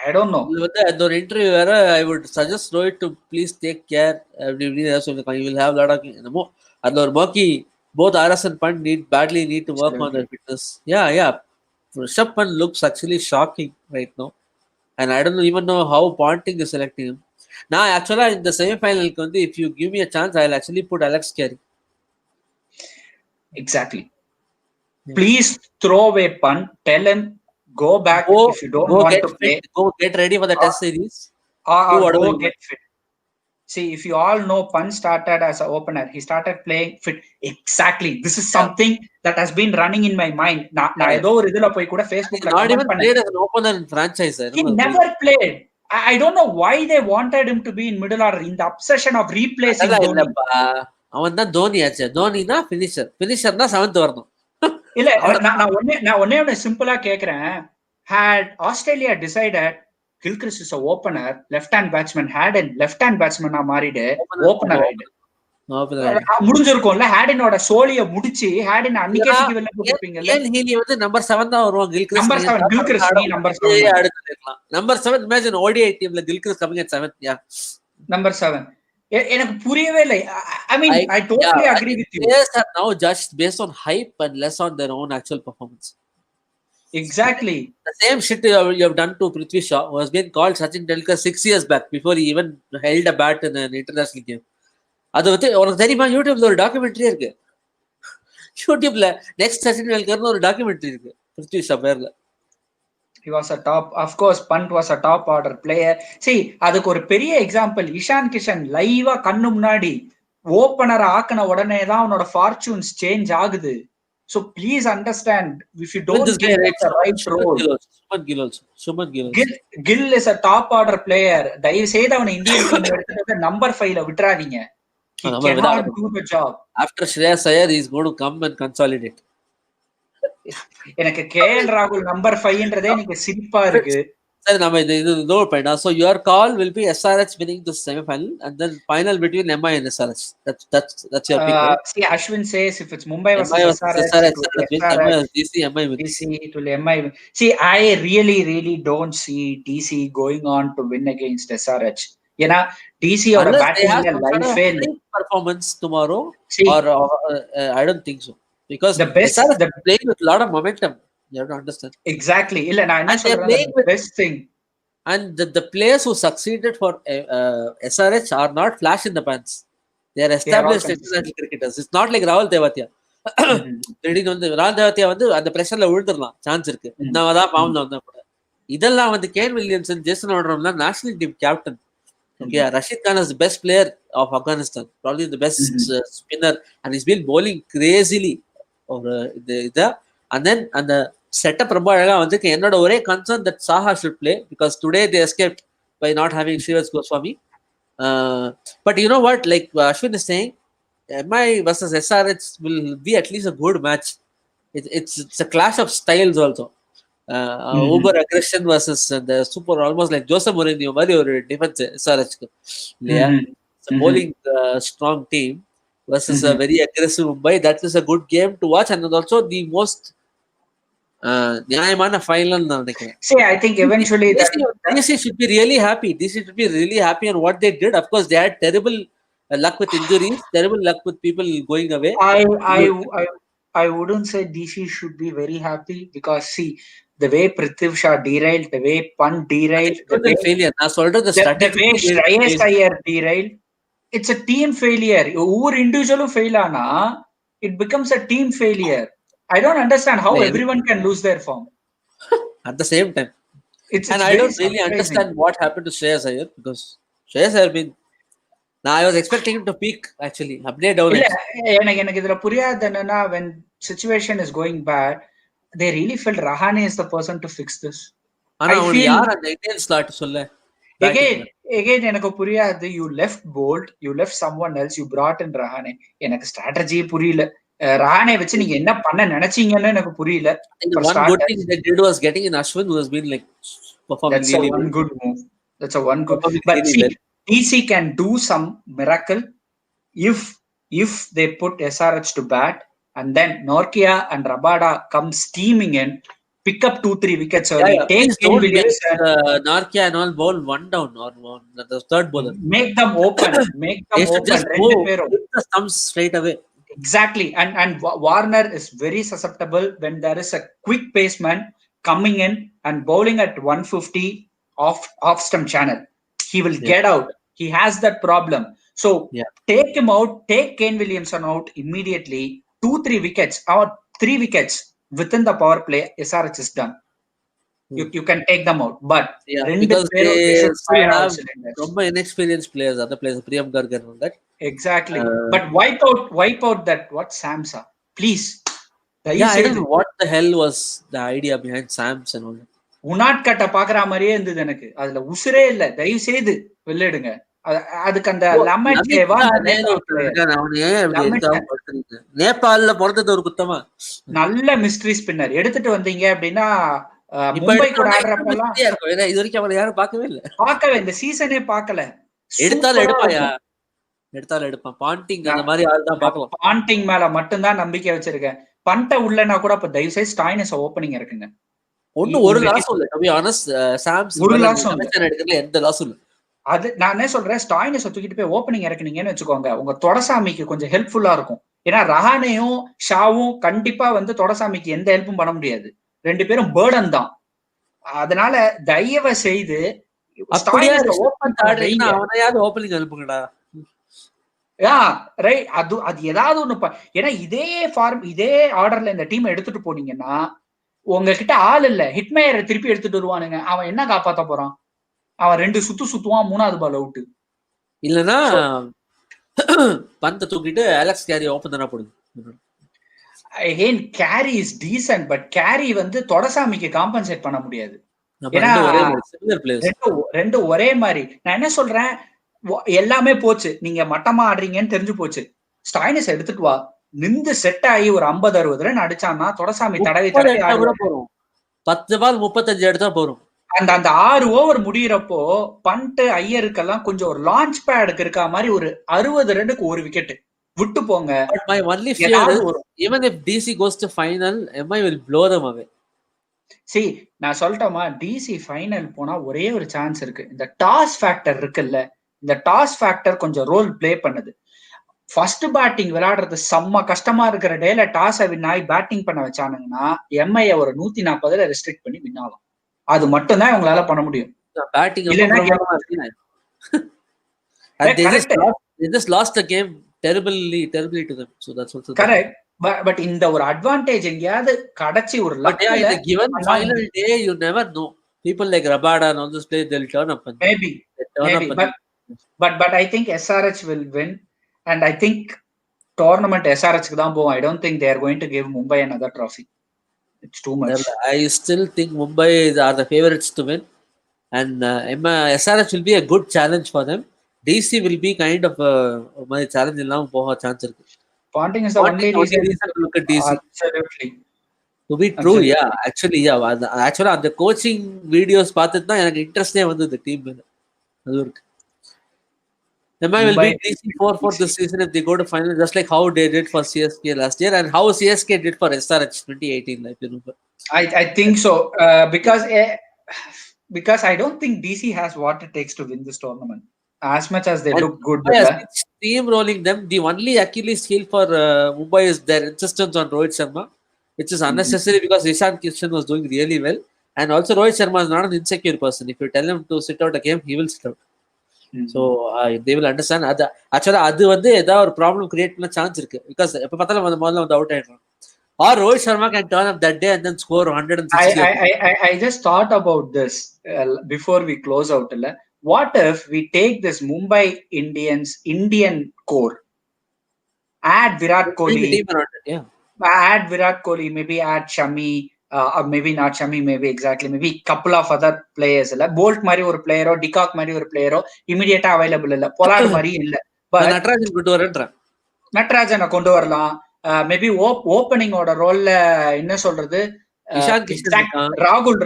I don't know. இதுல வந்து அந்த ஒரு இன்டர்வியூ வேற, I would suggest Rohit to please take care அப்படி இப்படின்னு ஏதாவது சொல்லியிருக்காங்க. You will have lot of என்னமோ அதுல ஒரு மோக்கி both RS and Pant need to work on their fitness. Yeah. Rishabh Pant looks actually shocking right now. And I don't even know how Ponting is selecting him. Now, actually, in the semi-final, if you give me a chance, I'll actually put Alex Carey. Exactly. Yeah. Please throw away Pant. Tell him, go back if you don't want to play. Go get ready for the test series. Or go get fit. See, if you all know, Pant started as an opener. He started playing fit. Exactly. This is something that has been running in my mind. Na edo or idula poi kuda Facebook la not even played as an opener in franchise. He never played. I don't know why they wanted him to be in middle order, in the obsession of replacing Dhoni. அவன் தான் தோனி ஆச்சு. தோனினா finisher தான் 7th வரணும். இல்ல நான் ஒண்ணே சிம்பிளா கேக்குறேன். Had Australia decided Gilchrist is a opener, left-hand batsman, Haden left-hand batsman மாறிடு opener ஆயிடு முடிஞ்சிருக்கும்ல. ஹேடனோட சோலிய முடிச்சு ஹேடன் அன்னிக்கே சிக்கி வெளில போட்டுப்பீங்கல்ல. ஏன் ஹீலி வந்து நம்பர் 7 தான் வருவான். Gilchrist நம்பர் 7 அடுத்து இருக்கலாம். நம்பர் 7 இமேஜின் ODI டீம்ல Gilchrist coming at 7th. Yeah, number 7 எனக்கு புரியவே இல்லை. I mean, I totally agree with you. Players are now judged based on hype and less on their own actual performance. Exactly. The same shit you have done to Prithvi Shaw, who has been called Sachin Tendulkar 6 years back before he even held a bat in an international game. அது வந்து உனக்கு தெரியுமா, யூடியூப்ல ஒரு documentary இருக்கு. யூடியூப்ல next Sachin டெண்டுல்கர்னு ஒரு documentary இருக்கு பிருத்வி ஷா பேர்ல. He was a top, of course, Pant was a top order player. See, அதுக்கு ஒரு பெரிய எக்ஸாம்பிள் இஷான் கிஷன் லைவா கண்ணு முன்னாடி ஓபனர் ஆக்குன உடனே தான் அவனோட ஃபார்ச்சூன்ஸ் சேஞ்ச் ஆகுது. So please understand, if you don't get the right role. Gill is a top order player. தயவு செய்து அவனை இந்தியன் டீம் எடுத்துட்டு நம்பர் 5ல விட்டுறாதீங்க. He cannot do the job. After Shreyas Iyer, he is going to come and consolidate. எனக்கு KL Rahul number 5ன்றதே எனக்கு சிரிப்பா இருக்கு. சரி, நம்ம இது நோட் பண்ணா. So your call will be SRH winning the semi-final and then final between MI and SRH. That's your pick, right? See, Ashwin says if it's Mumbai versus SRH, DC, it will MI. See, I really don't see DC going on to win against SRH. ஏன்னா DC ஓட பேட்டிங்ல லைஃபே performance tomorrow. Or I don't think so, because the best playing with a lot of momentum. You have to understand. Exactly. இல்ல நான் என்ன சொல்றேன், the best thing, and the players who succeeded for SRH are not flash in the pants. They are established international cricketers. It's not like Rahul Tewatia. திடீர்னு வந்து ராகுல் தேவத்தியா வந்து அந்த பிரஷர்ல விழுந்துடலாம், chance இருக்கு. நான் தான் பாவம் வந்தா கூட. இதெல்லாம் வந்து கேன் வில்லியம்சன், ஜேசன் ஆர்டர்லாம் national team captain. Okay, Rashid Khan is the best player of Afghanistan, probably the best spinner, and he's been bowling crazily over the and then and the setup ரொம்ப அழகா வந்து. என்னோட ஒரே concern that Saha should play, because today they escaped by not having Shreyas Goswami. But you know what, like Ashwin is saying, MI versus SRH will be at least a good match. It's a clash of styles also. Uber aggression versus the super, almost like Jose Mourinho மாதிரி ஒரு defence SRH க்கு இல்லையா. bowling strong team versus a very aggressive Mumbai. That is a good game to watch, and also the most நியாயமான final நான் நினைக்கிறேன். See, I think eventually DC should be really happy. DC should be really happy on what they did. Of course, they had terrible luck with injuries, terrible luck with people going away. I wouldn't say DC should be very happy, because see, the way Prithvi Shaw derailed, the way Pant derailed, the failure. நான் சொல்றது the way Shreyas Iyer derailed, it's a team failure. ஒவ்வொரு இண்டிவிஜுவலும் fail ஆனா it becomes a team failure. I don't understand how everyone can lose their form at the same time. And I don't really understand what happened to Shreyas Iyer, because Shreyas Iyer been, now I was expecting him to peak actually, update down. எனக்கு இதுல புரியாது என்னன்னா, when situation is going bad, they really felt Rahane is the person to fix this. ஆனா அவன் யார் அந்த Indian slot சொல்ல again எனக்கு புரியாது. You left Bolt, you left someone else, you brought in Rahane. எனக்கு strategy புரியல. ரஹானே வச்சு நீங்க என்ன பண்ண நினைச்சீங்கன்னு எனக்கு புரியல. One good thing they did was getting in Ashwin, who has been like performing That's really a one well. good move. That's a one good. Performing But really see, well. DC can do some miracle if they put SRH to bat and then Norkia and Rabada come steaming in, pick up 2-3 wickets early. Yeah. Take Please Kane don't Williamson. make Narkia and all bowl one down or one, the third bowler. Make them open. Make them They should open. just go hit the stumps straight away. Exactly. And Warner is very susceptible when there is a quick paceman coming in and bowling at 150 off stump channel. He will get out. He has that problem. So take him out, take Kane Williamson out immediately. 2-3 wickets or 3 wickets within the power play. SRH is done. You can take them out. But because they still have ரொம்ப inexperienced players, other players, Priyam Garg and all that. Exactly. But wipe out that what Samsa. Please. I don't know what the hell was the idea behind Sams and all that. உனாட் கட்ட பாக்குற மாதிரியே இருந்தது எனக்கு. அதுல உசுரே இல்ல. தயவு செய்து வெளியிடுங்க. அதுக்கு அந்த நேபாள்ல பிறந்தது ஒரு குத்தமா. நல்ல மிஸ்ட்ரி ஸ்பின்னர் எடுத்துட்டு வந்தீங்க அப்படின்னா மும்பை கூட ஆடுறப்பெல்லாம் இது வரைக்கும் அவளை யாரும் பார்க்கவே இல்ல. பார்க்கவே இந்த சீசனே பார்க்கல. எடுத்தாலும் எடுப்பாயா? எடுத்தாலும் எடுப்பான். பாண்டிங் அந்த மாதிரி ஆள் தான் பார்க்கலாம். பாண்டிங் மேல மட்டும்தான் நம்பிக்கை வச்சிருக்கேன். பண்ட உள்ளனா கூட இப்ப தயவு செய்து ஸ்டாய்னஸ் ஓப்பனிங் இருக்குங்க. ஒரு லாஸ் இல்ல. டு பி ஆனஸ்ட் சாம்ஸ் ஒரு லாஸ் எடுக்கல, எந்த லாஸும் இல்ல. அது நான் என்ன சொல்றேன், ஸ்டாய்னஸ் தூக்கிட்டு போய் ஓப்பனிங் இறக்குனீங்கன்னு வச்சுக்கோங்க, உங்க தொடசாமிக்கு கொஞ்சம் ஹெல்ப்ஃபுல்லா இருக்கும். ஏன்னா ரஹானேயும் ஷாவும் கண்டிப்பா தொடசாமிக்கு எந்த ஹெல்ப்பும் பண்ண முடியாது. 2 பேரும் பேர்டன் தான். அதனால தயவு செய்து அவனையாவது ஓப்பனிங் அனுப்புங்கடா. ரைட். அது ஏதாவது ஒண்ணு. ஏன்னா இதே ஃபார்ம் இதே ஆர்டர்ல இந்த டீம் எடுத்துட்டு போனீங்கன்னா உங்ககிட்ட ஆள் இல்ல. ஹிட்மேயரை திருப்பி எடுத்துட்டு வருவானுங்க. அவன் என்ன காப்பாத்த போறான்? அவன் 2 சுத்துவான், 3வது பால் அவுட். இல்லனா பந்த தூக்கிட்டு அலெக்ஸ் கேரி ஓபன் தான போடுது. Again Carey is decent, but Carey தொடசாமிக்கு காம்பன்சேட் பண்ண முடியாது. ஏன்னா ரெண்டு ஒரே மாதிரி. நான் என்ன சொல்றேன், எல்லாமே போச்சு, நீங்க மட்டமா ஆடுறீங்கன்னு தெரிஞ்சு போச்சு. ஸ்டாய்னஸ் எடுத்துட்டு வா, நின்று செட் ஆகி ஒரு 50-60 ரன் அடிச்சான்னா தொடசாமி தடவை போறோம். 10 பால் 35 எடுத்தா போறோம். அந்த 6 ஓவர் முடியறப்போ பண்ட் ஐயருக்கெல்லாம் கொஞ்சம் ஒரு லான்ச் பேடுக்கு இருக்க மாதிரி ஒரு 60 ரன்னுக்கு ஒரு விக்கெட் விட்டு போங்க. But my only fear is, even if DC goes to final, MI will blow them away. See, நான் சொல்லிட்டோமா, டிசி ஃபைனல் போனா ஒரே ஒரு சான்ஸ் இருக்கு. இந்த டாஸ் ஃபேக்டர் இருக்குல்ல, இந்த டாஸ் ஃபேக்டர் கொஞ்சம் ரோல் பிளே பண்ணுது. ஃபர்ஸ்ட் பேட்டிங் விளையாடுறது செம்ம கஷ்டமா இருக்கிற டேல டாஸை வின் ஆகி பேட்டிங் பண்ண வச்சானுங்கன்னா எம்ஐ ஒரு 140 ரெஸ்ட்ரிக்ட் பண்ணி வின் ஆகும். அது மட்டும் தான் இவங்களால பண்ண முடியும். Batting they just lost the game terribly to them, so that's also correct. But இந்த ஒரு அட்வான்டேஜ் எங்கயாவது கடச்சி ஒரு லக்ல இந்த given final day you never know. People like Rabada and all those players, they'll turn up and maybe but I think SRH will win, and I think tournament SRH க்கு தான் போகும். I don't think they are going to give Mumbai another trophy. It's too much. I still think Mumbai are the favorites to win, and SRH will be a good challenge for them. DC will be kind of my challenge illam poha chance irukku. Ponting is the only reason to look at DC. Absolutely. To be true, yeah. Actually அந்த coaching videos பார்த்துட்டு தான் எனக்கு இன்ட்ரெஸ்டே வந்தது team மேல. அது இருக்கு. MI will beat DC 4-4 this season if they go to final, just like how they did for CSK last year and how CSK did for SRH 2018, like you remember. I think so, because I don't think DC has what it takes to win this tournament. As much as they look good, team rolling them. The only Achilles heel for Mumbai is their insistence on Rohit Sharma, which is unnecessary because Ishan Kishan was doing really well, and also Rohit Sharma is not an insecure person. If you tell him to sit out a game, he will sit out. So they will understand. Actually அது ஏதாவது ஒரு problem create பண்ண chance இருக்கு. Because எப்ப பார்த்தாலும் முதல்ல out ஆயிடுறான். Or Rohit Sharma can turn up that day and then score 160. I just thought about this before we close out. What if we take this Mumbai Indians Indian core, add Virat Kohli, add Virat Kohli, maybe add Shami, or maybe not Shami, maybe exactly, maybe couple of other players. Bolt mari or player or Decock mari or player immediate available illa, Pollard mari illa, but Natarajana kondu varandra. Natarajana kondu varalam. Maybe ஓப்பனிங்கோட ரோல்ல என்ன சொல்றது, இஷான் கிஷன் இருக்கான். ராகுல்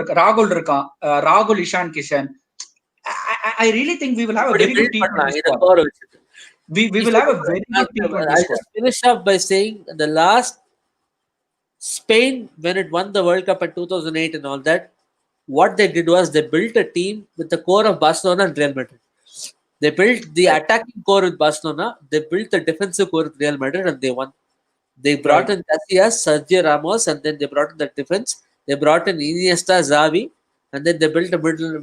இருக்கான், ராகுல், Ishan Kishan. I really think we will have a very good team in this squad. We will have a very good team in this squad. I'll just finish up by saying the last Spain, when it won the World Cup in 2008 and all that, what they did was they built a team with the core of Barcelona and Real Madrid. They built the attacking core with Barcelona, they built the defensive core with Real Madrid, and they won. They brought in Casillas, Sergio Ramos, and then they brought in the defense. They brought in Iniesta, Xavi, and then they built a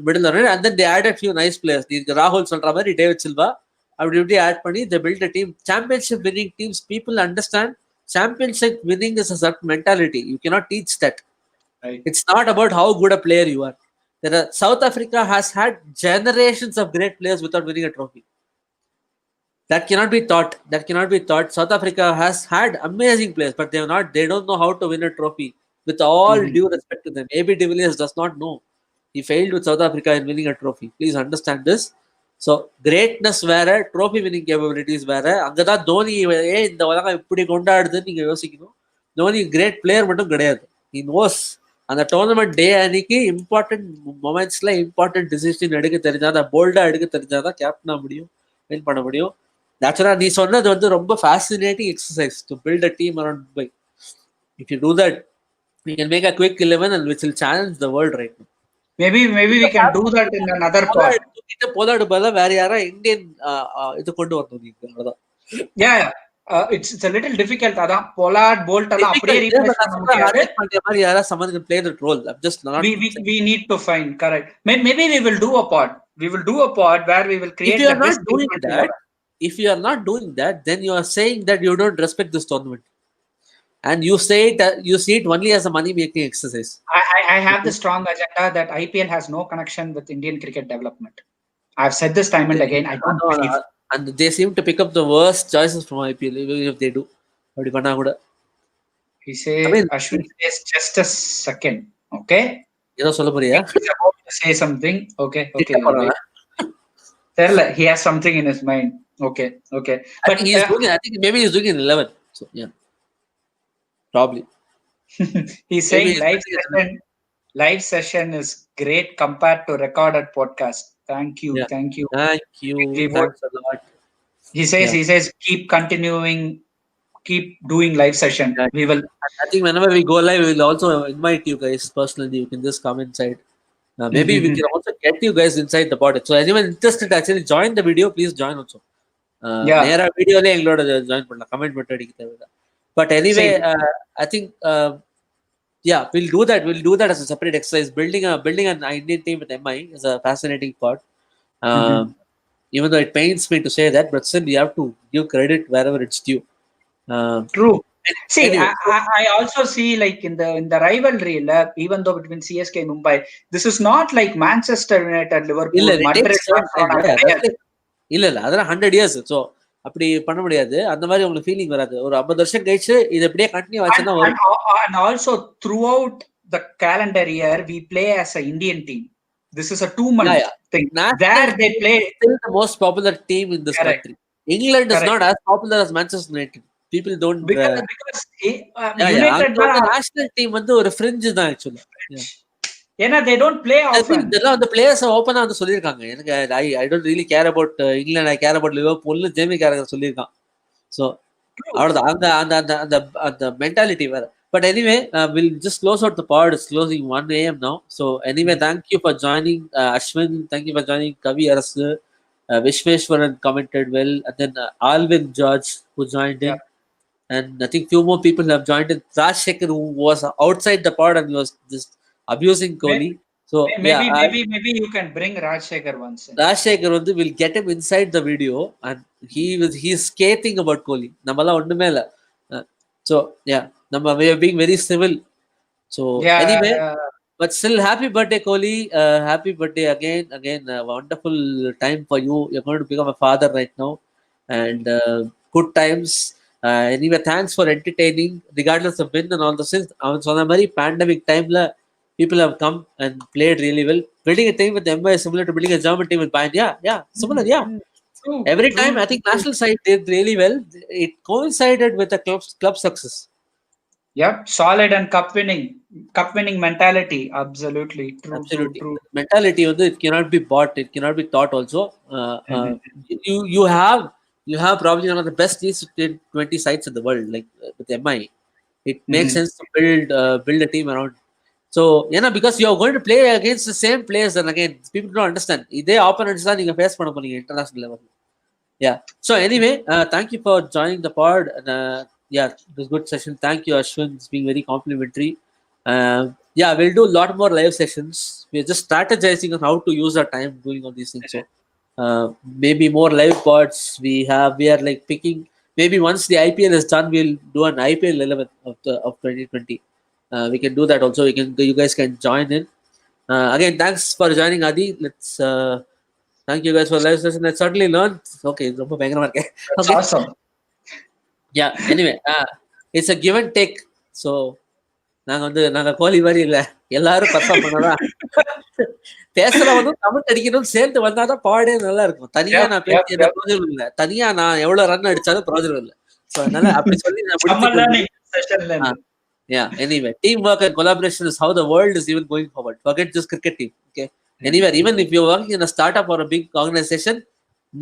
middle on it, and then they added few nice players. Rahul சொல்ற மாதிரி David Silva, அப்படி add பண்ணி they built a team. Championship winning teams, people understand championship winning is a certain mentality. You cannot teach that. Right. It's not about how good a player you are. South Africa has had generations of great players without winning a trophy. That cannot be taught. South Africa has had amazing players, but they don't know how to win a trophy. With all due respect to them, AB de Villiers does not know. He failed with South Africa in winning a trophy. Please understand this. So greatness வேற, trophy winning capabilities வேற. அங்கதான் தோனி இந்த உலகம் இப்படி கொண்டாடுதுன்னு நீங்க யோசிக்கணும். Dhoni great player மட்டும் கிடையாது. He knows அந்த டோர்னமெண்ட் டே அன்னைக்கு இம்பார்ட்டன்ட் மொமெண்ட்ஸ்ல இம்பார்ட்டன்ட் டிசிஷன் எடுக்க தெரிஞ்சாதான், போல்டா எடுக்க தெரிஞ்சாதான் கேப்டனா முடியும், வின் பண்ண முடியும். நேச்சுரலா நீ சொன்னது வந்து ரொம்ப fascinating exercise to build a team around Dubai. If you do that, we can make a quick 11 and which will challenge the world right now. Maybe we can do that in another part. போலாடு பதிலா வேற யாரா Indian இது கொண்டு வரணும் நீங்க, அவ்வளவுதான். Yeah, it's a little difficult. அதான் Pollard, Bolt எல்லாம் அப்படியே ரீப்ளேஸ் பண்ண முடியாது. மாதிரி யாரா someone can play that role. I'm just not. We need to find correct. Maybe we will do a pod. We will do a pod where we will create. If you are not doing that, then you are saying that you don't respect this tournament, and you see it only as a money making exercise. I have the strong agenda that IPL has no connection with Indian cricket development. I've said this time and again. I don't believe. And they seem to pick up the worst choices from IPL, even if they do. But if he says, Ashwin says, just a second, okay? You know, he's about to say something. Okay. He has something in his mind. Okay. But I think maybe he's doing in 11. So yeah, probably. He's saying live session is great compared to recorded podcast. Thank you. Thanks a lot. He says keep doing live session. We will. I think whenever we go live, we will also invite you guys personally. You can just come inside. Maybe we can also get you guys inside the pod. So anyone interested to actually join the video, please join also. நேரா வீடியோல எங்களோட join பண்ணலாம், comment மட்டும் அடிக்க தேவையில்லை. But anyway, I think we'll do that as a separate exercise. Building an Indian team with MI is a fascinating part. Even though it pains me to say that, but still you have to give credit wherever it's due. True. See, anyway, I also see like in the rivalry, even though between CSK and Mumbai, this is not like Manchester United, Liverpool, Madrid. இல்ல அதெல்லாம் 100 years. So அப்படி பண்ண முடியாது, அந்த மாதிரி உங்களுக்கு feeling வராது. ஒரு 50 வருஷம் கழிச்சு இது அப்படியே கண்டினியூ ஆச்சுன்னா வரும். And also throughout the calendar year we play as an Indian team. This is a 2-month thing. There they play still the most popular team in this country. England is not as popular as Manchester United. People don't because United national team வந்து ஒரு fringe தான் actually. ஏன்னா they don't play often. இதெல்லாம் அந்த players ஓபனா வந்து சொல்லிருக்காங்க. எனக்கு I don't really care about England, I care about Liverpool னு ஜேமி கேரகர் சொல்லிருக்கான். So அவ்வளவுதான், அந்த மென்டாலிட்டி வேற. But anyway, we'll just close out the pod. It's closing 1 a.m. now. So anyway, thank you for joining, Ashwin. Thank you for joining, Kavi Arasu. Vishweshwaran commented well, and then Alvin George who joined in, and I think few more people have joined in. Rajshekhar, who was outside the pod and was just abusing Kohli. So maybe you can bring Rajshekhar once. Rajshekhar will get him inside the video, and he's scathing about Kohli. Nammala onnume illa. So yeah, we are being very civil. So anyway, but still happy birthday Kohli. Happy birthday again. Wonderful time for you. You're going to become a father right now, and good times. Anyway, thanks for entertaining regardless of win and all the things. So the very pandemic time la people have come and played really well. Building a team with MI is similar to building a German team with Bayern. Yeah, similar. Yeah. Every time I think national side did really well. It coincided with the club success. Yep, solid and cup winning mentality. Absolutely Absolutely. true. Mentality also, it cannot be bought. It cannot be taught. Also, you have probably one of the best T20 sites in the world, like with MI. It makes sense to build a team around. So because you are going to play against the same players, and again, people don't understand. They opponents தான் நீங்க face பண்ண போறீங்க international level. Yeah. So anyway, thank you for joining the pod. And, yeah, it was a good session. Thank you, Ashwin. It's being very complimentary. Yeah, we'll do a lot more live sessions. We're just strategizing on how to use our time doing all these things. So maybe more live pods. We are like picking. Maybe once the IPL is done, we'll do an IPL 11 of 2020. We can do that also. You guys can join in. Again, thanks for joining, Adi. Let's. Thank you guys for the live session. I certainly learned. Okay, That's awesome. Yeah. Anyway, it's a give and take. So நாங்க கோலி மாதிரி இல்ல, எல்லாரும் perform பண்ணாதான் பேசுறவனும் comment அடிக்கணும் சேர்ந்து வந்தாதான் பாடே நல்லா இருக்கும். தனியா நான் பேசி என்ன பிரோஜனம் இல்லை. தனியா நான் எவ்வளவு ரன் அடிச்சாலும் பிரோஜனம் இல்லை. ஸோ அதனால அப்படி சொல்லி நான் yeah. Anyway, teamwork and collaboration is how the world is even going forward. Forget just cricket team. Okay. Anywhere, even if you're working in a startup or a big organization,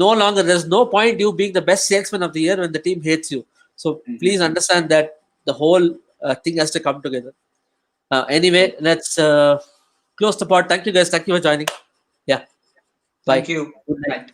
no longer there's no point you being the best salesman of the year when the team hates you. So please understand that the whole thing has to come together. Anyway, let's close the pod. Thank you guys. Thank you for joining. Yeah. Bye. Thank you. Good night.